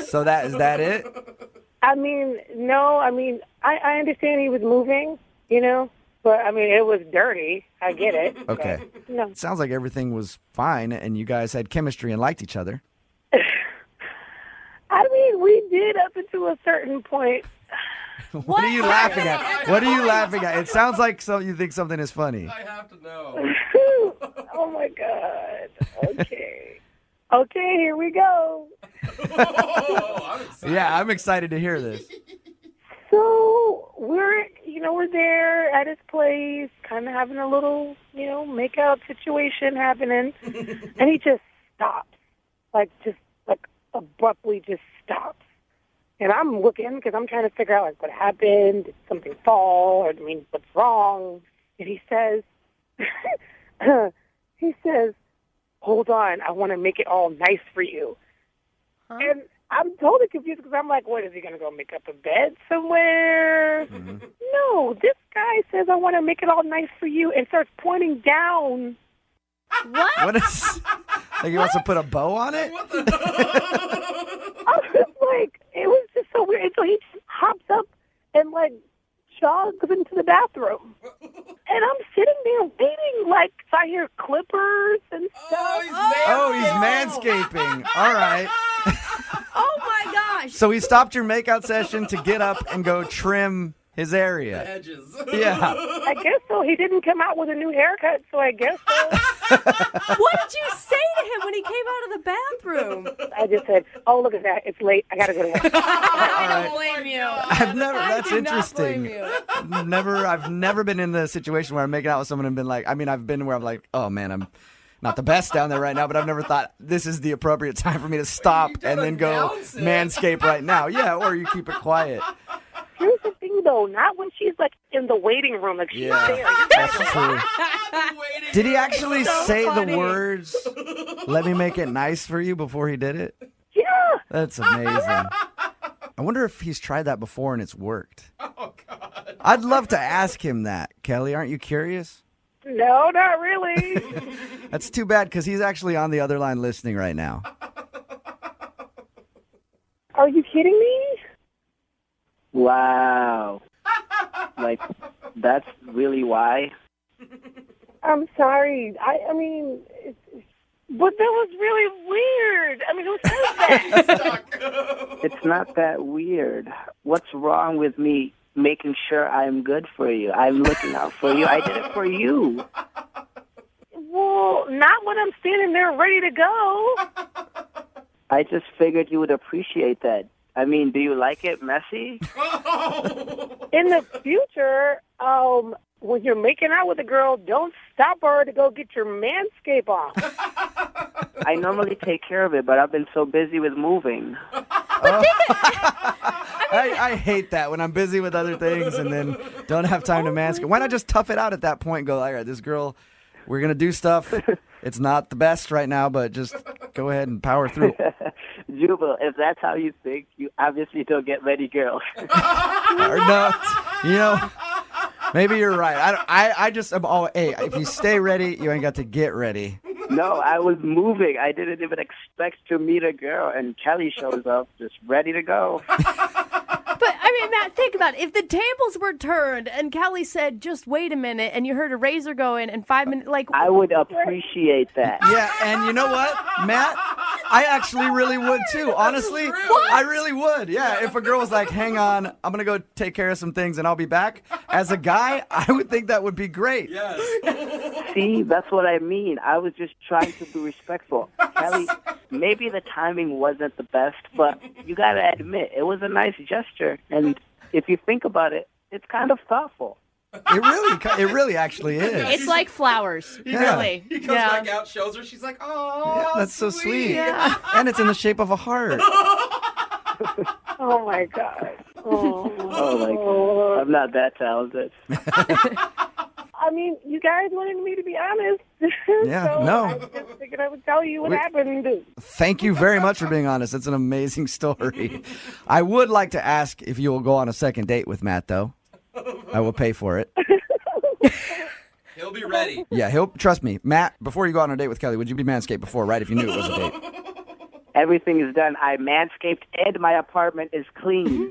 So is that it? I mean, no. I mean, I understand he was moving, but I mean, it was dirty. I get it. Okay. No. It sounds like everything was fine, and you guys had chemistry and liked each other. I mean, we did up until a certain point. What are you laughing at? What are you laughing at? It sounds like you think something is funny. I have to know. Oh, my God. Okay. Okay, here we go. Yeah, I'm excited to hear this. So we're there at his place, kind of having a little, make-out situation happening, and he just stops, just abruptly just stops. And I'm looking because I'm trying to figure out what happened. Did something fall? Or what's wrong? And he says, "Hold on, I want to make it all nice for you." Huh? And I'm totally confused because I'm like, what, is he going to go make up a bed somewhere? Mm-hmm. No, this guy says, "I want to make it all nice for you," and starts pointing down. What? What is? Like he wants to put a bow on it? I was like, it was just so weird. And so he just hops up and jogs into the bathroom. And I'm sitting there waiting, so I hear clippers and stuff. He's manscaping. All right. Oh my gosh. So he stopped your makeout session to get up and go trim his area. Edges. Yeah. I guess so. He didn't come out with a new haircut, so I guess so. What did you say to him when he came out of the bathroom? I just said, "Oh, look at that. It's late. I got to go to work." I don't blame you. That's interesting. I've never been in the situation where I'm making out with someone and been like, I've been where I'm like, oh man, I'm not the best down there right now, but I've never thought this is the appropriate time for me to stop and then go manscape right now. Yeah, or you keep it quiet. Here's the thing, though. Not when she's in the waiting room, she's there. That's true. Did he actually say the words, "Let me make it nice for you," before he did it? Yeah. That's amazing. I wonder if he's tried that before and it's worked. Oh, God. I'd love to ask him that. Kelly, aren't you curious? No, not really. That's too bad because he's actually on the other line listening right now. Are you kidding me? Wow. That's really why? I'm sorry. But that was really weird. Who says that? It's not that weird. What's wrong with me making sure I'm good for you? I'm looking out for you. I did it for you. Well, not when I'm standing there ready to go. I just figured you would appreciate that. Do you like it messy? In the future, when you're making out with a girl, don't stop her to go get your manscape on. I normally take care of it, but I've been so busy with moving. I hate that when I'm busy with other things and then don't have time to manscape. Why not just tough it out at that point and go, all right, this girl, we're going to do stuff. It's not the best right now, but just go ahead and power through. Jubal, if that's how you think, you obviously don't get many girls. Or no, maybe you're right. I just am all, hey, if you stay ready, you ain't got to get ready. No, I was moving. I didn't even expect to meet a girl, and Kelly shows up just ready to go. But, Matt, think about it. If the tables were turned and Kelly said, "Just wait a minute," and you heard a razor go in and 5 minutes, I would appreciate that. Yeah, and you know what, Matt? I actually really would, too. Honestly, I really would. Yeah, if a girl was like, "Hang on, I'm going to go take care of some things and I'll be back." As a guy, I would think that would be great. Yes. See, that's what I mean. I was just trying to be respectful. Kelly, maybe the timing wasn't the best, but you got to admit, it was a nice gesture. And if you think about it, it's kind of thoughtful. It really actually is. It's like flowers, really. He comes back out, shows her. She's like, "Oh, yeah, that's so sweet." Yeah. And it's in the shape of a heart. Oh, my God. Oh, my God. I'm not that talented. You guys wanted me to be honest. Yeah, so no. I just figured I would tell you what happened. Thank you very much for being honest. It's an amazing story. I would like to ask if you will go on a second date with Matt, though. I will pay for it. He'll be ready. Yeah, trust me. Matt, before you go on a date with Kelly, would you be manscaped before, right, if you knew it was a date? Everything is done. I manscaped and my apartment is clean.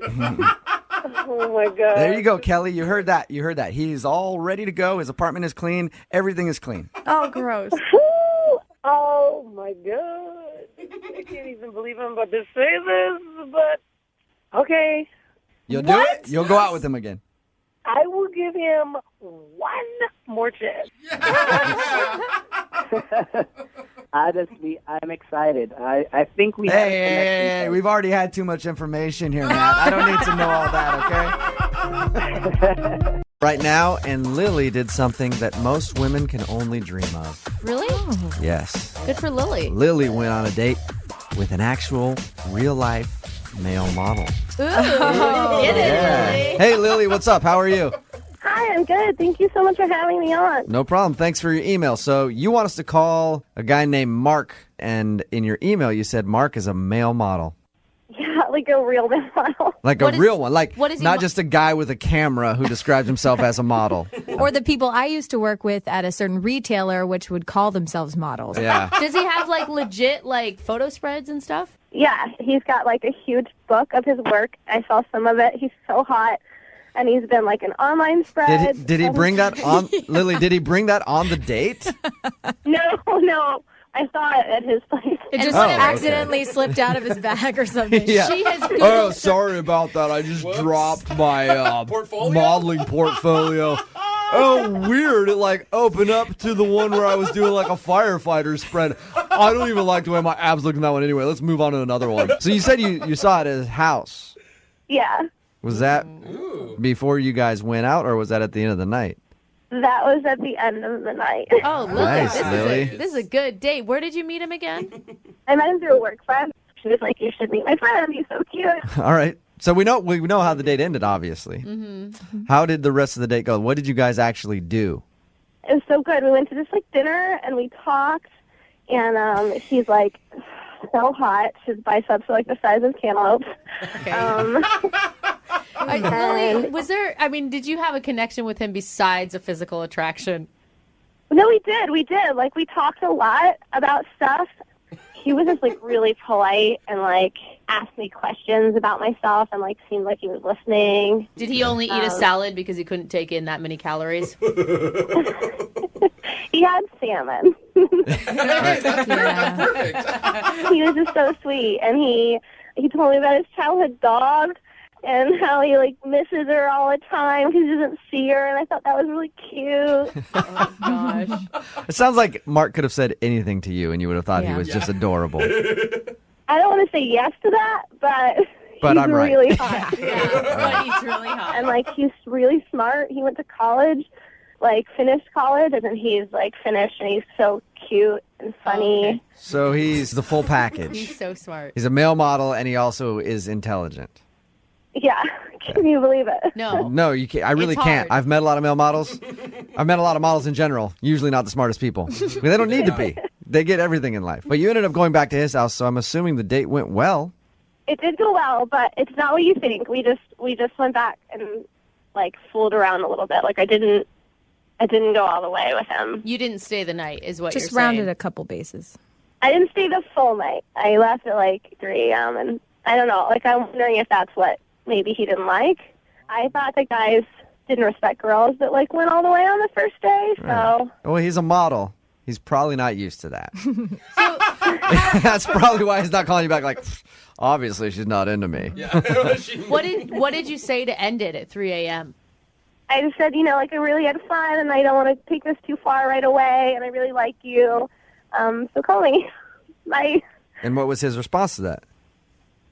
Oh, my God. There you go, Kelly. You heard that. He's all ready to go. His apartment is clean. Everything is clean. Oh, gross. Oh, my God. I can't even believe I'm about to say this, but okay. You'll do it? You'll go out with him again. I will give him one more chance. I honestly, I'm excited. I think we have a connection. Hey, we've already had too much information here, Matt. I don't need to know all that, okay? Right now, and Lily did something that most women can only dream of. Really? Yes. Good for Lily. Lily went on a date with an actual, real-life male model. Ooh, get it, Lily. Hey, Lily, what's up? How are you? Hi, I'm good. Thank you so much for having me on. No problem. Thanks for your email. So you want us to call a guy named Mark, and in your email you said Mark is a male model. Yeah, like a real model. Like a real one. Like what is he not just a guy with a camera who describes himself as a model. Or the people I used to work with at a certain retailer, which would call themselves models. Yeah. Does he have like legit like photo spreads and stuff? Yeah, he's got like a huge book of his work. I saw some of it. He's so hot. And he's been like an online spread. Did he bring that on, Lily, did he bring that on the date? No. I saw it at his place. It just accidentally slipped out of his bag or something. Yeah. She has Oh, sorry about that. I just dropped my modeling portfolio. Oh, weird. It like opened up to the one where I was doing like a firefighter spread. I don't even like the way my abs look in that one anyway. Let's move on to another one. So you said you saw it at his house. Yeah, Was that before you guys went out, or was that at the end of the night? that was at the end of the night. Oh, Lily, Nice, Lily. this is a good date. Where did you meet him again? I met him through a work friend. She was like, "You should meet my friend. He's so cute." All right. So we know how the date ended, obviously. Mm-hmm. How did the rest of the date go? What did you guys actually do? It was so good. We went to this like dinner and we talked, and he's like so hot. His biceps are like the size of cantaloupes. Lily, was there? I mean, did you have a connection with him besides a physical attraction? No, we did. Like, we talked a lot about stuff. He was just, like, really polite and, like, asked me questions about myself and, like, seemed like he was listening. Did he only eat a salad because he couldn't take in that many calories? He had salmon. He was just so sweet. And he told me about his childhood dog and how he, like, misses her all the time because he doesn't see her. And I thought that was really cute. Oh, gosh. It sounds like Mark could have said anything to you, and you would have thought he was just adorable. I don't want to say yes to that, but he's I'm right. really hot. But he's really hot. And, like, he's really smart. He went to college, like, finished college, and then he's, like, finished, and he's so cute and funny. Okay. So he's the full package. He's so smart. He's a male model, and he also is intelligent. Yeah. Can you believe it? No. No, you can't. I really It's can't. hard. I've met a lot of male models. I've met a lot of models in general. Usually not the smartest people. I mean, they don't need to be. They get everything in life. But you ended up going back to his house, so I'm assuming the date went well. It did go well, but it's not what you think. We just went back and, like, fooled around a little bit. Like, I didn't go all the way with him. You didn't stay the night, is what Just you're saying. rounded a couple bases. I didn't stay the full night. I left at, like, 3 a.m., and I don't know. Like, I'm wondering if that's what maybe he didn't like. I thought that guys didn't respect girls that, like, went all the way on the first day, so... Well, he's a model. He's probably not used to that. That's probably why he's not calling you back like, obviously she's not into me. What did you say to end it at 3 a.m.? I just said, like, I really had fun, and I don't want to take this too far right away, and I really like you. So call me. Bye. And what was his response to that?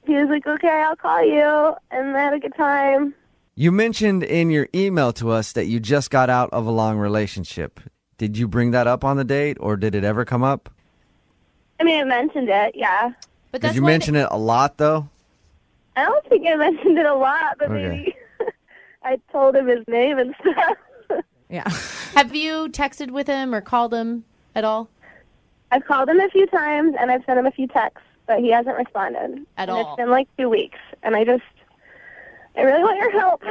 He was like, okay, I'll call you, and I had a good time. You mentioned in your email to us that you just got out of a long relationship. Did you bring that up on the date, or did it ever come up? I mean, I mentioned it, yeah. But Did you mention it a lot, though? I don't think I mentioned it a lot, but Okay. maybe I told him his name and stuff. Yeah. Have you texted with him or called him at all? I've called him a few times, and I've sent him a few texts, but he hasn't responded. At and all? It's been like 2 weeks, and I really want your help.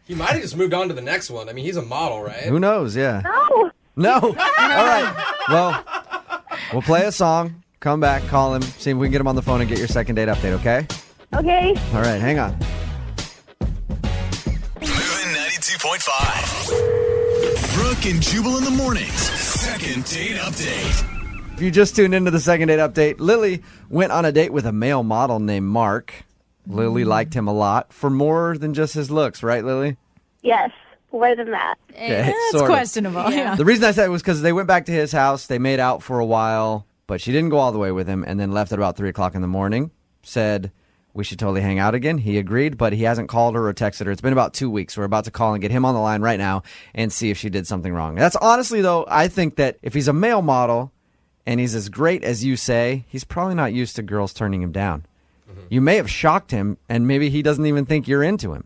He might have just moved on to the next one. I mean, he's a model, right? Who knows? Yeah. No. No. All right. Well, we'll play a song, come back, call him, see if we can get him on the phone and get your second date update, okay? Okay. All right, hang on. Moving 92.5. Brooke and Jubal in the mornings. Second date update. If you just tuned into the second date update, Lily went on a date with a male model named Mark. Lily liked him a lot for more than just his looks, right, Lily? Yes, more than that. Okay, That's sort of. questionable. Yeah. The reason I said it was because they went back to his house. They made out for a while. but she didn't go all the way with him and then left at about 3 o'clock in the morning. Said we should totally hang out again. He agreed, but he hasn't called her or texted her. It's been about 2 weeks. We're about to call and get him on the line right now and see if she did something wrong. That's honestly, though, I think that if he's a male model and he's as great as you say, he's probably not used to girls turning him down. You may have shocked him, and maybe he doesn't even think you're into him.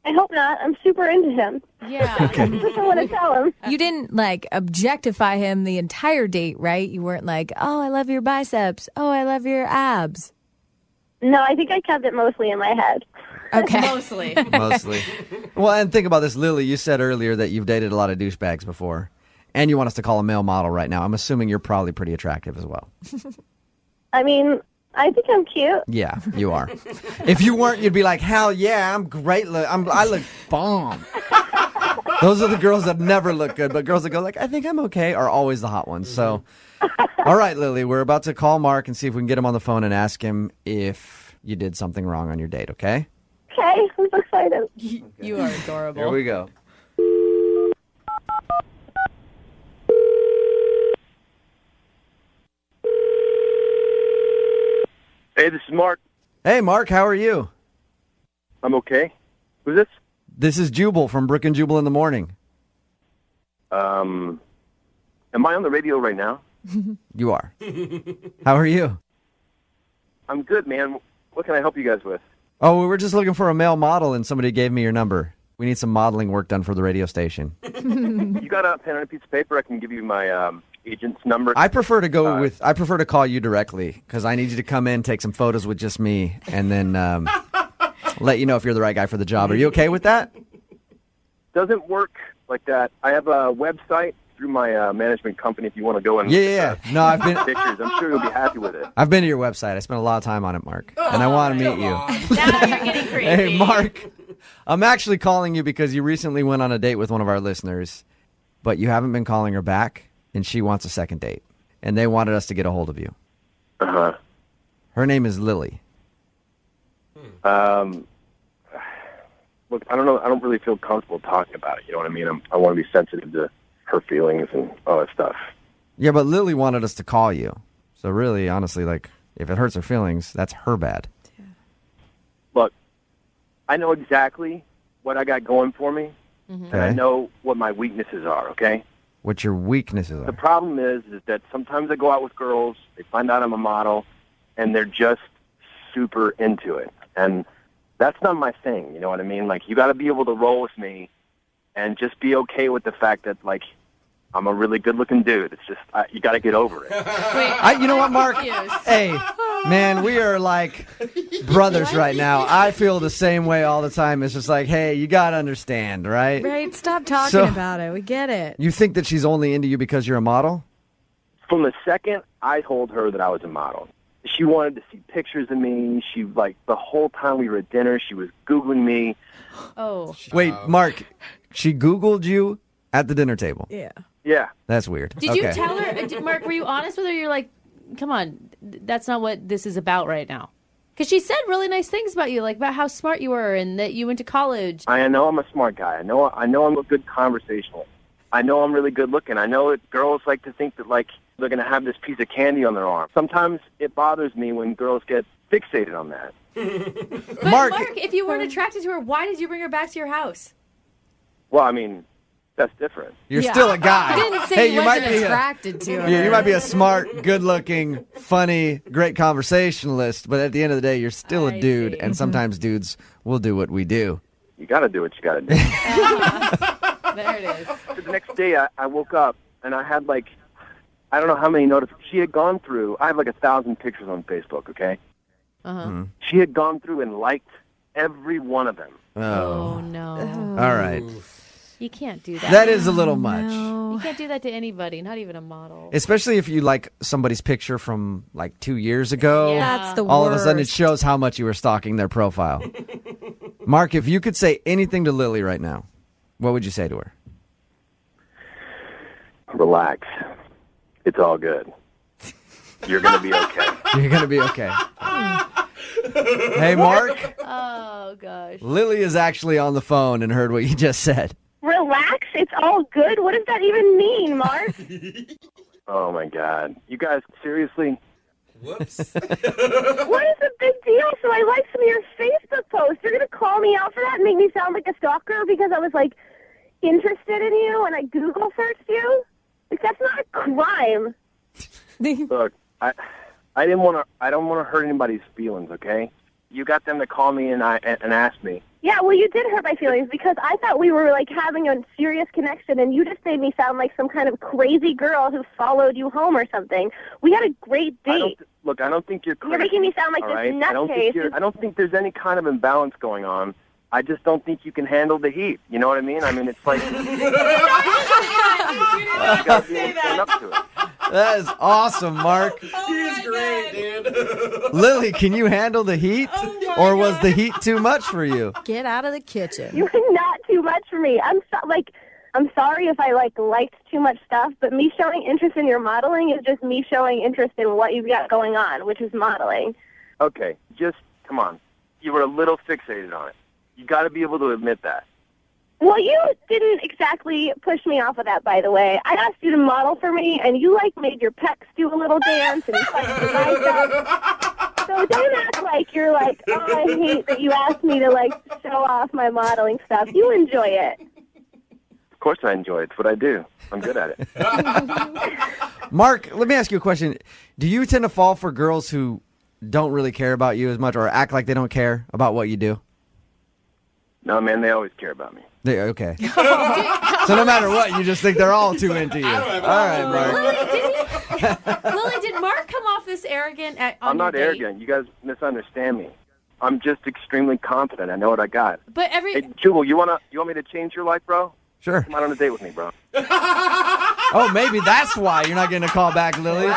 I hope not. I'm super into him. Yeah. Okay. I just don't want to tell him. You didn't like objectify him the entire date, right? You weren't like, oh, I love your biceps. Oh, I love your abs. No, I think I kept it mostly in my head. Okay. Mostly. Mostly. Well, and think about this, Lily. You said earlier that you've dated a lot of douchebags before, and you want us to call a male model right now. I'm assuming you're probably pretty attractive as well. I mean, I think I'm cute. Yeah, you are. If you weren't, you'd be like, hell yeah, I'm great. I look bomb. Those are the girls that never look good, but girls that go like, I think I'm okay, are always the hot ones. So, all right, Lily, we're about to call Mark and see if we can get him on the phone and ask him if you did something wrong on your date, okay? Okay, I'm so excited. You are adorable. Here we go. Hey, this is Mark. Hey, Mark, how are you? I'm okay. Who's this? This is Jubal from Brooke and Jubal in the morning. Am I on the radio right now? You are. How are you? I'm good, man. What can I help you guys with? Oh, we were just looking for a male model, and somebody gave me your number. We need some modeling work done for the radio station. You got a pen and a piece of paper? I can give you my agent's number. I prefer to call you directly because I need you to come in, take some photos with just me, and then let you know if you're the right guy for the job. Are you okay with that? Doesn't work like that. I have a website through my management company if you want to go and No, I've been pictures. I'm sure you'll be happy with it. I've been to your website. I spent a lot of time on it, Mark, and I want to meet you. Now you're getting creepy. Hey, Mark, I'm actually calling you because you recently went on a date with one of our listeners, but you haven't been calling her back, and she wants a second date, and they wanted us to get a hold of you. Uh-huh. Her name is Lily. Look, I don't know. I don't really feel comfortable talking about it. You know what I mean? I want to be sensitive to her feelings and all that stuff. Yeah, but Lily wanted us to call you. So really, honestly, like, if it hurts her feelings, that's her bad. Look, I know exactly what I got going for me, and I know what my weaknesses are, okay? What your weaknesses The are. problem is that sometimes I go out with girls, they find out I'm a model, and they're just super into it. And that's not my thing, you know what I mean? Like, you got to be able to roll with me and just be okay with the fact that, like, I'm a really good-looking dude. It's just, you got to get over it. You know what, Mark? Hey, man, we are like brothers right now. I feel the same way all the time. It's just like, hey, you got to understand, right? Right, stop talking about it. We get it. You think that she's only into you because you're a model? From the second I told her that I was a model, she wanted to see pictures of me. She, like, the whole time we were at dinner, she was Googling me. Oh. Wait, Mark, she Googled you at the dinner table? Yeah. Yeah. That's weird. Did you tell her, Mark, were you honest with her? You're like, come on, that's not what this is about right now. Because she said really nice things about you, like about how smart you were and that you went to college. I know I'm a smart guy. I know I'm a good conversationalist. I know I'm really good looking. I know that girls like to think that, like, they're going to have this piece of candy on their arm. Sometimes it bothers me when girls get fixated on that. But Mark, if you weren't attracted to her, why did you bring her back to your house? Well, I mean, that's different. You're still a guy. I didn't say he wasn't attracted to her. Yeah, you might be a smart, good-looking, funny, great conversationalist, but at the end of the day, you're still a dude, and sometimes dudes will do what we do. You got to do what you got to do. There it is. So the next day, I woke up, and I had, like, I don't know how many notifications. She had gone through, I have, like, 1,000 pictures on Facebook, okay? Uh-huh. She had gone through and liked every one of them. Oh, no. All right. You can't do that. That is a little much. You can't do that to anybody, not even a model. Especially if you like somebody's picture from like 2 years ago. Yeah. That's the All of a sudden it worst. shows how much you were stalking their profile. Mark, if you could say anything to Lily right now, what would you say to her? Relax. It's all good. You're going to be okay. You're going to be okay. Hey, Mark. Oh, gosh. Lily is actually on the phone and heard what you just said. Relax. It's all good. What does that even mean, Mark? Oh, my God. You guys, seriously? Whoops. What is the big deal? So I liked some of your Facebook posts. You're going to call me out for that and make me sound like a stalker because I was, like, interested in you and I Google searched you? Like, that's not a crime. Look, I don't want to hurt anybody's feelings, okay? You got them to call me and ask me. Yeah, well, you did hurt my feelings because I thought we were, like, having a serious connection, and you just made me sound like some kind of crazy girl who followed you home or something. We had a great date. Look, I don't think you're crazy. You're making me sound like all this right? nutcase. I don't think there's any kind of imbalance going on. I just don't think you can handle the heat. You know what I mean? I mean, it's like... you gotta be able to stand up to it. That is awesome, Mark. He's great, dude. Lily, can you handle the heat? Or was the heat too much for you? Get out of the kitchen. You're not too much for me. I'm sorry if I liked too much stuff, but me showing interest in your modeling is just me showing interest in what you've got going on, which is modeling. Okay, just come on. You were a little fixated on it. You got to be able to admit that. Well, you didn't exactly push me off of that, by the way. I asked you to model for me, and you made your pecs do a little dance and you flexed your thighs up. So don't act like you're like, oh, I hate that you asked me to show off my modeling stuff. You enjoy it. Of course I enjoy it. It's what I do. I'm good at it. Mark, let me ask you a question. Do you tend to fall for girls who don't really care about you as much or act like they don't care about what you do? No, man, they always care about me. Okay. So no matter what, you just think they're all too into you. All right, Mark. Lily, did Mark come off this arrogant I'm not your date? arrogant. You guys misunderstand me. I'm just extremely confident. I know what I got. But Hey, Jubal, you want me to change your life, bro? Sure. Come out on a date with me, bro. Oh, maybe that's why you're not getting a call back, Lily.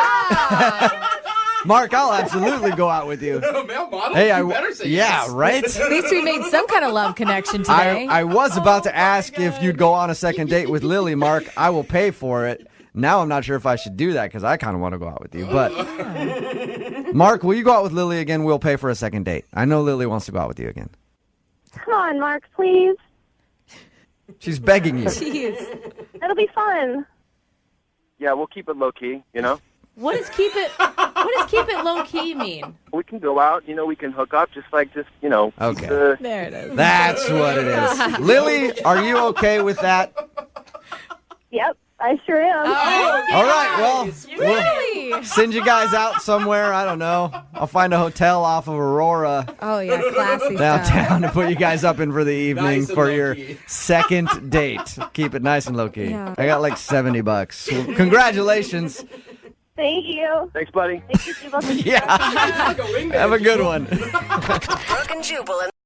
Mark, I'll absolutely go out with you. Male model? Hey, You better say yeah, yes. right? At least we made some kind of love connection today. I was about to ask if you'd go on a second date with Lily, Mark. I will pay for it. Now I'm not sure if I should do that because I kind of want to go out with you. But, Mark, will you go out with Lily again? We'll pay for a second date. I know Lily wants to go out with you again. Come on, Mark, please. She's begging you. Jeez. It'll be fun. Yeah, we'll keep it low-key, you know? What does keep it low key mean? We can go out, we can hook up, Okay. There it is. That's what it is. Lily, are you okay with that? Yep, I sure am. All right, well, we'll send you guys out somewhere. I don't know. I'll find a hotel off of Aurora. Oh, yeah, classy downtown to put you guys up in for the evening Nice and for your low-key. second date. Keep it nice and low key. Yeah. I got like $70. Well, congratulations. Thank you. Thanks, buddy. Thank you, Jubal. Yeah. Have a good one. Brooke and Jubal in